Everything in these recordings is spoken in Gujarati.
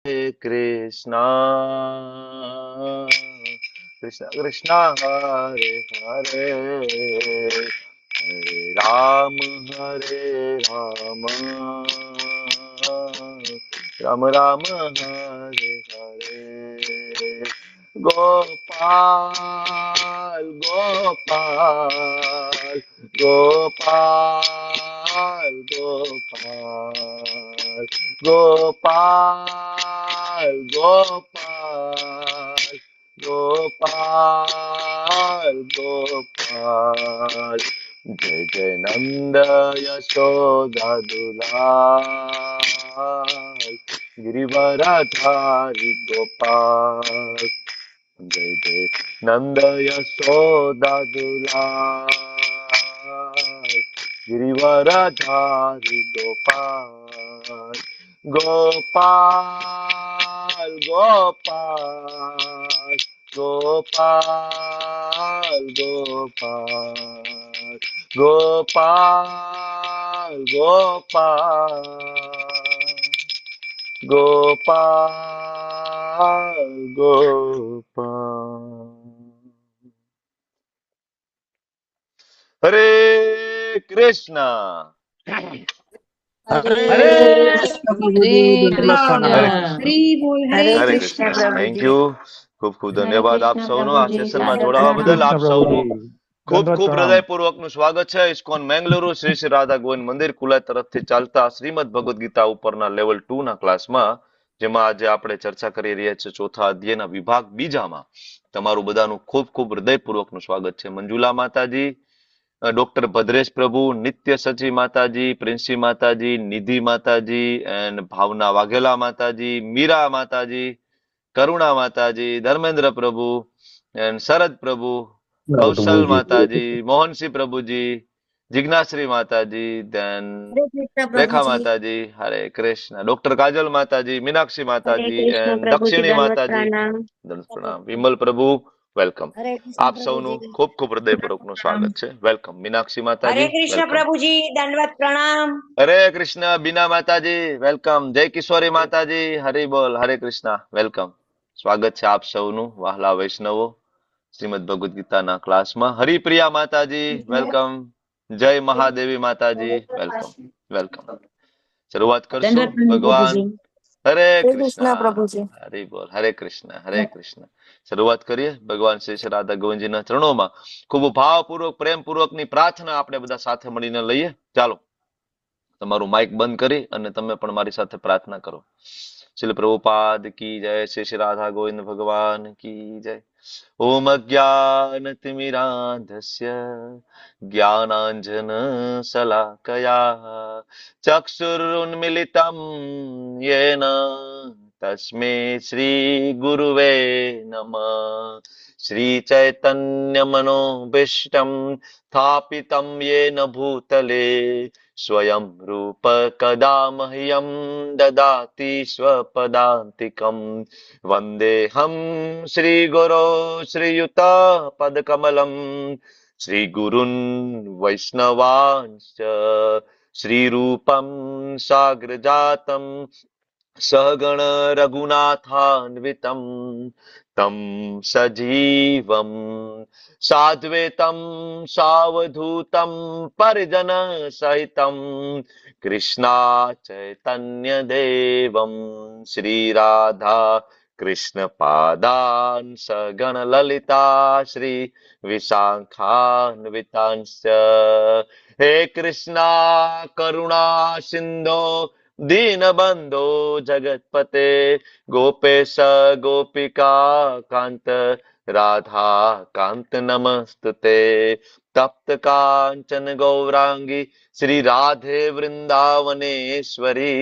Krishna Krishna Krishna Hare Hare Hare Ram Hare Rama Ram Ram Hare Hare Gopal Gopal Gopal Gopal Gopal Gopal Gopal Gopal Jai Jai Nanda Yashoda Dulal Girivaradhari Gopal Jai Jai Nanda Yashoda Dulal Girivaradhari Gopal Gopal Gopal Gopal Gopal Gopal Gopal Gopal Gopal Hare Krishna Hare Hare Krishna प्रभु जी, हरे दंडवत कृष्ण हरे प्रणाम। कृष्ण हरि बोल हरे हरे हरे कृष्ण कृष्ण कृष्ण प्रभु थैंक जी। यू ખૂબ ખૂબ हरे ધન્યવાદ આપ कृष्ण સૌનો प्रभु આ जी, સેશનમાં दंडवत જોડાવા हरे બદલ प्रणाम। कृष्ण આપ प्रभु સૌનું जी, ખૂબ दंडवत ખૂબ प्रणाम। હૃદયપૂર્વકનું સ્વાગત છે ઇસ્કોન મેંગલુરુ શ્રી શ્રી રાધા ગોવિંદ મંદિર કુલા તરફથી ચાલતા શ્રીમદ ભગવદ્ ગીતા ઉપરના લેવલ 2 ના ક્લાસમાં જેમાં આજે આપણે ચર્ચા કરી રહ્યા છીએ ચોથા અધ્યાયના વિભાગ બીજામાં તમારું બધાનું ખૂબ ખૂબ હૃદયપૂર્વકનું સ્વાગત છે મંજુલા માતાજી ડોક્ટર ભદ્રેશ પ્રભુ નિત્ય સચી માતાજી પ્રિન્સી માતાજી નિધિ માતાજી એન્ડ ભાવના વાઘેલા માતાજી મીરા માતાજી કરુણા માતાજી ધર્મેન્દ્ર પ્રભુ એન્ડ શરદ પ્રભુ કૌશલ માતાજી મોહનસિંહ પ્રભુજી જિજ્ઞાશ્રી માતાજી દેન हरे कृष्ण प्रभु રેખા जी। માતાજી હરે કૃષ્ણ ડોક્ટર કાજલ માતાજી મીનાક્ષી हरे માતાજી कृष्ण એન્ડ प्रभु जी, દક્ષિણી दंडवत માતાજી प्रणाम। દંડ પ્રણામ વિમલ પ્રભુ વેલકમ हरे कृष्ण આપ प्रभु जी, સૌનું ખૂબ ખૂબ હૃદયપૂર્વકનું प्रणाम। સ્વાગત છે વેલકમ મીનાક્ષી हरे માતાજી कृष्ण વેલકમ प्रभु जी, दंडवत प्रणाम। હરે કૃષ્ણ બીના માતાજી વેલકમ જય કિશોરી માતાજી હરિ બોલ હરે કૃષ્ણ વેલકમ સ્વાગત છે આપ સૌનું વહાલા વૈષ્ણવો શ્રીમદ ભગવદ ગીતાના ક્લાસમાં હરિપ્રિયા માતાજી વેલકમ જય મહાદેવી માતાજી વેલકમ વેલકમ શરૂઆત કરશું दंडवत प्रणाम प्रभु ભગવાન जी। હરે हरे કૃષ્ણ कृष्ण प्रभु जी। હરિ બોલ હરે કૃષ્ણ શરૂઆત કરીએ ભગવાન શ્રી શ્રી રાધા ગોવિંદજીના ચરણોમાં ખૂબ ભાવપૂર્વક પ્રેમપૂર્વકની પ્રાર્થના આપણે બધા સાથે મળીને લઈએ ચાલો તમારું માઇક બંધ કરી અને તમે પણ મારી સાથે પ્રાર્થના કરો શ્રીલ પ્રભુપાદ કી જય શ્રી શ્રી રાધા ગોવિંદ ભગવાન કી જય ઓમ અજ્ઞાનતિમિરાંધસ્ય જ્ઞાનાંજન શલાકયા ચક્ષુરુન્મિલિતમ યેન તસ્मै શ્રી ગુરુવે નમઃ શ્રી ચૈતન્ય મનોભીષ્ટમ સ્થાપિતમ યેન ભૂતલે स्वयं रूप कदा मह्यं ददाति स्वपदान्तिकं वन्देऽहं श्रीगुरो श्रीयुतपदकमलं श्रीगुरुन् वैष्णवांश्च श्रीरूपं साग्रजातं सहगण रघुनाथान्वितं तं सजीवं साद्वैतं सावधूतं परिजन सहितं कृष्णा चैतन्य देवं श्रीराधा कृष्ण पादान् सगण ललिता श्री विशाखान्वितांश्च हे कृष्णा करुणा सिन्धो दीनबन्धो जगत्पते गोपेश गोपिका कान्त राधा कान्त नमस्तुते तप्त कांचन गौरांगी श्री राधे वृंदावनेश्वरी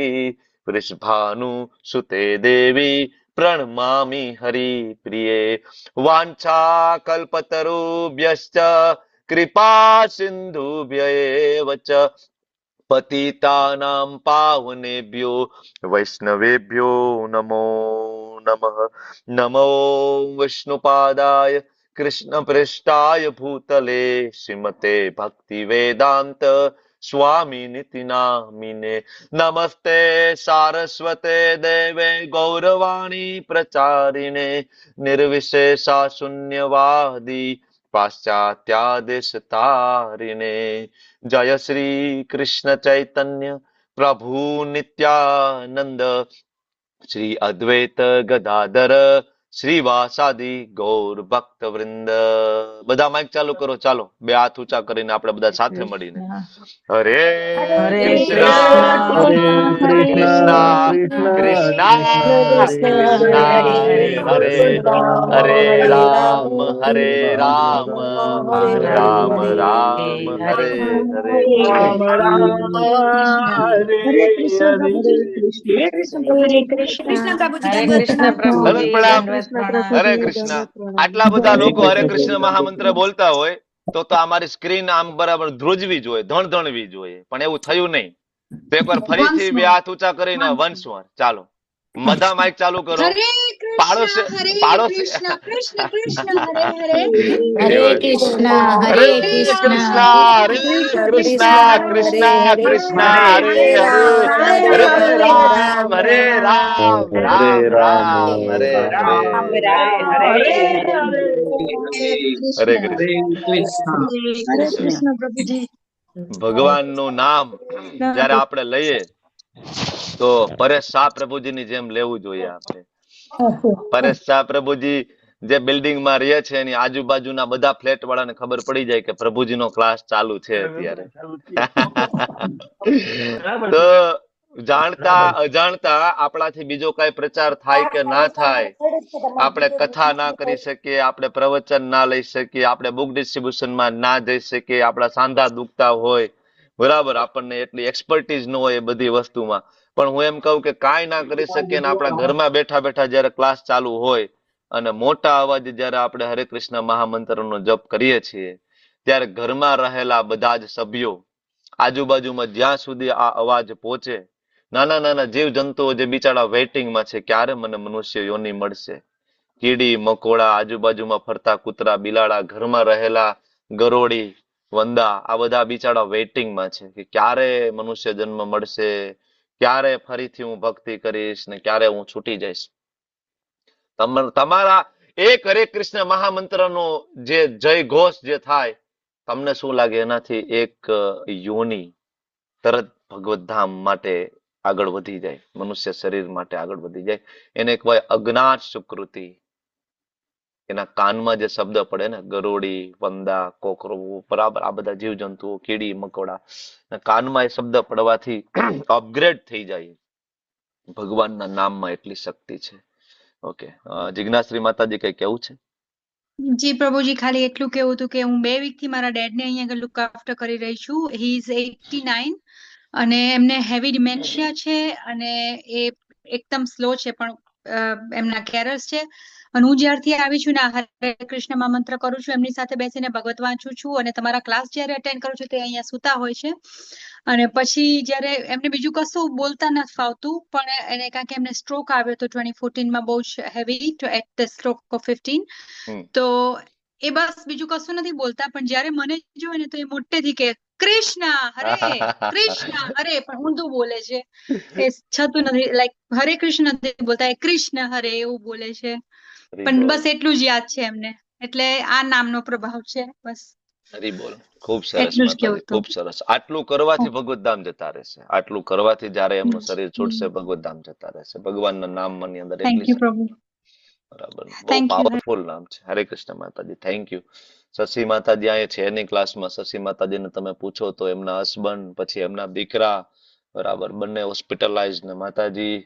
वृषभानु सुते देवी प्रणमामि हरि प्रिये वाञ्छा कल्पतरुभ्यश्च कृपा सिन्धुभ्य एव च पतितानां पावनेभ्यो वैष्णवेभ्यो नमो नमः नमो विष्णुपादाय कृष्णपृष्ठाय भूतले श्रीमते भक्तिवेदान्त સ્વામિનિતિ નામિને. નમસ્તે સારસ્વતે દેવે ગૌરવાણી પ્રચારિણે નિર્વિશેષા શૂન્યવાદી પાશ્ચાત્યાદેશ તારિણે. જય શ્રી કૃષ્ણ ચૈતન્ય પ્રભુ નિત્યાનંદ શ્રી અદ્વૈત ગદાધર શ્રીવાસાદિ ગૌર ભક્ત વૃંદ. બધા માઇક ચાલુ કરો. ચાલો બે હાથ ઊંચા કરીને આપણે બધા સાથે મળીને હરે હરે કૃષ્ણ કૃષ્ણ કૃષ્ણ કૃષ્ણ કૃષ્ણ હરે કૃષ્ણ હરે હરે રામ હરે રામ રામ હરે રામ હરે હરે. રામ રામ હરે હરે. હરે કૃષ્ણ પ્રભુજી હરે દંડવત કૃષ્ણ પ્રણામ. દંડવત પ્રભુજી પ્રણામ. દંડવત પ્રણામ. હરે કૃષ્ણ. આટલા બધા લોકો હરે કૃષ્ણ મહામંત્ર બોલતા હોય તો અમારી સ્ક્રીન આમ બરાબર ધ્રુજવી જોઈએ, ધણધણવી જોઈએ, પણ એવું થયું નહીં. તો એકવાર ફરીથી બે હાથ ઊંચા કરીને વન્સ મોર. ચાલો બધા માઇક ચાલુ કરો. હરે પાડોશી કૃષ્ણ હરે પાડોશી કૃષ્ણ કૃષ્ણ કૃષ્ણ હરે હરે હરે કૃષ્ણ હરે હરે કૃષ્ણ કૃષ્ણ હરે કૃષ્ણ કૃષ્ણ કૃષ્ણ હરે હરે કૃષ્ણ હરે હરે હરે રામ હરે હરે રામ રામ હરે રામ રામ રામ હરે હરે. હરે હરે કૃષ્ણ. કૃષ્ણ પ્રભુજી. ભગવાનનું નામ જ્યારે આપણે લઈએ તો પરેશ શાહ પ્રભુજીની જેમ લેવું જોઈએ આપણે. પરેશ શાહ પ્રભુજી જે બિલ્ડિંગમાં રહે છે એની આજુબાજુના બધા ફ્લેટ વાળાને ખબર પડી જાય કે પ્રભુજીનો ક્લાસ ચાલુ છે અત્યારે. તો જાણતા અજાણતા આપણાથી બીજો કઈ પ્રચાર થાય કે ના થાય, આપણે કથા ના કરી શકીએ, આપણે પ્રવચન ના લઈ શકીએ, આપણે બુક ડિસ્ટ્રીબ્યુશનમાં ના જઈ શકીએ, આપણા સાંધા દુખતા હોય, બરાબર, આપણને એટલી એક્સપર્ટીઝ ન હોય એ બધી વસ્તુમાં, પણ હું એમ કહું કે કાંઈ ના કરી શકીએ ને આપણા ઘરમાં બેઠા બેઠા જયારે ક્લાસ ચાલુ હોય અને મોટા અવાજે જયારે આપણે હરે કૃષ્ણ મહામંત્રનો જપ કરીએ છીએ ત્યારે ઘરમાં રહેલા બધા જ સભ્યો, આજુબાજુમાં જ્યાં સુધી આ અવાજ પહોંચે, નાના નાના જીવ જંતુઓ જે બિચારા વેઇટિંગમાં છે, ક્યારે મને મનુષ્ય યોની મળશે, કીડી મકોડા, આજુબાજુમાં ફરતા કૂતરા બિલાડા, ઘરમાં રહેલા ગરોળી વંદા, આ બધા બિચારા વેઇટિંગમાં છે કે ક્યારે મનુષ્ય જન્મ મળશે, ક્યારે ફરીથી હું ભક્તિ કરીશ ને ક્યારે હું છૂટી જઈશ. તમારા એક હરે કૃષ્ણ મહામંત્રનો જે જય ઘોષ જે થાય, તમને શું લાગે એનાથી એક યોની તરત ભગવત ધામ માટે આગળ વધી જાય, મનુષ્ય શરીર માટે આગળ વધી જાય. એને કહેવાય અજ્ઞાત સુકૃતિ. એના કાનમાં જે શબ્દ પડે ને, ગરોળી વંદા કોકરો બરાબર, આ બધા જીવજંતુઓ કીડી મકોડા, કાનમાં એ શબ્દ પડવાથી અપગ્રેડ થઈ જાય. ભગવાનના નામમાં એટલી શક્તિ છે. ઓકે, જિજ્ઞાશ્રી માતાજી કઈ કેવું છે? જી પ્રભુજી, ખાલી એટલું કેવું હતું કે હું 2 વીકથી મારા ડેડને અહીંયા આગળ લુક આફ્ટર કરી રહી છું. હી ઇઝ 89 અને એમને હેવી ડિમેન્શિયા છે અને એ એકદમ સ્લો છે, પણ એમના કેરર્સ છે. અને હું જ્યારથી આવી છું ને આ હરે કૃષ્ણ મહામંત્ર કરું છું, એમની સાથે બેસીને ભગવત વાંચું છું અને તમારા ક્લાસ જ્યારે અટેન્ડ કરું છું તે અહીંયા સૂતા હોય છે. અને પછી જ્યારે એમને બીજું કશું બોલતા નથી ફાવતું, પણ એને કારણ કે એમને સ્ટ્રોક આવ્યો હતો 2014માં, બહુ જ heavy, at the stroke of 15. તો એ બસ બીજું કશું નથી બોલતા, પણ જ્યારે મને જોવે ને તો એ મોટેથી કે કૃષ્ણ હરે કૃષ્ણ હરે, પણ ઊંધું બોલે છે. એ છતું નથી, લાઈક હરે કૃષ્ણ નથી બોલતા, એ કૃષ્ણ હરે એવું બોલે છે. પણ બસ એટલું જ યાદ છે એમને, એટલે આ નામનો પ્રભાવ છે બસ. હરી બોલ. ખૂબ સરસ એટલું જ કેવું માતાજી, હતું. ખૂબ સરસ. આટલું કરવાથી ભગવત ધામ જતા રહેશે. આટલું કરવાથી જયારે એમનું શરીર છૂટશે ભગવત ધામ જતા રહેશે. ભગવાનના નામની અંદર થેન્ક એટલી યુ પ્રભુ. બરાબર, બહુ થેન્ક યુ. પાવરફુલ નામ છે. હરે કૃષ્ણ માતાજી, થેન્ક યુ. શશી માતાજી અહીંયા છે એની ક્લાસમાં. શશી માતાજીને તમે પૂછો તો એમના હસબન્ડ, પછી એમના દીકરા, બરાબર, બંને હોસ્પિટલાઇઝ ને માતાજી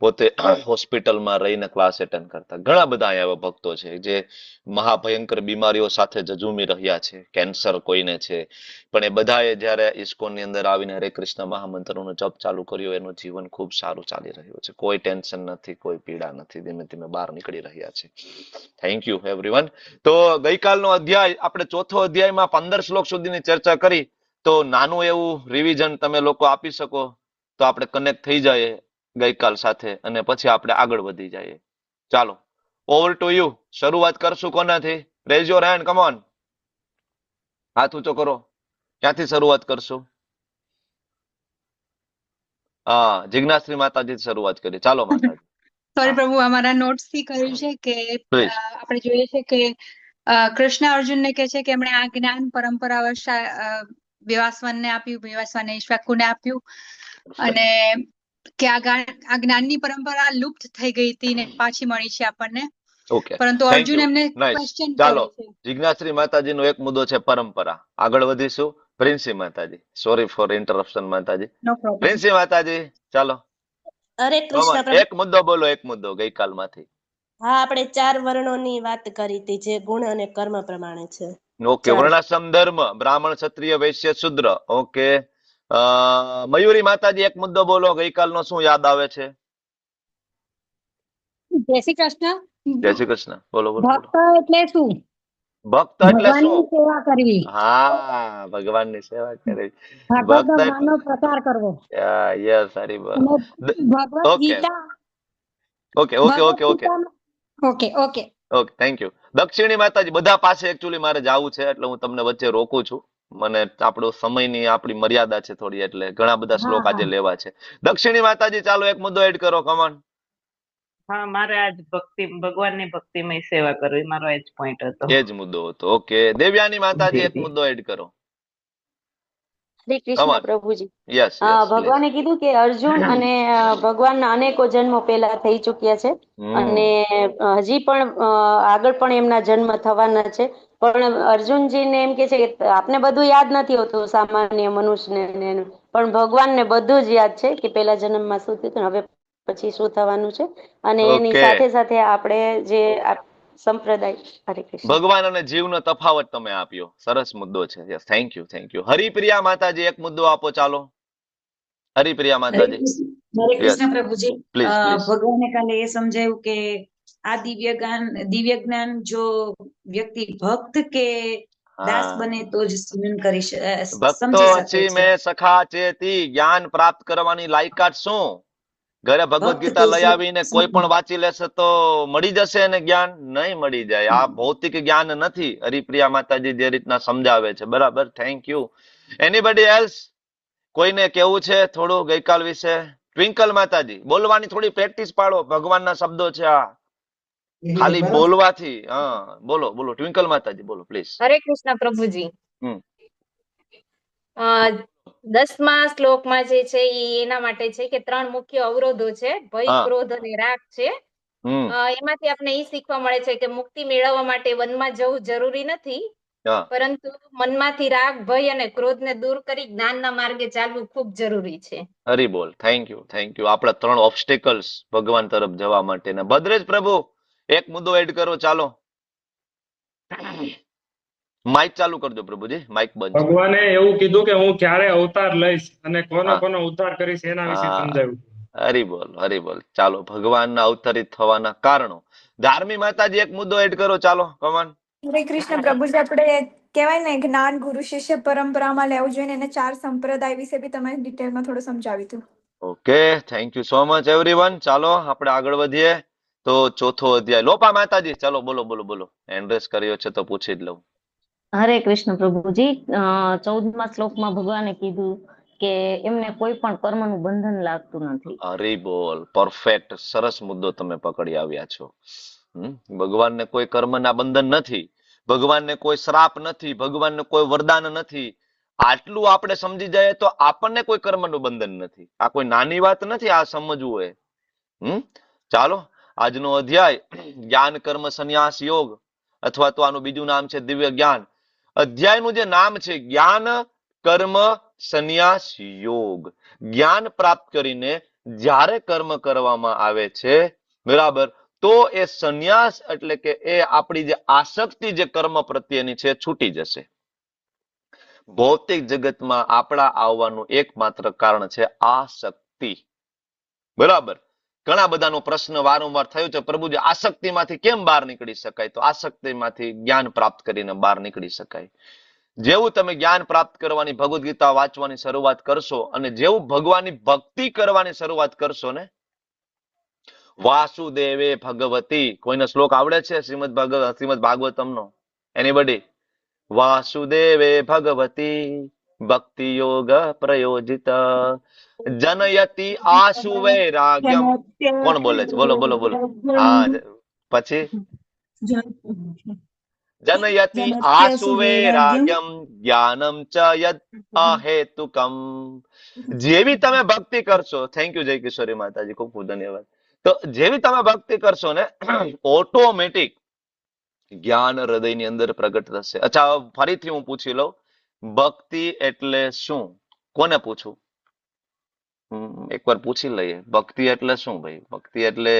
પોતે હોસ્પિટલમાં રહીને ક્લાસ એટેન્ડ કરતા. ઘણા બધા અહીંયા એવા ભક્તો છે જે મહાભયંકર બીમારીઓ સાથે જજુમી રહ્યા છે, કેન્સર કોઈને છે, પણ એ બધાએ જયારે ઇસ્કોનની અંદર આવીને હરે કૃષ્ણ મહામંત્રનો જપ ચાલુ કર્યો, એનું જીવન ખૂબ સારું ચાલી રહ્યું છે. કોઈ ટેન્શન નથી, કોઈ પીડા નથી, ધીમે ધીમે બહાર નીકળી રહ્યા છે. Thank you everyone. તો ગઈકાલનો અધ્યાય, આપણે ચોથો અધ્યાયમાં 15 શ્લોક સુધીની ચર્ચા કરી. તો નાનું એવું રિવિઝન તમે લોકો આપી શકો તો આપણે કનેક્ટ થઈ જાય ગઈકાલ સાથે, અને પછી આપણે આગળ વધી જઈએ. ચાલો, ઓવર ટુ યુ. શરૂઆત કરશું કોનાથી? Raise your hand, come on. હાથ ઊંચો કરો. ક્યાંથી શરૂઆત કરશું? હા, જિજ્ઞાશ્રી માતાજી શરૂઆત કરી. ચાલો માતાજી. સોરી હા, પ્રભુ, અમારા નોટ્સ થી કહ્યું છે કે પ્લીઝ. આપણે જોઈએ છે કે કૃષ્ણ અર્જુનને કહે છે કે એમણે આ જ્ઞાન પરંપરા વિવાસવાનને આપ્યું, વિવાસવાને ઈક્ષ્વાકુને આપ્યું, અને કે આ જ્ઞાનની પરંપરા લુપ્ત થઈ ગઈ હતી ને પાછી મળી છે આપણને, ઓકે, પરંતુ થેન્ક અર્જુન યુ. એમને નાઇસ. ક્વેશ્ચન ચાલો, કરે છે. જિજ્ઞાશ્રી માતાજીનો એક મુદ્દો છે પરંપરા. આગળ વધીશું. પ્રિન્સી માતાજી, સોરી ફોર ઇન્ટરપ્શન માતાજી. નો પ્રોબ્લેમ. પ્રિન્સી માતાજી, ચાલો. હરે કમન, કૃષ્ણ પ્રભુ. એક મુદ્દો બોલો, એક મુદ્દો ગઈકાલમાંથી. હા, આપણે 4 વર્ણોની વાત કરી હતી જે ગુણ અને કર્મ પ્રમાણે છે. ઓકે, 4. વર્ણાશ્રમ ધર્મ, બ્રાહ્મણ, ક્ષત્રિય, વૈશ્ય, શૂદ્ર. ઓકે. મયુરી માતાજી, એક મુદ્દો બોલો, ગઈકાલનો શું યાદ આવે છે? જય શ્રી કૃષ્ણ. જય શ્રી કૃષ્ણ. બોલો બોલો બોલો. ભક્ત એટલે શું? ભક્ત એટલે શું? ભગવાનની સેવા કરવી, હા, ભગવાનની સેવા કરવી. ભાગવત ભક્ત જ્ઞાનનો પ્રચાર કરવો. યસ, હરી બોલ. અને Bhagavad okay Gita, okay okay okay Bhagavad okay ગીતામાં okay okay okay, thank you. દક્ષિણી માતાજી, બધા પાસે એકચ્યુઅલી મારે જાવું છે એટલે હું તમને વચ્ચે રોકું છું. મને આપણો સમયની આપણી મર્યાદા છે થોડી, એટલે ઘણા બધા હા શ્લોક આજે હા લેવા છે. દક્ષિણી માતાજી, ચાલો એક મુદ્દો એડ કરો, કમન. હા, મારે આજ ભગવાનની ભક્તિમય સેવા કરવી, મારો એ જ પોઈન્ટ હતો. એ જ મુદ્દો હતો. ઓકે, દેવ્યાની માતાજી, જી એક જી. મુદ્દો એડ કરો. હરે કૃષ્ણ કમન. પ્રભુજી. Yes yes please. ભગવાને કીધું કે અર્જુન અને ભગવાનના અનેકો જન્મો પહેલા થઈ ચુક્યા છે, અને હજી પણ આગળ પણ એમના જન્મ થવાના છે. પણ અર્જુનજીને એમ કે છે કે આપને બધું યાદ નથી હોતું, સામાન્ય મનુષ્યને ને પણ ભગવાનને બધું જ યાદ છે કે પેલા જન્મમાં શું થયું હતું ને હવે પછી શું થવાનું છે. અને એની ઓકે, સાથે સાથે આપણે જે સંપ્રદાય. હરે કૃષ્ણ. ભગવાન અને જીવનો તફાવત તમે આપ્યો, સરસ મુદ્દો છે. Yes, thank you thank you. Haripriya માતાજી, એક મુદ્દો આપો, ચાલો. હરિપ્રિયા માતાજી, હરે યસ કૃષ્ણ પ્રભુજી. Please please. ભગવાને કાલે એ સમજાયું કે આ દિવ્ય જ્ઞાન જો વ્યક્તિ ભક્ત કે દાસ હા, બને તો જ સિમરન ભક્તો સમજી શકે અછી છે. મેં સખા ચેતી, જ્ઞાન પ્રાપ્ત કરવાની લાયકાત શું? ઘરે ભગવદ ભક્ત ગીતા તો લઈ આવીને કોઈ પણ વાંચી લેશે તો મળી જશે એને જ્ઞાન? નહીં મળી જાય. આ ભૌતિક જ્ઞાન નથી. હરિપ્રિયા માતાજી જે રીતના સમજાવે છે, બરાબર, થેન્ક યુ. Anybody else? કોઈને કેવું છે થોડું ગઈકાલ વિશે? ટ્વિંકલ માતાજી, બોલવાની થોડી પ્રેક્ટિસ પાડો, ભગવાનના શબ્દો છે આ, ખાલી બોલવાથી. હા, બોલો બોલો ટ્વિંકલ માતાજી, બોલો પ્લીઝ. હરે કૃષ્ણ પ્રભુજી. હમ. અ 10મા શ્લોકમાં જે છે એના માટે છે કે 3 મુખ્ય અવરોધો છે, ભય, હા. ક્રોધ અને રાગ છે. હમ. એમાંથી આપણે એ શીખવા મળે છે કે મુક્તિ મેળવવા માટે વનમાં જવું જરૂરી નથી, હા, પરંતુ મનમાંથી રાગ, ભય અને ક્રોધને દૂર કરી જ્ઞાનના માર્ગે ચાલવું ખૂબ જરૂરી છે. હરી બોલ. Thank you thank you. આપણા 3 ઓબ્સ્ટેકલ્સ ભગવાન તરફ જવા માટેના. ભદ્રેશ પ્રભુ, એક મુદ્દો એડ કરો, ચાલો. માઇક ચાલુ કરજો પ્રભુજી, માઇક બંધ છે. ભગવાને એવું કીધું કે હું ક્યારે અવતાર લઈશ અને કોનો હા, કોનો ઉદ્ધાર કરીશ એના વિશે હા, સમજાવ્યું. હરી બોલ હરી બોલ. ચાલો, ભગવાનના અવતરિત થવાના કારણો. ધાર્મી માતાજી, એક મુદ્દો એડ કરો, ચાલો, કમાન. હરે કૃષ્ણ પ્રભુજી. આપણે કહેવાય ને જ્ઞાન ગુરુ શિષ્ય પરંપરામાં લેવું જોઈએ, અને 4 સંપ્રદાય વિશે બી તમે ડિટેલમાં થોડું સમજાવ્યું હતું. Okay, thank you so much everyone. ચાલો આપણે આગળ વધીએ. તો ચોથો અધ્યાય. લોપા માતાજી, ચાલો બોલો બોલો બોલો. એન્ડ્રેસ કર્યો છે તો પૂછી જ લઉં. હરે કૃષ્ણ પ્રભુજી. 14મા શ્લોકમાં ભગવાને કીધું કે એમને કોઈ પણ કર્મનું બંધન લાગતું નથી. હરી બોલ. પરફેક્ટ, સરસ મુદ્દો તમે પકડી આવ્યા છો. ભગવાનને કોઈ કર્મના બંધન નથી, ભગવાનને કોઈ શ્રાપ નથી, ભગવાનને કોઈ વરદાન નથી. આટલું આપણે સમજી જાય તો આપણને કોઈ કર્મનું બંધન નથી. આ કોઈ નાની વાત નથી, આ સમજવું એ. ચાલો, આજનો અધ્યાય જ્ઞાન કર્મ સંન્યાસ યોગ, અથવા તો આનું બીજું નામ છે દિવ્ય જ્ઞાન. અધ્યાયનું જે નામ છે જ્ઞાન કર્મ સંન્યાસ યોગ. જ્ઞાન પ્રાપ્ત કરીને જ્યારે કર્મ કરવામાં આવે છે, બરાબર, તો એ સંન્યાસ એટલે કે એ આપણી જે આસક્તિ જે કર્મ પ્રત્યેની છે છૂટી જશે. ભૌતિક જગતમાં આપણા આવવાનું એકમાત્ર કારણ છે આસક્તિ. બરાબર. ઘણા બધાનો પ્રશ્ન વારંવાર થયો છે, પ્રભુજી આસક્તિમાંથી કેમ બહાર નીકળી શકાય? તો આસક્તિમાંથી જ્ઞાન પ્રાપ્ત કરીને બહાર નીકળી શકાય. જેવું તમે જ્ઞાન પ્રાપ્ત કરવાની, ભગવદ ગીતા વાંચવાની શરૂઆત કરશો અને જેવું ભગવાનની ભક્તિ કરવાની શરૂઆત કરશો ને, વાસુદેવે ભગવતી. કોઈને શ્લોક આવડે છે શ્રીમદ ભાગવતમનો? એનીબડી? વાસુદેવે ભગવતી ભક્તિ યોગ પ્રયોજિત જનયતિ આશુ વૈરાગ્યમ. કોણ બોલે છે? બોલો બોલો બોલો. હા, પછી જનયતિ આશુ વૈરાગ્યમ જ્ઞાનમ ચ યદ અહેતુકમ. જેવી તમે ભક્તિ કરશો, થેન્ક યુ જય કિશોરી માતાજી, ખૂબ ખૂબ ધન્યવાદ. તો જેવી તમે ભક્તિ કરશો ને, ઓટોમેટિક જ્ઞાન હૃદયની અંદર પ્રગટ થશે. અચ્છા, ફરીથી હું પૂછી લઉં, ભક્તિ એટલે શું? કોને પૂછું? એકવાર પૂછી લઈએ, ભક્તિ એટલે શું ભાઈ? ભક્તિ એટલે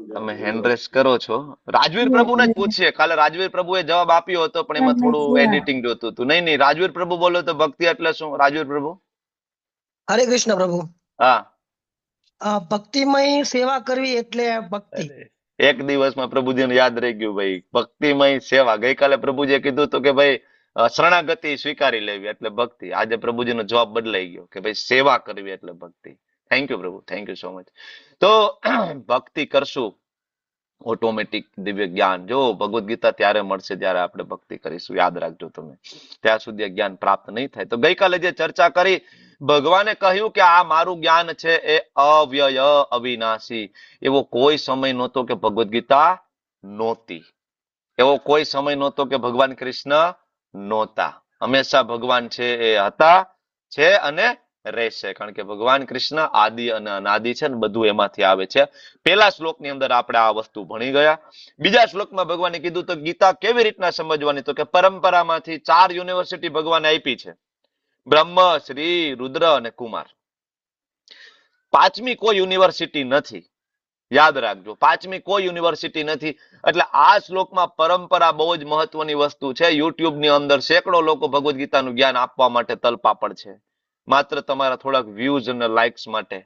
તમે હેન્ડરેસ કરો છો. રાજવીર પ્રભુને જ પૂછીએ. કાલે રાજવીર પ્રભુએ જવાબ આપ્યો હતો, પણ એમાં થોડું એડિટિંગ જોતું હતું. નહીં નહીં, રાજવીર પ્રભુ બોલો તો ભક્તિ એટલે શું? રાજવીર પ્રભુ. હરે કૃષ્ણ પ્રભુ. હા, ભક્તિમય સેવા કરવી એટલે ભક્તિ. એક દિવસમાં પ્રભુજીને યાદ રહી ગયું ભાઈ, ભક્તિમય સેવા. ગઈકાલે પ્રભુજીએ કીધું હતું કે ભાઈ શરણાગતિ સ્વીકારી લેવી એટલે ભક્તિ. આજે પ્રભુજીનો જવાબ બદલાઈ ગયો કે ભાઈ સેવા કરવી એટલે ભક્તિ. થેન્ક યુ પ્રભુ, થેન્ક યુ સો મચ. તો ભક્તિ કરશું, ઓટોમેટિક દિવ્ય જ્ઞાન. જો ભગવદ્ ગીતા ત્યારે મળશે જ્યારે આપણે ભક્તિ કરીશું, યાદ રાખજો તમે. ત્યાં સુધી જ્ઞાન પ્રાપ્ત નહીં થાય. તો ગઈકાલે જે ચર્ચા કરી, ભગવાને કહ્યું કે આ મારું જ્ઞાન છે એ અવ્યય અવિનાશી. એવો કોઈ સમય નહોતો કે ભગવદ્ ગીતા નહોતી. એવો કોઈ સમય નહોતો કે ભગવાન કૃષ્ણ નહોતા. હંમેશા ભગવાન છે એ હતા, છે અને રહેશે. કારણ કે ભગવાન કૃષ્ણ આદિ અને અનાદિ છે ને, બધું એમાંથી આવે છે. પહેલા શ્લોકની અંદર આપણે આ વસ્તુ ભણી ગયા. બીજા શ્લોકમાં ભગવાને કીધું તો ગીતા કેવી રીતના સમજવાની? તો કે પરંપરામાંથી 4 યુનિવર્સિટી ભગવાને આપી છે: બ્રહ્મ, શ્રી, રુદ્ર અને કુમાર. 5મી કોઈ યુનિવર્સિટી નથી. યાદ રાખજો, 5મી કોઈ યુનિવર્સિટી નથી. એટલે આ શ્લોકમાં પરંપરા બહુ જ મહત્વની વસ્તુ છે. યુટ્યુબ ની અંદર સેંકડો લોકો ભગવદ્ ગીતાનું જ્ઞાન આપવા માટે તલપાપડ છે, માત્ર તમારા થોડાક વ્યૂઝ અને લાઇક્સ માટે.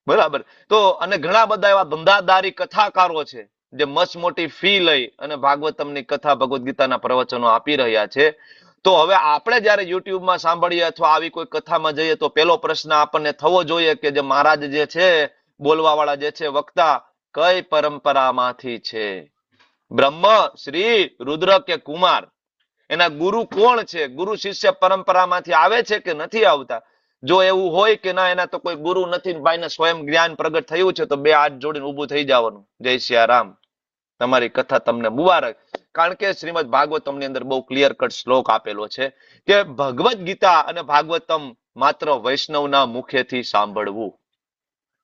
બરાબર? તો અને ઘણા બધા એવા ધંધાદારી કથાકારો છે જે મસ્ત મોટી ફી લઈ અને ભાગવતમની કથા, ભગવદ્ ગીતાના પ્રવચનો આપી રહ્યા છે. તો હવે આપણે જયારે યુટ્યુબમાં સાંભળીએ અથવા આવી કોઈ કથામાં જઈએ તો પેલો પ્રશ્ન આપણને થવો જોઈએ કે જે મહારાજ જે છે, બોલવા વાળા જે છે, વક્તા, કઈ પરંપરામાંથી છે? બ્રહ્મ, શ્રી, રુદ્ર કે કુમાર? એના ગુરુ કોણ છે? ગુરુ શિષ્ય પરંપરામાંથી આવે છે કે નથી આવતા? જો એવું હોય કે ના, એના તો કોઈ ગુરુ નથી, ભાઈને સ્વયં જ્ઞાન પ્રગટ થયું છે, તો 2 હાથ જોડીને ઊભું થઈ જવાનું. જય સિયારામ, તમારી કથા તમને મુબારક. કારણ કે શ્રીમદ ભાગવતમ ની અંદર બહુ ક્લિયર કટ શ્લોક આપેલો છે કે ભગવદ્ ગીતા અને ભાગવતમ માત્ર વૈષ્ણવના મુખેથી સાંભળવું,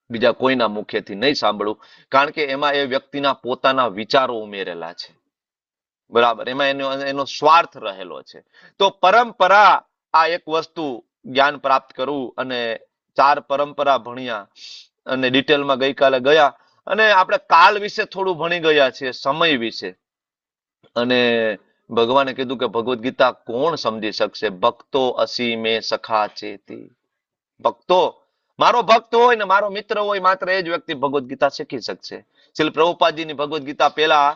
બીજા કોઈના મુખેથી નહીં સાંભળવું. કારણ કે એમાં એ વ્યક્તિના પોતાના વિચારો ઉમેરેલા છે. બરાબર? એમાં એનો સ્વાર્થ રહેલો છે. તો પરંપરા, આ એક વસ્તુ જ્ઞાન પ્રાપ્ત કરવું. અને 4 પરંપરા ભણ્યા અને ડિટેલમાં ગઈકાલે ગયા. અને આપણે કાલ વિશે થોડું ભણી ગયા છીએ, સમય વિશે. અને ભગવાને કીધું કે ભગવદ્ ગીતા કોણ સમજી શકશે? ભક્તો અસી મે સખા ચેતી. ભક્તો, મારો ભક્ત હોય ને મારો મિત્ર હોય, માત્ર એ જ વ્યક્તિ ભગવદ્ ગીતા શીખી શકશે. શ્રીલ પ્રભુપાદજીની ભગવદ્ ગીતા પહેલા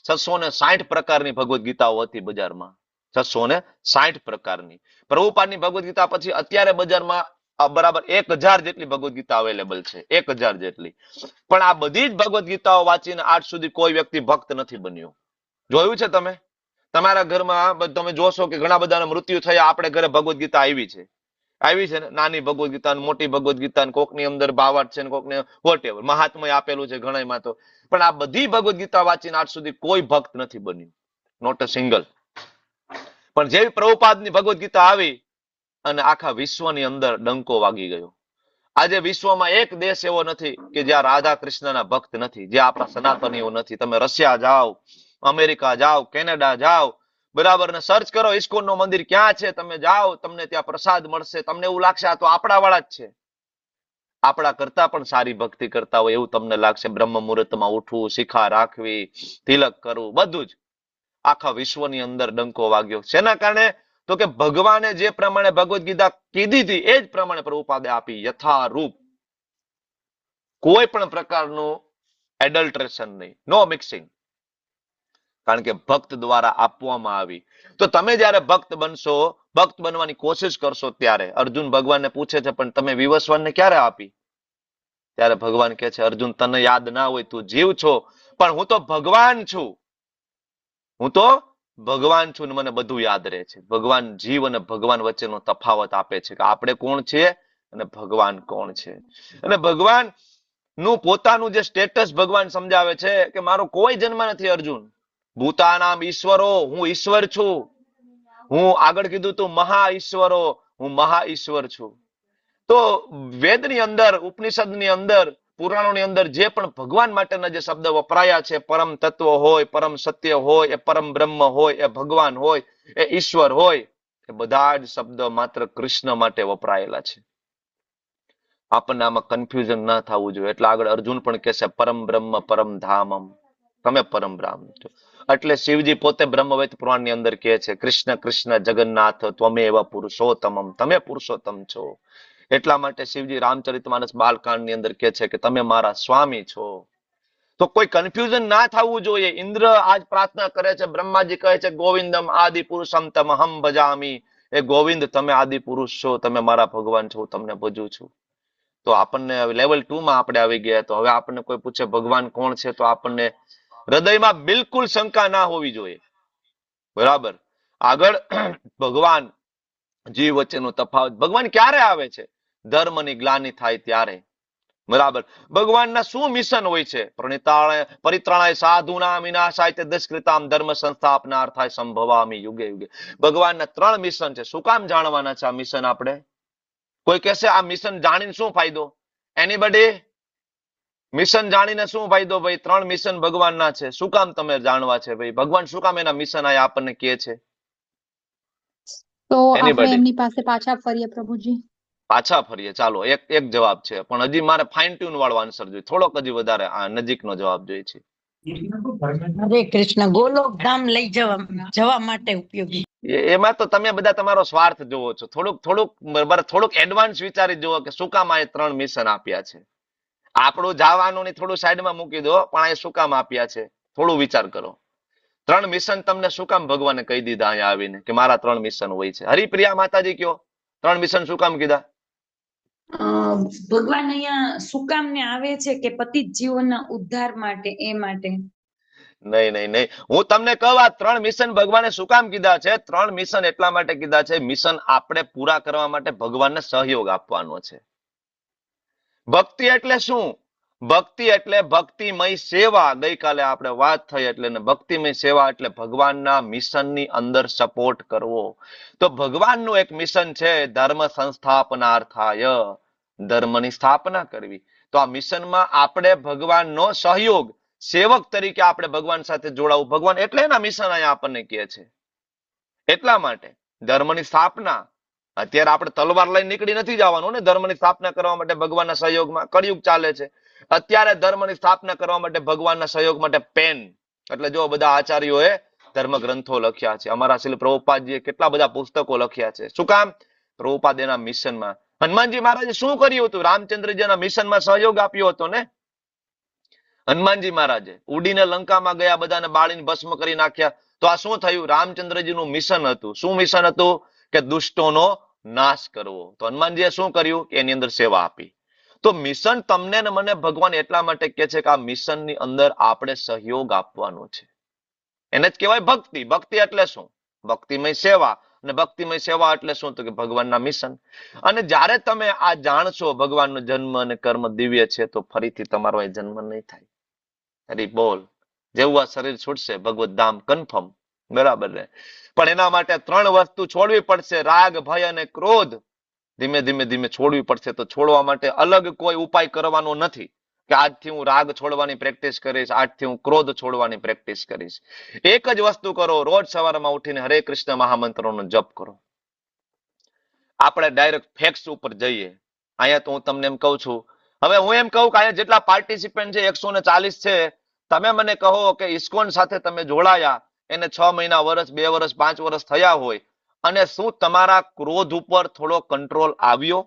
660 પ્રકારની ભગવદ્ ગીતાઓ હતી બજારમાં. 660 પ્રકારની. પ્રભુપાદની ભગવદ્ ગીતા પછી અત્યારે બજારમાં બરાબર 1000 જેટલી ભગવદ્ ગીતા અવેલેબલ છે. 1000 જેટલી. પણ આ બધી જ ભગવદ્ ગીતાઓ વાંચીને આજ સુધી કોઈ વ્યક્તિ ભક્ત નથી બન્યો. જોયું છે તમે? તમારા ઘરમાં તમે જોશો કે ઘણા બધાના મૃત્યુ થયા, આપણે ઘરે ભગવદ્ ગીતા આવી છે ને, નાની ભગવદ્ ગીતા, મોટી ભગવદ્ ગીતા, કોકની અંદર ભાવાર્થ છે, કોકને વોટેવર મહાત્મય આપેલું છે ઘણામાં તો. પણ આ બધી ભગવદ્ ગીતા વાંચીને આજ સુધી કોઈ ભક્ત નથી બન્યું, નોટ અ સિંગલ. પણ જેવી પ્રભુપાદની ભગવદ્ ગીતા આવી અને આખા વિશ્વની અંદર ડંકો વાગી ગયો. આજે વિશ્વમાં એક દેશ એવો નથી કે જ્યાં રાધા કૃષ્ણના ભક્ત નથી, જ્યાં આપણા સનાતનીઓ નથી. તમે રશિયા જાઓ, અમેરિકા જાઓ, કેનેડા જાઓ, બરાબર, ને સર્ચ કરો ઇસ્કોન નું મંદિર ક્યાં છે, તમે જાઓ, તમને ત્યાં પ્રસાદ મળશે. તમને એવું લાગશે આ તો આપણા વાળા જ છે. આપણા કરતા પણ સારી ભક્તિ કરતા હોય એવું તમને લાગશે. બ્રહ્મ મુહૂર્તમાં ઉઠવું, શિખા રાખવી, તિલક કરવું, બધું જ. આખા વિશ્વની અંદર ડંકો વાગ્યો. શેના કારણે? તો કે ભગવાને જે પ્રમાણે ભગવદ્ ગીતા કીધી હતી એ જ પ્રમાણે પ્રભુપાદે આપી, યથારૂપ. કોઈ પણ પ્રકારનું એડલ્ટ્રેશન નહીં, નો મિક્સિંગ. કારણ કે ભક્ત દ્વારા આપવામાં આવી. તો તમે જયારે ભક્ત બનશો, ભક્ત બનવાની કોશિશ કરશો, ત્યારે અર્જુન ભગવાનને પૂછે છે પણ તમે વિવસ્વાનને ક્યારે આપી? ત્યારે ભગવાન કહે છે, અર્જુન તને યાદ ના હોય, તું જીવ છો, પણ હું તો ભગવાન છું. હું તો ભગવાન છું ને મને બધું યાદ રહે છે. ભગવાન જીવ અને ભગવાન વચ્ચેનો તફાવત આપે છે કે આપણે કોણ છે અને ભગવાન કોણ છે. અને ભગવાન નું પોતાનું જે સ્ટેટસ ભગવાન સમજાવે છે કે મારો કોઈ જન્મ નથી અર્જુન. ભૂતાનામ ઈશ્વરો, હું ઈશ્વર છું. હું આગળ કીધું તું મહા ઈશ્વરો, હું મહા ઈશ્વર છું. તો વેદની અંદર, ઉપનિષદની અંદર, પુરાણોની અંદર જે પણ ભગવાન માટેના જે શબ્દ વપરાયા છે, પરમ તત્વ હોય, પરમ સત્ય હોય, એ પરમ બ્રહ્મ હોય, એ ભગવાન હોય, એ ઈશ્વર હોય, એ બધા જ શબ્દ માત્ર કૃષ્ણ માટે વપરાયેલા છે. આપણને આમાં કન્ફ્યુઝન ના થવું જોઈએ. એટલે આગળ અર્જુન પણ કહેશે પરમ બ્રહ્મ પરમ ધામમ, તમે પરમ બ્રહ્મ છો. એટલે શિવજી પોતે બ્રહ્મવેદ પુરાણની અંદર કહે છે કૃષ્ણ કૃષ્ણ જગન્નાથ ત્વમેવ પુરુષોત્તમમ, તમે પુરુષોત્તમ છો. એટલા માટે શિવજી રામચરિતમાનસ બાલકાંડની અંદર કહે છે કે તમે મારા સ્વામી છો. તો કોઈ કન્ફ્યુઝન ના થવું જોઈએ. ઇન્દ્ર આજ પ્રાર્થના કરે છે, બ્રહ્માજી કહે છે ગોવિંદમ આદિ પુરુષમ તમહમ ભજામી, એ ગોવિંદ તમે આદિ પુરુષ છો, તમે મારા ભગવાન છો, તમને ભજું છું. તો આપણને લેવલ 2 માં આપણે આવી ગયા. તો હવે આપણને કોઈ પૂછે ભગવાન કોણ છે, તો આપણને હૃદયમાં બિલકુલ શંકા ના હોવી જોઈએ. બરાબર. આગળ ભગવાન જીવ વચ્ચેનો તફાવત. ભગવાન ક્યારે આવે છે? ધર્મની ગ્લાનિ થાય ત્યારે. બરાબર. ભગવાનના શું મિશન હોય છે? પરિત્રાણાય સાધુનામ વિનાશાય તે દુષ્કૃતામ ધર્મ સંસ્થાપનાર્થાય સંભવામિ યુગે યુગે. ભગવાનના 3 મિશન છે. શું કામ જાણવાના છે આ મિશન આપણે? કોઈ કહેશે આ મિશન જાણીને શું ફાયદો? એનીબડી? મિશન જાણીને શું ફાયદો ભાઈ? 3 મિશન ભગવાનના છે. શું કામ તમે જાણવા છે ભાઈ? ભગવાન શું કામ એના મિશન આયા આપણને કહે છે? તો આપણે Anybody? એમની પાસે પાછા ફરીએ પ્રભુજી. પાછા ફરીએ. ચાલો, એક જવાબ છે, પણ હજી મારે ફાઇન ટ્યુન વાળો આન્સર જોઈએ. થોડોક હજી વધારે નજીકનો જવાબ જોઈએ છે. હરે કૃષ્ણ, ગોલોક ધામ લઈ જવા માટે ઉપયોગી. એમાં તો તમે બધા તમારો સ્વાર્થ જોવો છો. થોડુંક એડવાન્સ વિચારી જુઓ કે શું કામ આ 3 મિશન આપ્યા છે. આપણું જવાનું ને થોડું સાઈડમાં મૂકી દો, પણ આ શું કામ આપ્યા છે થોડું વિચાર કરો. 3 મિશન તમને શું કામ ભગવાને કહી દીધા અહીંયા આવીને કે મારા 3 મિશન હોય છે? હરિપ્રિયા માતાજી કયો 3 મિશન શું કામ કીધા? ભગવાન અહીંયા શું કામ ને આવે છે કે પતિત જીવનના ઉદ્ધાર માટે, એ માટે. નહીં. હું તમને કહું આ 3 મિશન ભગવાને શું કામ કીધા છે? 3 મિશન એટલા માટે કીધા છે, મિશન આપણે પૂરા કરવા માટે ભગવાનને સહયોગ આપવાનો છે. ભક્તિ એટલે શું? ભક્તિ એટલે ભક્તિમય સેવા. ગઈકાલે આપણે વાત થઈ એટલે ભક્તિમય સેવા એટલે ભગવાનના મિશનની અંદર સપોર્ટ કરવો. તો ભગવાનનું એક મિશન છે ધર્મ સંસ્થાપનાર્થાય, ધર્મની સ્થાપના કરવી. તો આ મિશનમાં આપણે ભગવાનનો સહયોગ, સેવક તરીકે આપણે ભગવાન સાથે જોડાવું. ભગવાન એટલે એના મિશન અહીંયા આપણને કહે છે. એટલા માટે ધર્મની સ્થાપના. અત્યારે આપણે તલવાર લઈને નીકળી નથી જવાનું ને ધર્મની સ્થાપના કરવા માટે ભગવાનના સહયોગમાં. કળિયુગ ચાલે છે. અત્યારે ધર્મની સ્થાપના કરવા માટે ભગવાનના સહયોગ માટે પેન. એટલે જો બધા આચાર્યોએ ધર્મ ગ્રંથો લખ્યા છે. અમારા શ્રી પ્રભુપાદજીએ કેટલા બધા પુસ્તકો લખ્યા છે. શું કામ? પ્રભુપાદ એના મિશનમાં. હનુમાનજી મહારાજે શું કર્યું હતું? રામચંદ્રજીના મિશનમાં સહયોગ આપ્યો હતો ને. હનુમાનજી મહારાજે ઉડીને લંકામાં ગયા, બધાને બાળીને ભસ્મ કરી નાખ્યા. તો આ શું થયું? રામચંદ્રજીનું મિશન હતું. શું મિશન હતું? કે દુષ્ટોનો નાશ કરવો. તો હનુમાનજીએ શું કર્યું? એની અંદર સેવા આપી. તો મિશન તમને ને મને ભગવાન એટલા માટે કહે છે કે આ મિશનની અંદર આપણે સહયોગ આપવાનો છે. એને જ કહેવાય ભક્તિ. ભક્તિ એટલે શું? ભક્તિમય સેવા. અને ભક્તિમય સેવા એટલે શું? તો કે ભગવાનના મિશન. અને જ્યારે તમે આ જાણશો ભગવાનનો જન્મ અને કર્મ દિવ્ય છે, તો ફરીથી તમારો એ જન્મ નહીં થાય. હરી બોલ. જેવું આ શરીર છૂટશે ભગવત ધામ કન્ફર્મ. બરાબર ને? પણ એના માટે 3 વસ્તુ છોડવી પડશે. રાગ, ભય અને ક્રોધ ધીમે છોડવી પડશે. તો છોડવા માટે અલગ કોઈ ઉપાય કરવાનો નથી કે આજથી હું રાગ છોડવાની પ્રેક્ટિસ કરીશ, આજથી હું ક્રોધ છોડવાની પ્રેક્ટિસ કરીશ. એક જ વસ્તુ કરો, રોજ સવારમાં ઉઠીને હરે કૃષ્ણ મહામંત્રનો જપ કરો. આપણે ડાયરેક્ટ ફેક્ટ્સ ઉપર જઈએ. અહીંયા તો હું તમને એમ કહું છું, હવે હું એમ કહું કે અહીંયા જેટલા પાર્ટિસિપન્ટ છે 140 છે. તમે મને કહો કે ઇસ્કોન સાથે તમે જોડાયા, એને 6 મહિના, વર્ષ, 2 વર્ષ, 5 વર્ષ થયા હોય, અને શું તમારા ક્રોધ ઉપર થોડો કંટ્રોલ આવ્યો?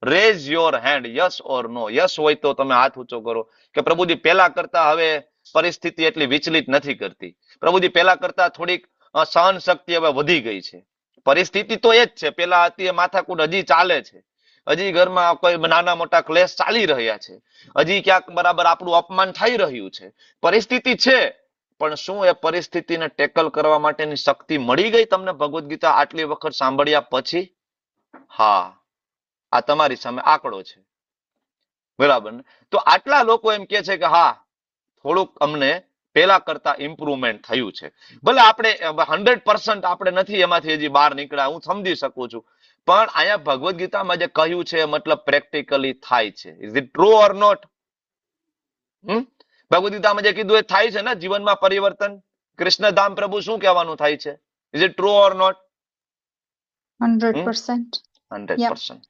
Raise your hand, yes or no. Yes હોય તો તમે હાથ ઊંચો કરો કે પ્રભુજી પહેલા કરતા હવે પરિસ્થિતિ એટલી વિચલિત નથી કરતી. પ્રભુજી પહેલા કરતા થોડીક સહન શક્તિ હવે વધી ગઈ છે. પરિસ્થિતિ તો એ જ છે, પેલા હતી એ માથાકૂટ હજી ચાલે છે. હજી ઘરમાં કોઈ નાના મોટા ક્લેશ ચાલી રહ્યા છે. હજી ક્યાંક બરાબર આપણું અપમાન થઈ રહ્યું છે. પરિસ્થિતિ છે, પણ શું એ પરિસ્થિતિને ટેકલ કરવા માટેની શક્તિ મળી ગઈ તમને ભગવદ્ ગીતા આટલી વખત સાંભળ્યા પછી? હા, આ તમારી સામે આંકડો છે, બરાબર ને? તો આટલા લોકો એમ કે છે કે હા, થોડુંક અમને પેલા કરતા ઇમ્પ્રુવમેન્ટ થયું છે. ભલે આપણે 100% આપણે નથી એમાંથી હજી બહાર નીકળ્યા, હું સમજી શકું છું, પણ અહીંયા ભગવદ્ ગીતામાં જે કહ્યું છે મતલબ પ્રેક્ટિકલી થાય છે. Is it true or not? Bhagavad ગીતામાં જે કીધું એ થાય છે ને જીવનમાં પરિવર્તન? કૃષ્ણધામ પ્રભુ શું કહેવાનું થાય છે? Is it true or not? 100%. 100%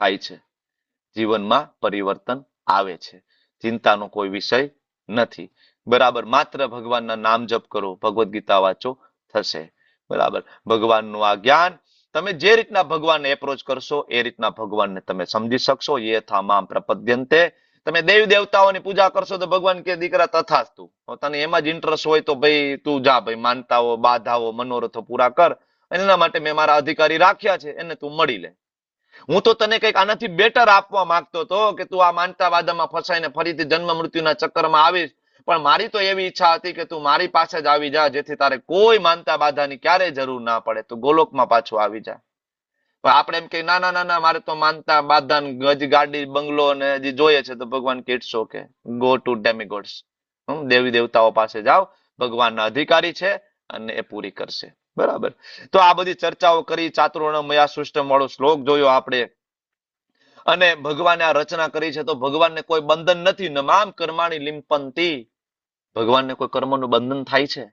થાય છે. જીવનમાં પરિવર્તન આવે છે, ચિંતાનો કોઈ વિષય નથી, બરાબર? માત્ર ભગવાનના નામ જપ કરો, ભગવદ્ ગીતા વાંચો, થશે, બરાબર? ભગવાનનું આ જ્ઞાન તમે જે રીતના ભગવાનને એપ્રોચ કરશો એ રીતના ભગવાનને તમે સમજી શકશો. યથા મામ પ્રપદ્યન્તે. તમે દેવી દેવતાઓની પૂજા કરશો તો ભગવાન કે દીકરા તથાસ્તુ. તને એમાં જ ઇન્ટરેસ્ટ હોય તો ભાઈ તું જા, ભાઈ માનતાઓ, બાધાઓ, મનોરથો પૂરા કર, એના માટે મેં મારા અધિકારી રાખ્યા છે, એને તું મળી લે. હું તો તને કંઈક આનાથી બેટર આપવા માંગતો હતો કે તું આ માનતા બાધામાં ફસાઈને ફરીથી જન્મ મૃત્યુના ચક્કરમાં આવીશ, પણ મારી તો એવી ઈચ્છા હતી કે તું મારી પાસે જ આવી જા, જેથી તારે કોઈ માનતા બાધાની ક્યારેય જરૂર ના પડે, તું ગોલોકમાં પાછું આવી જા. પણ આપણે એમ કે ના ના ના ના, મારે તો માનતા બાધા હજી ગાડી બંગલો ને હજી જોઈએ છે. તો ભગવાન કે ઇટ્સ ઓકે, ગો ટુ ડેમિગોડ્સ. દેવી દેવતાઓ પાસે જાઓ, ભગવાનના અધિકારી છે અને એ પૂરી કરશે, બરાબર? તો આ બધી ચર્ચાઓ કરી, ચાતુર્ણમયા સૃષ્ટિ વાળો શ્લોક જોયો આપણે, અને ભગવાને આ રચના કરી છે તો ભગવાનને કોઈ બંધન નથી. નમામ કર્માણી લિંપંતી. ભગવાનને કોઈ કર્મનું બંધન થાય છે?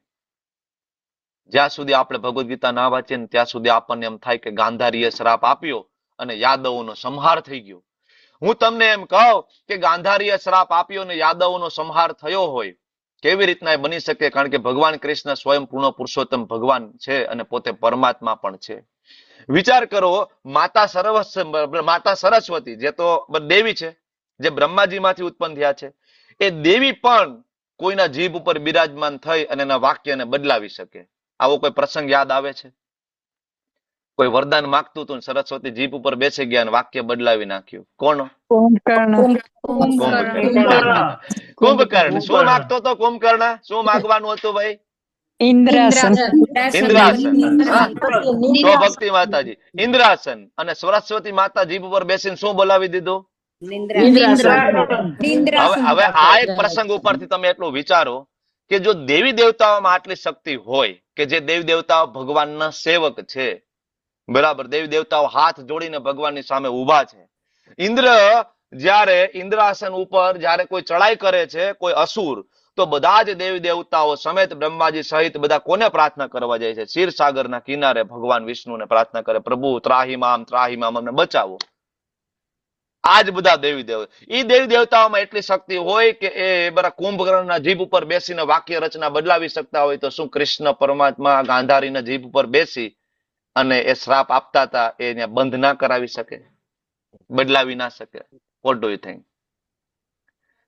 જ્યાં સુધી આપણે ભગવદ્ ગીતા ના વાંચીએ ને ત્યાં સુધી આપણને એમ થાય કે ગાંધારીએ શ્રાપ આપ્યો અને યાદવોનો સંહાર થઈ ગયો. હું તમને એમ કહું કે ગાંધારીએ શ્રાપ આપ્યો અને યાદવોનો સંહાર થયો હોય, કેવી રીતના એ બની શકે? કારણ કે ભગવાન કૃષ્ણ સ્વયં પૂર્ણ પુરુષોત્તમ ભગવાન છે અને પોતે પરમાત્મા પણ છે. વિચાર કરો, માતા સરસ્વતી જે તો દેવી છે, જે બ્રહ્માજી માંથી ઉત્પન્ન થયા છે, એ દેવી પણ કોઈના જીભ ઉપર બિરાજમાન થઈ અને એના વાક્યને બદલાવી શકે. આવો કોઈ પ્રસંગ યાદ આવે છે? કોઈ વરદાન માંગતું હતું, સરસ્વતી જીભ ઉપર બેસી ગયા અને વાક્ય બદલાવી નાખ્યું. કોણ? કુંભકર્ણ. શું માંગતો હતો કુંભકર્ણ? શું માંગવાનું હતું ભાઈ? ઇન્દ્રાસન. ઇન્દ્રાસન. તો ભક્તિ માતાજી ઇન્દ્રાસન, અને સરસ્વતી માતા જીભ ઉપર બેસીને શું બોલાવી દીધું? હવે આ એક પ્રસંગ ઉપરથી તમે એટલું વિચારો કે જો દેવી દેવતાઓમાં આટલી શક્તિ હોય કે જે દેવી દેવતાઓ ભગવાનના સેવક છે, બરાબર? દેવી દેવતાઓ હાથ જોડીને ભગવાનની સામે ઉભા છે. ઇન્દ્ર જ્યારે ઇન્દ્રાસન ઉપર જ્યારે કોઈ ચડાઈ કરે છે, કોઈ અસુર, તો બધા જ દેવી દેવતાઓ સમેત બ્રહ્માજી સહિત બધા કોને પ્રાર્થના કરવા જાય છે? ક્ષીરસાગરના કિનારે ભગવાન વિષ્ણુને પ્રાર્થના કરે, પ્રભુ ત્રાહિમામ ત્રાહિમામ, અમને બચાવો. આજ બધા દેવી દેવતાઓમાં એટલી શક્તિ હોય કે એ બધા કુંભકર્ણના જીભ ઉપર બેસીને વાક્ય રચના બદલાવી શકતા હોય, તો શું કૃષ્ણ પરમાત્મા ગાંધારીના જીભ ઉપર બેસી અને એ શ્રાપ આપતા હતા એને બંધ ના કરાવી શકે? બદલાવી ના શકે? What do you think?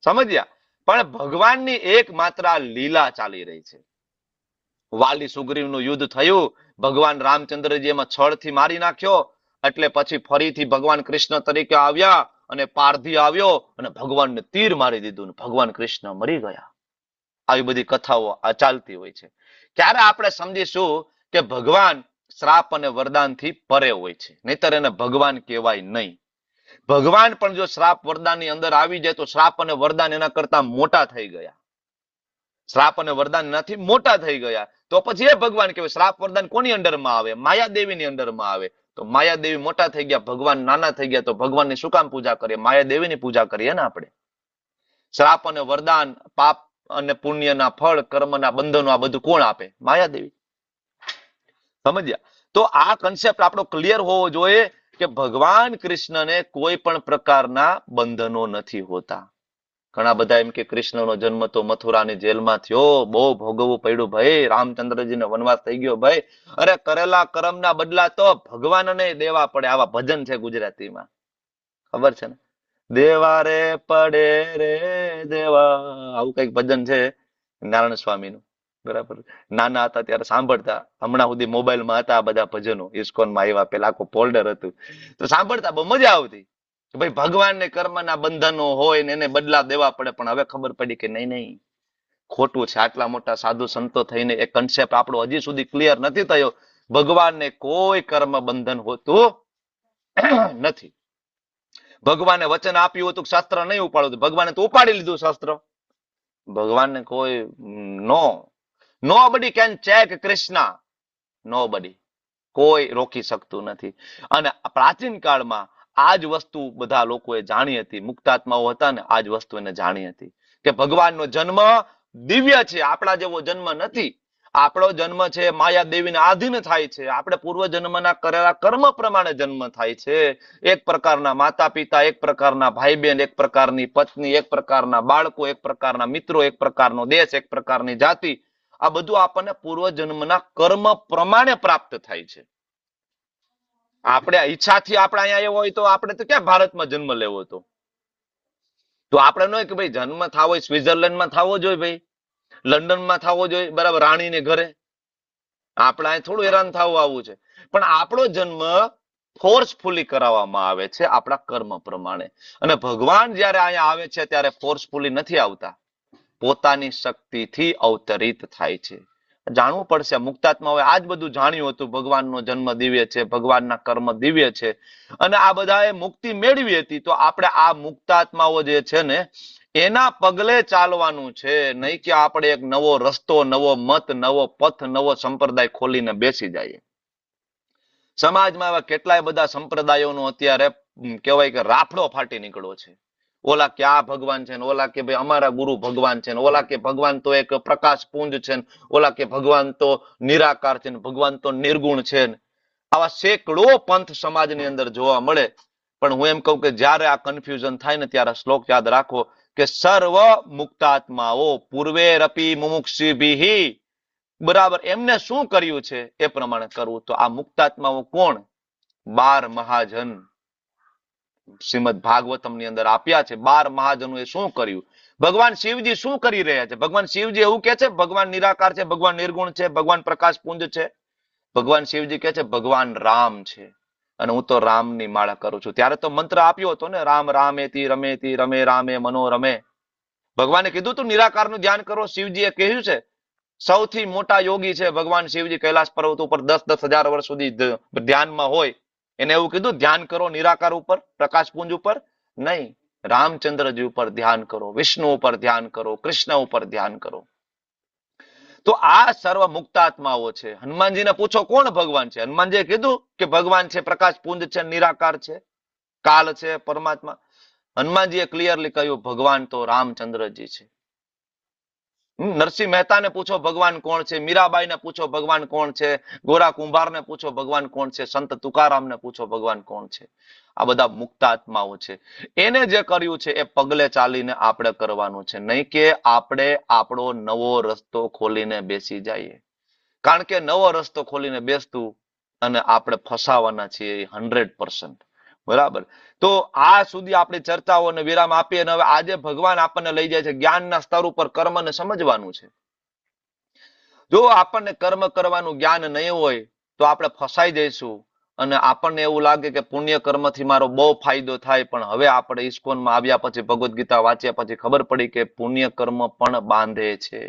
સમજ્યા? પણ ભગવાનની એકમાત્ર લીલા ચાલી રહી છે. વાલી સુગ્રીવનું યુદ્ધ થયું, ભગવાન રામચંદ્રજી એમાં છળથી મારી નાખ્યો, એટલે પછી ફરીથી ભગવાન કૃષ્ણ તરીકે આવ્યા અને પારધી આવ્યો અને ભગવાનને તીર મારી દીધું ને ભગવાન કૃષ્ણ મરી ગયા. આવી બધી કથાઓ આ ચાલતી હોય છે. ક્યારે આપણે સમજીશું કે ભગવાન શ્રાપ અને વરદાનથી પરે હોય છે? નહીતર એને ભગવાન કહેવાય નહીં. ભગવાન પણ જો શ્રાપ વરદાનની અંદર આવી જાય તો શ્રાપ અને વરદાન એના કરતા મોટા થઈ ગયા. શ્રાપ અને વરદાન એનાથી મોટા થઈ ગયા તો પછી એ ભગવાન કહેવાય. શ્રાપ વરદાન કોની અંડરમાં આવે? માયાદેવીની અંડરમાં આવે. તો માયાદેવી મોટા થઈ ગયા, ભગવાન નાના થઈ ગયા, તો ભગવાનની શું કામ પૂજા કરીએ? માયાદેવીની પૂજા કરીએ ને આપણે. શ્રાપ અને વરદાન, પાપ અને પુણ્યના ફળ, કર્મના બંધનો, આ બધું કોણ આપે? માયાદેવી. સમજ્યા? તો આ કન્સેપ્ટ આપણો ક્લિયર હોવો જોઈએ કે ભગવાન કૃષ્ણને કોઈ પણ પ્રકારના બંધનો નથી હોતા. ઘણા બધા એમ કે કૃષ્ણનો જન્મ તો મથુરાની જેલમાં થયો, બહુ ભોગવવું પડ્યું ભાઈ, રામચંદ્રજીને વનવાસ થઈ ગયો ભાઈ. અરે કરેલા કર્મના બદલા તો ભગવાનને દેવા પડે. આવા ભજન છે ગુજરાતીમાં, ખબર છે ને? દેવા રે પડે રે દેવા, આવું કઈક ભજન છે નારાયણ સ્વામીનું, બરાબર? નાના હતા ત્યારે સાંભળતા, હમણાં સુધી મોબાઈલમાં હતા બધા ભજનો, ઇસ્કોનમાં આવ્યા પેલા આખું ફોલ્ડર હતું, તો સાંભળતા બહુ મજા આવતી. ભાઈ ભગવાનને કર્મના બંધનો હોય ને એને બદલા દેવા પડે, પણ હવે ખબર પડી કે નહીં નહીં, ખોટું છે. આટલા મોટા સાધુ સંતો થઈને એ કન્સેપ્ટ આપણો હજી સુધી ક્લિયર નથી થયો. ભગવાનને કોઈ કર્મ બંધન હોતું નથી. ભગવાને વચન આપ્યું હતું શાસ્ત્ર નહીં ઉપાડવું, ભગવાને તો ઉપાડી લીધું શાસ્ત્ર. ભગવાનને કોઈ nobody can check Krishna, nobody, કોઈ રોકી શકતું નથી. અને પ્રાચીન કાળમાં આ જ વસ્તુ બધા લોકોએ જાણી હતી. મુક્તાત્માઓ હતા ને આ જ વસ્તુ એને જાણી હતી કે ભગવાનનો જન્મ દિવ્ય છે, આપણા જેવો જન્મ નથી. આપણો જન્મ છે માયા દેવીને આધીન થાય છે. આપણે પૂર્વ જન્મના કરેલા કર્મ પ્રમાણે જન્મ થાય છે. એક પ્રકારના માતા પિતા, એક પ્રકારના ભાઈ બહેન, એક પ્રકારની પત્ની, એક પ્રકારના બાળકો, એક પ્રકારના મિત્રો, એક પ્રકારનો દેશ, એક પ્રકારની જાતિ. આ બધું આપણને પૂર્વ જન્મના કર્મ પ્રમાણે પ્રાપ્ત થાય છે. આપણે ઈચ્છાથી આપણે અહીંયા આવ્યો હોય તો આપણે તો ક્યાં ભારતમાં જન્મ લેવો હતો? તો આપણે ન કે ભાઈ જન્મ થવો હોય સ્વિટરલેન્ડમાં થવો જોઈએ, ભાઈ લંડનમાં થવો જોઈએ, બરાબર, રાણીને ઘરે. આપણે અહીં થોડું હેરાન થવું આવું છે. પણ આપણો જન્મ ફોર્સફુલી કરાવવામાં આવે છે આપણા કર્મ પ્રમાણે. અને ભગવાન જયારે અહીંયા આવે છે ત્યારે ફોર્સફુલી નથી આવતા, પોતાની શક્તિથી અવતરિત થાય છે. જાણવું પડશે. મુક્તાત્માઓએ આ જ બધું જાણ્યું હતું. ભગવાનનો જન્મ દિવ્ય છે, ભગવાનના કર્મ દિવ્ય છે, અને આ બધાએ મુક્તિ મેળવી હતી. તો આપણે આ મુક્તાત્માઓ જે છે ને એના પગલે ચાલવાનું છે, નહીં કે આપણે એક નવો રસ્તો, નવો મત, નવો પથ, નવો સંપ્રદાય ખોલીને બેસી જઈએ. સમાજમાં એવા કેટલાય બધા સંપ્રદાયોનો અત્યારે કહેવાય કે રાફડો ફાટી નીકળ્યો છે. ઓલા કે આ ભગવાન છે, ને ઓલા કે ભાઈ અમારા ગુરુ ભગવાન છે, ને ઓલા કે ભગવાન તો એક પ્રકાશ પુંજ છે, ને ઓલા કે ભગવાન તો નિરાકાર છે, ને ભગવાન તો નિર્ગુણ છે. આવા સેંકડો પંથ સમાજની અંદર જોવા મળે. પણ હું એમ કહું કે જ્યારે આ કન્ફ્યુઝન થાય ને ત્યારે શ્લોક યાદ રાખો કે સર્વ મુક્તાત્માઓ પૂર્વેરપી મુમુક્ષિભિઃ, બરાબર, એમને શું કર્યું છે એ પ્રમાણે કરવું. તો આ મુક્તાત્માઓ કોણ? 12 મહાજન શ્રીમદ ભાગવતમ ની અંદર આપ્યા છે. 12 મહાજનોએ શું કર્યું? ભગવાન શિવજી શું કરી રહ્યા છે? ભગવાન શિવજી એવું કે છે ભગવાન નિરાકાર છે, ભગવાન નિર્ગુણ છે, ભગવાન પ્રકાશ પુંજ છે? ભગવાન શિવજી કે છે ભગવાન રામ છે, અને હું તો રામની માળા કરું છું. ત્યારે તો મંત્ર આપ્યો હતો ને, રામ રામેતિ રમેતિ રમે રામે મનોરમે. ભગવાને કીધું તું નિરાકારનું ધ્યાન કરો. શિવજીએ કહ્યું છે. સૌથી મોટા યોગી છે ભગવાન શિવજી. કૈલાસ પર્વત ઉપર 10,000 વર્ષ સુધી ધ્યાનમાં હોય. એને એવું કીધું ધ્યાન કરો નિરાકાર ઉપર, પ્રકાશ પુંજ ઉપર નહીં, રામચંદ્રજી ઉપર ધ્યાન કરો, વિષ્ણુ ઉપર ધ્યાન કરો, કૃષ્ણ ઉપર ધ્યાન કરો. તો આ સર્વ મુક્તાત્માઓ છે. હનુમાનજીને પૂછો કોણ ભગવાન છે? હનુમાનજીએ કીધું કે ભગવાન છે, પ્રકાશ પુંજ છે, નિરાકાર છે, કાલ છે, પરમાત્મા. હનુમાનજીએ ક્લિયરલી કહ્યું ભગવાન તો રામચંદ્રજી છે. નરસિંહ મહેતાને પૂછો ભગવાન કોણ છે, મીરાબાઈને પૂછો ભગવાન કોણ છે, ગોરા કુંભારને પૂછો ભગવાન કોણ છે, સંત તુકારામને પૂછો ભગવાન કોણ છે. આ બધા મુક્તાત્માઓ છે. એને જે કર્યું છે એ પગલે ચાલીને આપણે કરવાનું છે, નહીં કે આપણે આપણો નવો રસ્તો ખોલીને બેસી જઈએ. કારણ કે નવો રસ્તો ખોલીને બેસતું અને આપણે ફસાવાના છીએ 100%. બરાબર. તો આ સુધી આપણી ચર્ચાઓને વિરામ આપીએ અને હવે આજે ભગવાન આપણને લઈ જાય છે જ્ઞાનના સ્તર ઉપર કર્મને સમજવાનું છે. જો આપણને કર્મ કરવાનું જ્ઞાન નહીં હોય તો આપણે ફસાઈ જઈશું અને આપણને એવું લાગે કે પુણ્ય કર્મથી મારો બહુ ફાયદો થાય. પણ હવે આપણે ઇસ્કોનમાં આવ્યા પછી, ભગવદ્ ગીતા વાંચ્યા પછી ખબર પડી કે પુણ્ય કર્મ પણ બાંધે છે.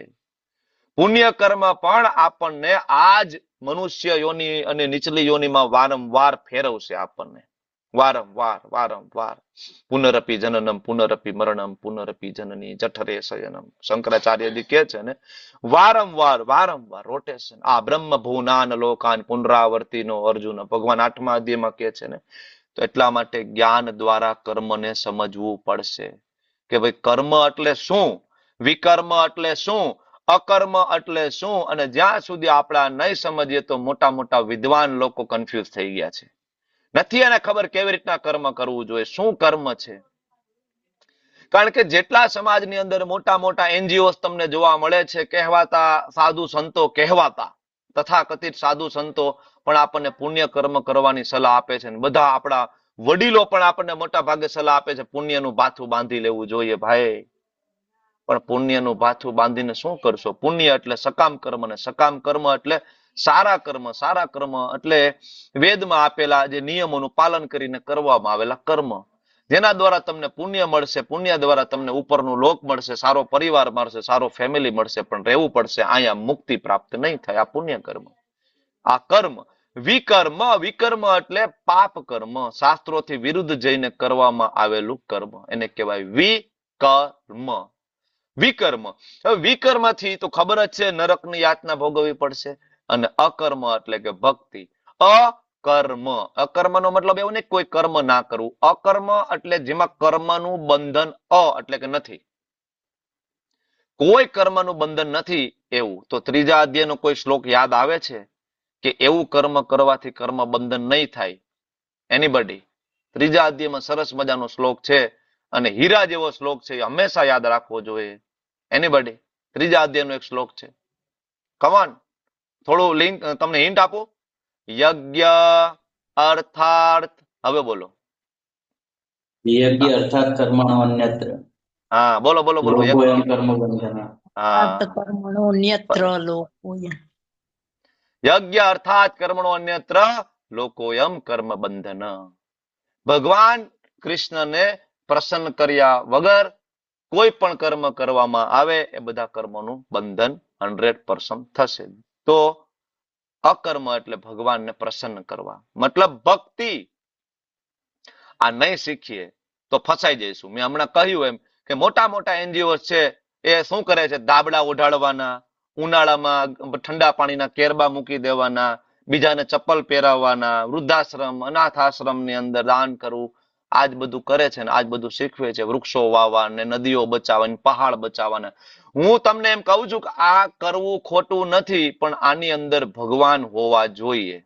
પુણ્ય કર્મ પણ આપણને આ જ મનુષ્ય યોની અને નીચલી યોનીમાં વારંવાર ફેરવશે. આપણને વારંવાર પુનરપી જનનમ પુનરપી મરણમ પુનરપી જનની જઠરે શયનમ. શંકરાચાર્યજી કહે છે ને વારંવાર રોટેશન. આ બ્રહ્મ ભુવનાન લોકાન પુનરાવર્તિનો અર્જુન. ભગવાન 8મા અધ્યાયમાં કહે છે ને. તો એટલા માટે જ્ઞાન દ્વારા કર્મને સમજવું પડશે કે ભાઈ કર્મ એટલે શું, વિકર્મ એટલે શું, અકર્મ એટલે શું. અને જ્યાં સુધી આપણે નહીં સમજીએ તો મોટા વિદ્વાન લોકો કન્ફ્યુઝ થઈ ગયા છે. નથી એને ખબર કેવી રીતના કર્મ કરવું જોઈએ, શું કર્મ છે. કારણ કે જેટલા સમાજની અંદર મોટા NGO તમને જોવા મળે છે, કહેવાતા સાધુ સંતો, કહેવાતા તથાકથિત સાધુ સંતો પણ આપણને પુણ્ય કર્મ કરવાની સલાહ આપે છે. બધા આપણા વડીલો પણ આપણને મોટા ભાગે સલાહ આપે છે પુણ્યનું ભાથું બાંધી લેવું જોઈએ. ભાઈ પણ પુણ્યનું ભાથું બાંધીને શું કરશો? પુણ્ય એટલે સકામ કર્મ, ને સકામ કર્મ એટલે સારા કર્મ. સારા કર્મ એટલે વેદમાં આપેલા જે નિયમોનું પાલન કરીને કરવામાં આવેલા કર્મ. જેના દ્વારા તમને પુણ્ય મળશે, પુણ્ય દ્વારા તમને ઉપરનું લોક મળશે, સારો પરિવાર મળશે, સારો ફેમિલી મળશે, પણ રહેવું પડશે અહીંયા, મુક્તિ પ્રાપ્ત નહીં થાય. આ પુણ્ય કર્મ, આ કર્મ. વિકર્મ, વિકર્મ એટલે પાપ કર્મ, શાસ્ત્રોથી વિરુદ્ધ જઈને કરવામાં આવેલું કર્મ, એને કહેવાય વિકર્મ. વિકર્મ. હવે વિકર્મથી તો ખબર જ છે નરકની યાતના ભોગવવી પડશે. અને અકર્મ એટલે કે ભક્તિ. અકર્મ, અકર્મનો મતલબ એવું નહીં કોઈ કર્મ ના કરવું. અકર્મ એટલે જેમાં કર્મનું બંધન એટલે કે નથી, કોઈ કર્મનું બંધન નથી એવું. તો ત્રીજા અધ્યાયનો કોઈ શ્લોક યાદ આવે છે કે એવું કર્મ કરવાથી કર્મ બંધન નહીં થાય? એનીબડી? ત્રીજા અધ્યાયમાં સરસ મજાનો શ્લોક છે અને હીરા જેવો શ્લોક છે, એ હંમેશા યાદ રાખવો જોઈએ. એનીબડી? ત્રીજા અધ્યાયનો એક શ્લોક છે. કમોન, થોડું લિંક તમને હિન્ટ આપું. યજ્ઞ અર્થાર્થ, હવે બોલો. યજ્ઞ અર્થાત કર્મણો અન્યત્ર. હા, બોલો બોલો બોલો. લોકોયમ કર્મ બંધન. હા, કર્મણો અન્યત્ર લોકોયમ. યજ્ઞ અર્થાત કર્મણો અન્યત્ર લોકોયમ કર્મ બંધન. ભગવાન કૃષ્ણને પ્રસન્ન કર્યા વગર કોઈ પણ કર્મ કરવામાં આવે એ બધા કર્મોનું બંધન 100% થશે. તો અકર્મ એટલે ભગવાનને પ્રસન્ન કરવા, મતલબ ભક્તિ. આ નહીં શીખીએ તો ફસાઈ જઈશું. મેં હમણાં કહ્યું એમ કે મોટા મોટા એનજીઓ છે એ શું કરે છે? ધાબળા ઉઢાડવાના, ઉનાળામાં ઠંડા પાણીના કેરબા મૂકી દેવાના, બીજાને ચપ્પલ પહેરાવવાના, વૃદ્ધાશ્રમ અનાથ આશ્રમની અંદર દાન કરવું, આજ બધું કરે છે ને આજ બધું શીખવે છે. વૃક્ષો વાવવા ને નદીઓ બચાવવાની, પહાડ બચાવવાના. હું તમને એમ કહું છું કે આ કરવું ખોટું નથી, પણ આની અંદર ભગવાન હોવા જોઈએ.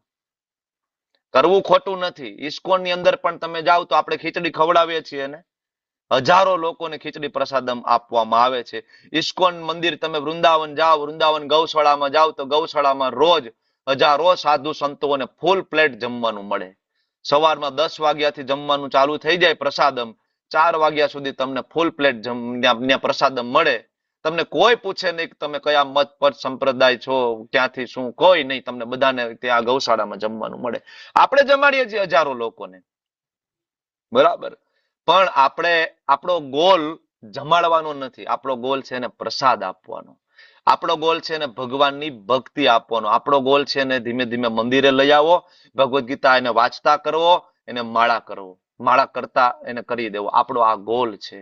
કરવું ખોટું નથી. ઇસ્કોનની અંદર પણ તમે જાઓ તો આપણે ખીચડી ખવડાવીએ છીએ ને, હજારો લોકોને ખીચડી પ્રસાદમ આપવામાં આવે છે. ઇસ્કોન મંદિર, તમે વૃંદાવન જાઓ, વૃંદાવન ગૌશાળામાં જાઓ તો ગૌશાળામાં રોજ હજારો સાધુ સંતોને ફૂલ પ્લેટ જમવાનું મળે. સવારમાં 10 વાગ્યાથી જમવાનું ચાલુ થઈ જાય પ્રસાદમ, 4 વાગ્યા સુધી તમને ફૂલ પ્લેટ પ્રસાદમ મળે. તમને કોઈ પૂછે નહીં કે તમે કયા મત પર સંપ્રદાય છો, ક્યાંથી શું, કોઈ નહીં. તમને બધાને ત્યાં ગૌશાળામાં જમવાનું મળે. આપણે જમાડીએ છીએ હજારો લોકોને, બરાબર. પણ આપણે, આપણો ગોલ જમાડવાનો નથી. આપણો ગોલ છે એને પ્રસાદ આપવાનો. આપણો ગોલ છે એને ભગવાનની ભક્તિ આપવાનો. આપણો ગોલ છે એને ધીમે ધીમે મંદિરે લઈ આવો, ભગવદ્ ગીતા એને વાંચતા કરવો, એને માળા કરવો, માળા કરતા એને કરી દેવો. આપણો આ ગોલ છે.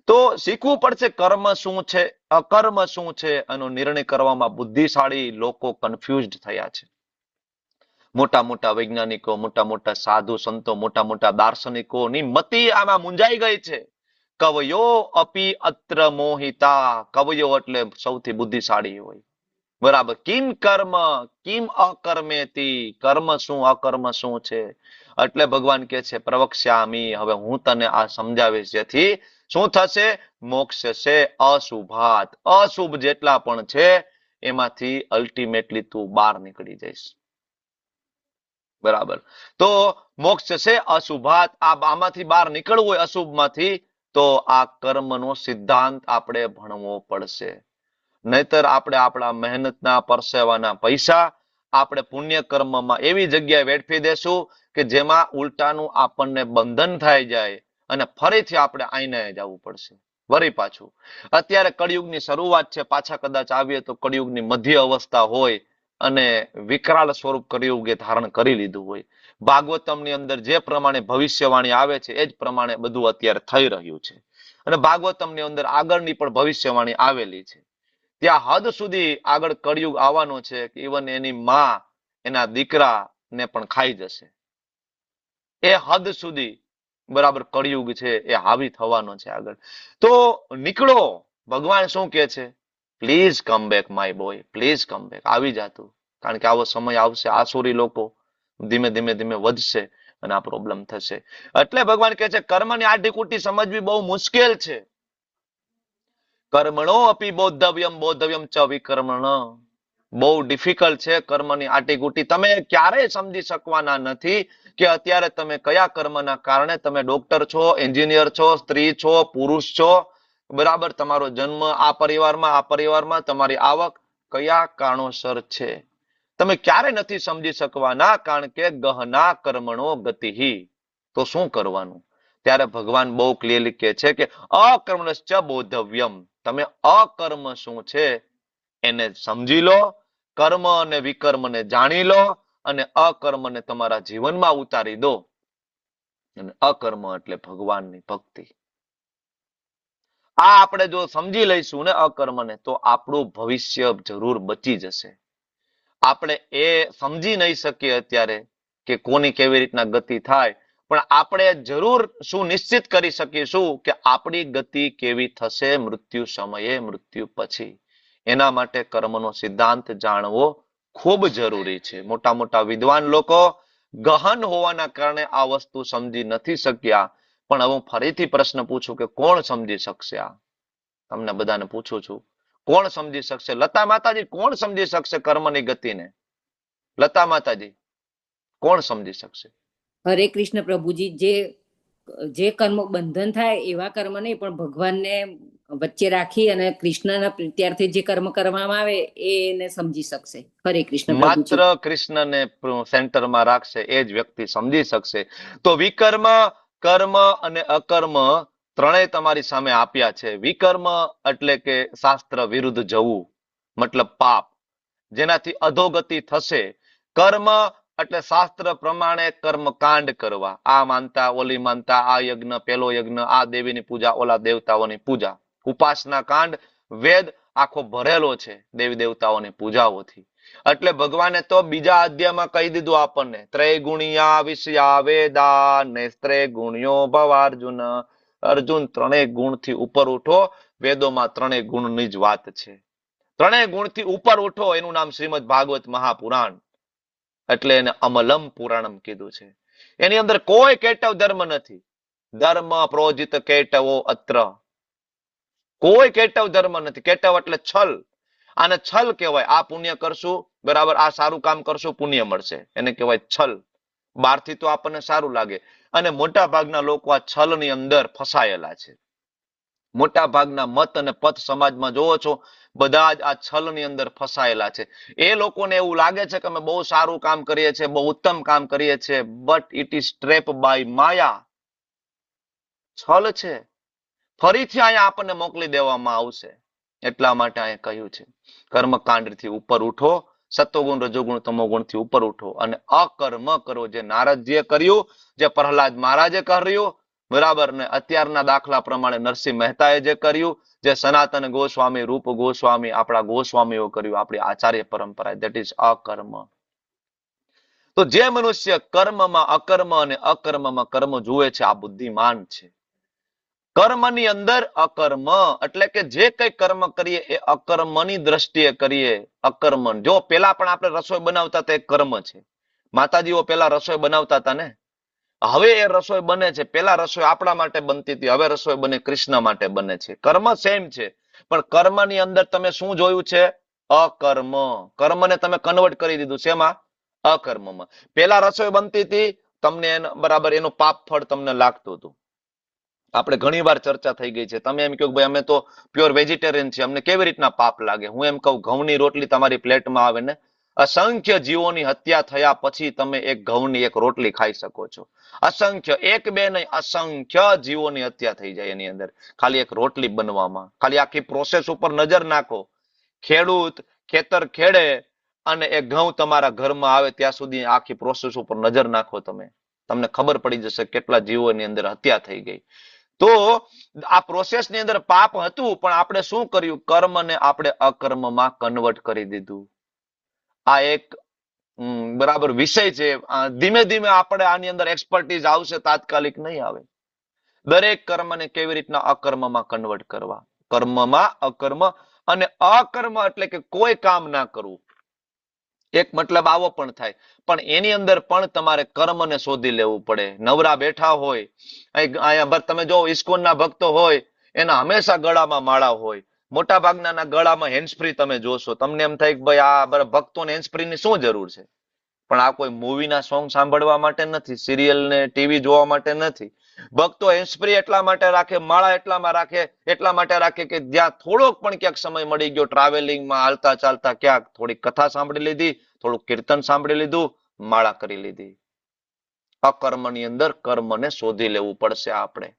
તો શીખવું પડશે કર્મ શું છે, અકર્મ શું છે, એનો નિર્ણય કરવામાં બુદ્ધિશાળી લોકો કન્ફ્યુઝડ થયા છે. મોટા મોટા વૈજ્ઞાનિકો, મોટા મોટા સાધુ સંતો, મોટા મોટા દાર્શનિકોની મતિ આમાં મુંજાઈ ગઈ છે. કવયો અપી અત્ર મોહિતા. કવયો એટલે સૌથી બુદ્ધિશાળી હોય, બરાબર. કિમ કર્મ કિમ અકર્મેતી. કર્મ શું, અકર્મ શું છે? એટલે ભગવાન કે છે પ્રવક્ષ્યામી, હવે હું તને આ સમજાવીશ, જેથી શું થશે? મોક્ષ છે અશુભાત. અશુભ જેટલા પણ છે એમાંથી અલ્ટિમેટલી તું બહાર નીકળી જઈશ, બરાબર. તો મોક્ષ છે અશુભાત. આમાંથી બહાર નીકળવું હોય અશુભમાંથી, તો આ કર્મનો સિદ્ધાંત આપણે ભણવો પડશે. નહીતર આપણે આપણા મહેનતના પરસેવાના પૈસા આપણે પુણ્ય કર્મમાં એવી જગ્યાએ વેડફી દેશું કે જેમાં ઉલટાનું આપણને બંધન થઈ જાય અને ફરીથી આપણે આઈને જવું પડશે વળી પાછું. અત્યારે કળિયુગની શરૂઆત છે, પાછા કદાચ આવીએ તો કળિયુગની મધ્ય અવસ્થા હોય અને વિકરાળ સ્વરૂપ કળિયુગે ધારણ કરી લીધું હોય. ભાગવતમની અંદર જે પ્રમાણે ભવિષ્યવાણી આવે છે એ જ પ્રમાણે બધું અત્યારે થઈ રહ્યું છે. અને ભાગવતમની અંદર આગળની પણ ભવિષ્યવાણી આવેલી છે. ત્યાં હદ સુધી આગળ કળિયુગ આવવાનો છે કે ઇવન એની માં એના દીકરાને પણ ખાઈ જશે. એ હદ સુધી, બરાબર, કળિયુગ છે એ હાવી થવાનો છે આગળ. તો નીકળો. ભગવાન શું કે છે? Please come back my boy, please come back. આવી જાતું, કારણ કે આવો સમય આવશે, આસુરી લોકો ધીમે ધીમે ધીમે વધશે અને આ પ્રોબ્લેમ થશે. એટલે ભગવાન કહે છે કર્મની આટીકુટી સમજવી બહુ મુશ્કેલ છે. કર્મણો અપી બોધવ્યમ, બોધવ્યમ ચ વિકર્મણ. બહુ ડિફિકલ્ટ છે કર્મની આટીકુટી. તમે ક્યારેય સમજી શકવાના નથી કે અત્યારે તમે કયા કર્મના કારણે તમે ડોક્ટર છો, એન્જિનિયર છો, સ્ત્રી છો, પુરુષ છો, બરાબર. તમારો જન્મ આ પરિવારમાં, તમારી આવક કયા કારણોસર છે તમે ક્યારે નથી સમજી શકવાના, કારણ કે ગહના કર્મણો ગતિહિ. તો શું કરવાનું? ત્યારે ભગવાન બહુ ક્લિયરલી કહે છે કે અકર્મણશ્ચ બોધવ્યમ, તમે અકર્મ શું છે એને સમજી લો, કર્મ અને વિકર્મને જાણી લો અને અકર્મને તમારા જીવનમાં ઉતારી દો. અને અકર્મ એટલે ભગવાનની ભક્તિ. આ આપણે જો સમજી લઈશું ને અકર્મને, તો આપણું ભવિષ્ય જરૂર બચી જશે. આપણે એ સમજી નહીં શકીએ અત્યારે કે કોની કેવી રીતના ગતિ થાય, પણ આપણે જરૂર શું નિશ્ચિત કરી શકીશું કે આપણી ગતિ કેવી થશે મૃત્યુ સમયે, મૃત્યુ પછી. એના માટે કર્મનો સિદ્ધાંત જાણવો ખૂબ જરૂરી છે. મોટા મોટા વિદ્વાન લોકો ગહન હોવાના કારણે આ વસ્તુ સમજી નથી શક્યા. પણ હવે હું ફરીથી પ્રશ્ન પૂછું કે કોણ સમજી શકશે? આ તમને બધાને પૂછું છું, કોણ સમજી શકશે? લતા માતાજી, કોણ સમજી શકશે કર્મની ગતિને? લતા માતાજી, કોણ સમજી શકશે? હરે કૃષ્ણ પ્રભુજી, જે કર્મ બંધન થાય એવા કર્મ નહીં, પણ ભગવાનને વચ્ચે રાખી અને કૃષ્ણના પ્રીત્યાર્થે જે કર્મ કરવામાં આવે એને સમજી શકશે. હરે કૃષ્ણ પ્રભુજી. માત્ર કૃષ્ણને સેન્ટરમાં રાખશે એ જ વ્યક્તિ સમજી શકશે. તો વિકર્મ, કર્મ અને અકર્મ ત્રણેય તમારી સામે આપ્યા છે. વિકર્મ એટલે કે શાસ્ત્ર વિરુદ્ધ જવું, મતલબ પાપ, જેનાથી અધોગતિ થશે. કર્મ એટલે શાસ્ત્ર પ્રમાણે કર્મકાંડ કરવા, આ માનતા, ઓલી માનતા, આ યજ્ઞ, પેલો યજ્ઞ, આ દેવીની પૂજા, ઓલા દેવતાઓની પૂજા. ઉપાસના કાંડ, વેદ આખો ભરેલો છે દેવી દેવતાઓની પૂજાઓથી. એટલે ભગવાને તો બીજા અધ્યાયમાં કહી દીધું આપણને, ત્રૈગુણિયા વિષયા વેદા ને ત્રૈગુણ્યો ભવાર્જુન. અર્જુન, ત્રણેય ગુણથી ઉપર ઉઠો. વેદોમાં ત્રણેય ગુણની જ વાત છે. ત્રણેય ગુણથી ઉપર ઉઠો, એનું નામ શ્રીમદ ભાગવત મહાપુરાણ, એટલે એને અમલમ પુરાણમ કીધું છે. એની અંદર કોઈ કેટવ ધર્મ નથી. ધર્મ પ્રોજિત કેટવો અત્ર, કોઈ કેટવ ધર્મ નથી. કેટવ એટલે છલ, આને છલ કહેવાય. આ પુણ્ય કરશું, બરાબર, આ સારું કામ કરશું, પુણ્ય મળશે, એને કહેવાય છલ. બહારથી તો આપણને સારું લાગે, અને મોટા ભાગના લોકો આ છલની અંદર ફસાયેલા છે. મોટા ભાગના મત અને પથ સમાજમાં જોવો છો, બધા જ આ છલની અંદર ફસાયેલા છે. એ લોકોને એવું લાગે છે કે અમે બહુ સારું કામ કરીએ છીએ, બહુ ઉત્તમ કામ કરીએ છીએ, but it is trap by maya. છલ છે. ફરીથી અહીંયા આપણને મોકલી દેવામાં આવશે. એટલા માટે અહીંયા કહ્યું છે કર્મકાંડથી ઉપર ઉઠો, સત્વગુણ, રજોગુણ, તમોગુણથી ઉપર ઉઠો અને અકર્મ કરો. જે નારદજીએ કર્યું, જે પ્રહલાદ મહારાજે કર્યું, બરાબર, ને અત્યારના દાખલા પ્રમાણે નરસિંહ મહેતાએ જે કર્યું, જે સનાતન ગોસ્વામી, રૂપ ગોસ્વામી, આપણા ગોસ્વામીઓ કર્યું, આપણી આચાર્ય પરંપરા, ધેટ ઇઝ અકર્મ. તો જે મનુષ્ય કર્મમાં અકર્મ અને અકર્મમાં કર્મ જુએ છે, આ બુદ્ધિમાન છે. કર્મની અંદર અકર્મ એટલે કે જે કઈ કર્મ કરીએ એ અકર્મની દ્રષ્ટિએ કરીએ. અકર્મ, જો પેલા પણ આપણે રસોઈ બનાવતા હતા, એ કર્મ છે. માતાજીઓ પેલા રસોઈ બનાવતા હતા ને, હવે એ રસોઈ બને છે. પેલા રસોઈ આપણા માટે બનતી હતી, હવે રસોઈ બને કૃષ્ણ માટે બને છે. કર્મ સેમ છે, પણ કર્મની અંદર તમે શું જોયું છે? અકર્મ. કર્મને તમે કન્વર્ટ કરી દીધું શેમાં? અકર્મમાં. પેલા રસોઈ બનતી હતી, તમને બરાબર એનું પાપ ફળ તમને લાગતું હતું. આપણે ઘણી વાર ચર્ચા થઈ ગઈ છે. તમે એમ કહો ભાઈ અમે તો પ્યોર વેજીટેરિયન છીએ, અમને કેવી રીતના પાપ લાગે? હું એમ કહું, ઘઉંની રોટલી તમારી પ્લેટમાં આવે ને, અસંખ્ય જીવોની હત્યા થયા પછી તમે એક ઘઉંની એક રોટલી ખાઈ શકો છો. અસંખ્ય, એક બે નહીં, અસંખ્ય જીવોની હત્યા થઈ જાય એની અંદર, ખાલી એક રોટલી બનવામાં. ખાલી આખી પ્રોસેસ ઉપર નજર નાખો. ખેડૂત ખેતર ખેડે અને એ ઘઉં તમારા ઘરમાં આવે ત્યાં સુધી આખી પ્રોસેસ ઉપર નજર નાખો તમે, તમને ખબર પડી જશે કેટલા જીવોની અંદર હત્યા થઈ ગઈ. તો આ પ્રોસેસની અંદર પાપ હતું, પણ આપણે શું કર્યું? કર્મને આપણે અકર્મમાં કન્વર્ટ કરી દીધું. આ એક બરાબર વિષય છે. ધીમે ધીમે આપણે આની અંદર એક્સપર્ટીઝ આવશે, તાત્કાલિક નહીં આવે. દરેક કર્મને કેવી રીતના અકર્મમાં કન્વર્ટ કરવા. કર્મમાં અકર્મ, અને અકર્મ એટલે કે કોઈ કામ ના કરવું. એક મતલબ આવો પણ થાય, પણ એની અંદર પણ તમારે કર્મને શોધી લેવું પડે. નવરા બેઠા હોય, અહીંયા તમે જો ઇસ્કોનના ભક્તો હોય, એના હંમેશા ગળામાં માળા હોય. મોટા ભાગના ગળામાં હેન્ડસ્ફ્રી તમે જોશો, તમને એમ થાય કે ભાઈ આ ભક્તોને હેન્ડસ્ફ્રીની શું જરૂર છે? પણ આ કોઈ મૂવીના સોંગ સાંભળવા માટે નથી, સિરિયલ ને ટીવી જોવા માટે નથી. ભક્તો હેન્ડસ્ફ્રી એટલા માટે રાખે, માળા એટલા માટે રાખે કે જ્યાં થોડોક પણ ક્યાંક સમય મળી ગયો ટ્રાવેલિંગમાં, હાલતા ચાલતા ક્યાંક થોડીક કથા સાંભળી લીધી, થોડુંક કીર્તન સાંભળી લીધું, માળા કરી લીધી. અકર્મની અંદર કર્મને શોધી લેવું પડશે આપણે.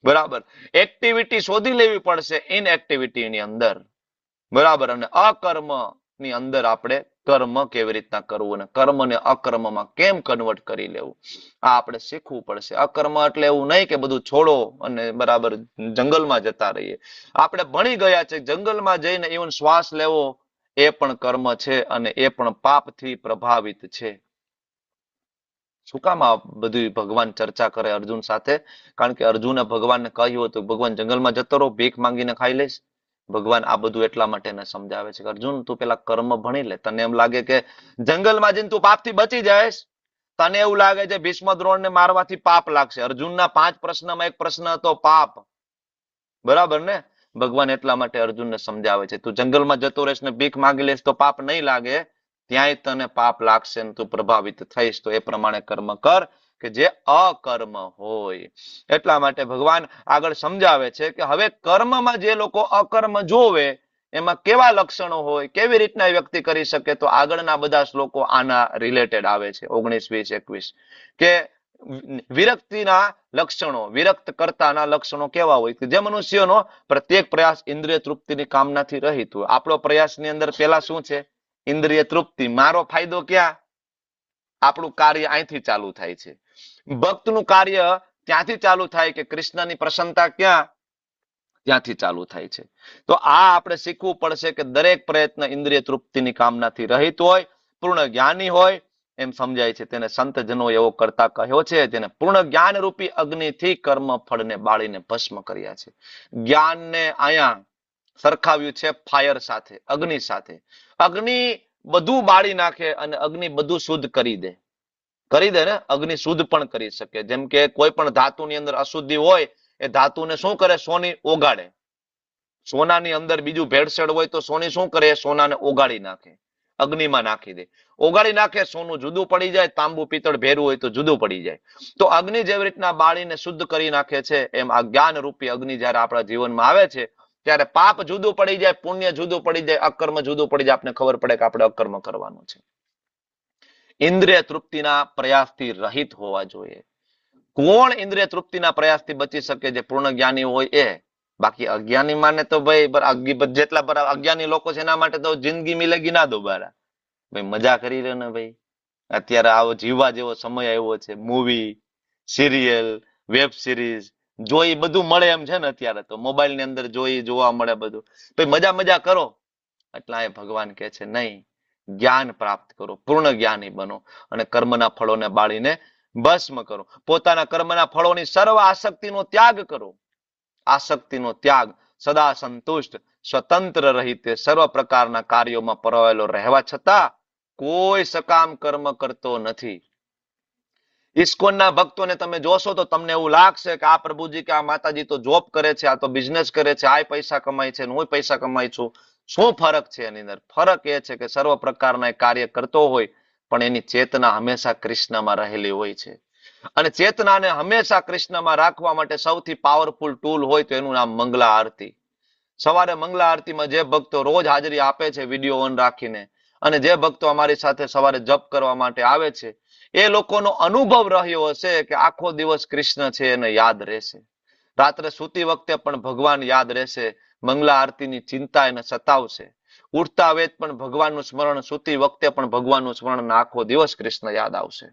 બરાબર. એક્ટિવિટી શોધી લેવી પડશે ઇનએક્ટિવિટીની અંદર. બરાબર. અને અકર્મ ની અંદર આપણે કર્મ કેવી રીતના કરવું અને કર્મને અકર્મમાં કેમ કન્વર્ટ કરી લેવું આ આપણે શીખવું પડશે. અકર્મ એટલે એવું નહીં કે બધું છોડો અને બરાબર જંગલમાં જતા રહીએ. આપણે ભણી ગયા છે જંગલમાં જઈને ઇવન શ્વાસ લેવો એ પણ કર્મ છે અને એ પણ પાપથી પ્રભાવિત છે. શું કામ આ બધું ભગવાન ચર્ચા કરે અર્જુન સાથે? કારણ કે અર્જુને ભગવાનને કહ્યું હતું ભગવાન જંગલમાં જતો રહો, ભીખ માંગીને ખાઈ લઈશ. ભગવાન આ બધું એટલા માટે એને સમજાવે છે કે અર્જુન તું પેલા કર્મ ભણી લે. તને એમ લાગે કે જંગલમાં જઈને તું પાપથી બચી જઈશ. તને એવું લાગે છે ભીષ્મ દ્રોણને મારવાથી પાપ લાગશે. અર્જુનના 5 પ્રશ્નમાં એક પ્રશ્ન હતો પાપ. બરાબર ને? ભગવાન એટલા માટે અર્જુનને સમજાવે છે તું જંગલમાં જતો રહીશ ને ભીખ માંગી લઈશ તો પાપ નહીં લાગે, ત્યાંય તને પાપ લાગશે ને તું પ્રભાવિત થઈશ. તો એ પ્રમાણે કર્મ કર કે જે અકર્મ હોય. એટલા માટે ભગવાન આગળ સમજાવે છે કે હવે કર્મમાં જે લોકો અકર્મ જોવે એમાં કેવા લક્ષણો હોય, કેવી રીતના વ્યક્તિ કરી શકે. તો આગળના બધા શ્લોકો આના રિલેટેડ આવે છે 19, 20, 21 કે વિરક્તિના લક્ષણો, વિરક્ત કર્તાના લક્ષણો કેવા હોય કે જે મનુષ્યનો પ્રત્યેક પ્રયાસ ઇન્દ્રિય તૃપ્તિની કામનાથી રહિત હોય. આપણો પ્રયાસની અંદર પેલા શું છે? ઇન્દ્રિય તૃપ્તિ. મારો ફાયદો ક્યાં? આપણું કાર્ય અહીંથી ચાલુ થાય છે. ભક્તનું કાર્ય ત્યાંથી ચાલુ થાય કે કૃષ્ણની પ્રસન્નતા ક્યાં? ત્યાંથી ચાલુ થાય છે. તો આ આપણે શીખવું પડશે કે દરેક પ્રયત્ન ઇન્દ્રિય તૃપ્તિની કામનાથી રહિત હોય, પૂર્ણ જ્ઞાની હોય એમ સમજાય છે. તેને સંતજનો એવો કરતા કહ્યો છે જેને પૂર્ણ જ્ઞાન રૂપી અગ્નિથી કર્મ ફળને બાળીને ભસ્મ કર્યા છે. જ્ઞાનને અહીંયા સરખાવ્યું છે ફાયર સાથે, અગ્નિ સાથે. અગ્નિ બધું બાળી નાખે અને અગ્નિ બધું શુદ્ધ કરી દે. કરી દે ને? અગ્નિ શુદ્ધ પણ કરી શકે. જેમ કે કોઈ પણ ધાતુની અંદર અશુદ્ધિ હોય એ ધાતુને શું કરે? સોની ઓગાળે. સોનાની અંદર બીજું ભેળસેળ હોય તો સોની શું કરે? સોનાને ઓગાળી નાખે, અગ્નિમાં નાખી દે. ઓગાળી નાખે, સોનું જુદું પડી જાય. તાંબુ પિત્તળ ભેરું હોય તો જુદું પડી જાય. તો અગ્નિ જેવી રીતના બાળીને શુદ્ધ કરી નાખે છે એમ આ જ્ઞાન રૂપી અગ્નિ જયારે આપણા જીવનમાં આવે છે ત્યારે પાપ જુદું પડી જાય, પુણ્ય જુદું પડી જાય, અકર્મ જુદું પડી જાય. આપણે ખબર પડે કે આપણે અકર્મ કરવાનું છે. ઇન્દ્રિય તૃપ્તિના પ્રયાસથી રહિત હોવા જોઈએ. કોણ ઇન્દ્રિય તૃપ્તિના પ્રયાસથી બચી શકે? જે પૂર્ણ જ્ઞાની હોય એ. બાકી અજ્ઞાની માને તો ભાઈ જેટલા અજ્ઞાની લોકો છે એના માટે તો જિંદગી મિલેગી ના દોબારા. ભાઈ મજા કરી લે ને ભાઈ. અત્યારે આવો જીવવા જેવો સમય આવ્યો છે. મૂવી, સિરિયલ, વેબ સિરીઝ જોઈ બધું મળે એમ છે ને અત્યારે તો. મોબાઈલ ની અંદર જોવા મળે બધું. ભાઈ મજા કરો. એટલા એ ભગવાન કહે છે નહીં, જ્ઞાન પ્રાપ્ત કરો, પૂર્ણ જ્ઞાની બનો અને કર્મના ફળોને બાળીને ભસ્મ કરો. પોતાના કર્મના ફળોની સર્વ આસક્તિનો ત્યાગ કરો. આસક્તિનો ત્યાગ, સદા સંતુષ્ટ, સ્વતંત્ર રહિત, સર્વ પ્રકારના કાર્યોમાં પરોવાયેલો રહેવા છતાં કોઈ સકામ કર્મ કરતો નથી. ઇસ્કોનના ભક્તોને તમે જોશો તો તમને એવું લાગશે કે આ પ્રભુજી કે આ માતાજી તો જોબ કરે છે, આ તો બિઝનેસ કરે છે, આ પૈસા કમાય છે, હું પૈસા કમાય છું. શું ફરક છે એની અંદર? ફરક એ છે કે સર્વ પ્રકારના કાર્ય કરતો હોય પણ એની ચેતના હંમેશા કૃષ્ણમાં રહેલી હોય છે. અને ચેતનાને હંમેશા કૃષ્ણમાં રાખવા માટે સૌથી પાવરફુલ ટૂલ હોય તો એનું નામ મંગલા આરતી. સવારે મંગલા આરતીમાં જે ભક્તો રોજ હાજરી આપે છે વિડીયો ઓન રાખીને, અને જે ભક્તો અમારી સાથે સવારે જપ કરવા માટે આવે છે, એ લોકોનો અનુભવ રહ્યો હશે કે આખો દિવસ કૃષ્ણ છે એને યાદ રહેશે. રાત્રે સૂતી વખતે પણ ભગવાન યાદ રહેશે. મંગલા આરતીની ચિંતા એને સતાવશે. ઉઠતા વેત પણ ભગવાનનું સ્મરણ, સૂતી વખતે પણ ભગવાનનું સ્મરણ, આખો દિવસ કૃષ્ણ યાદ આવશે.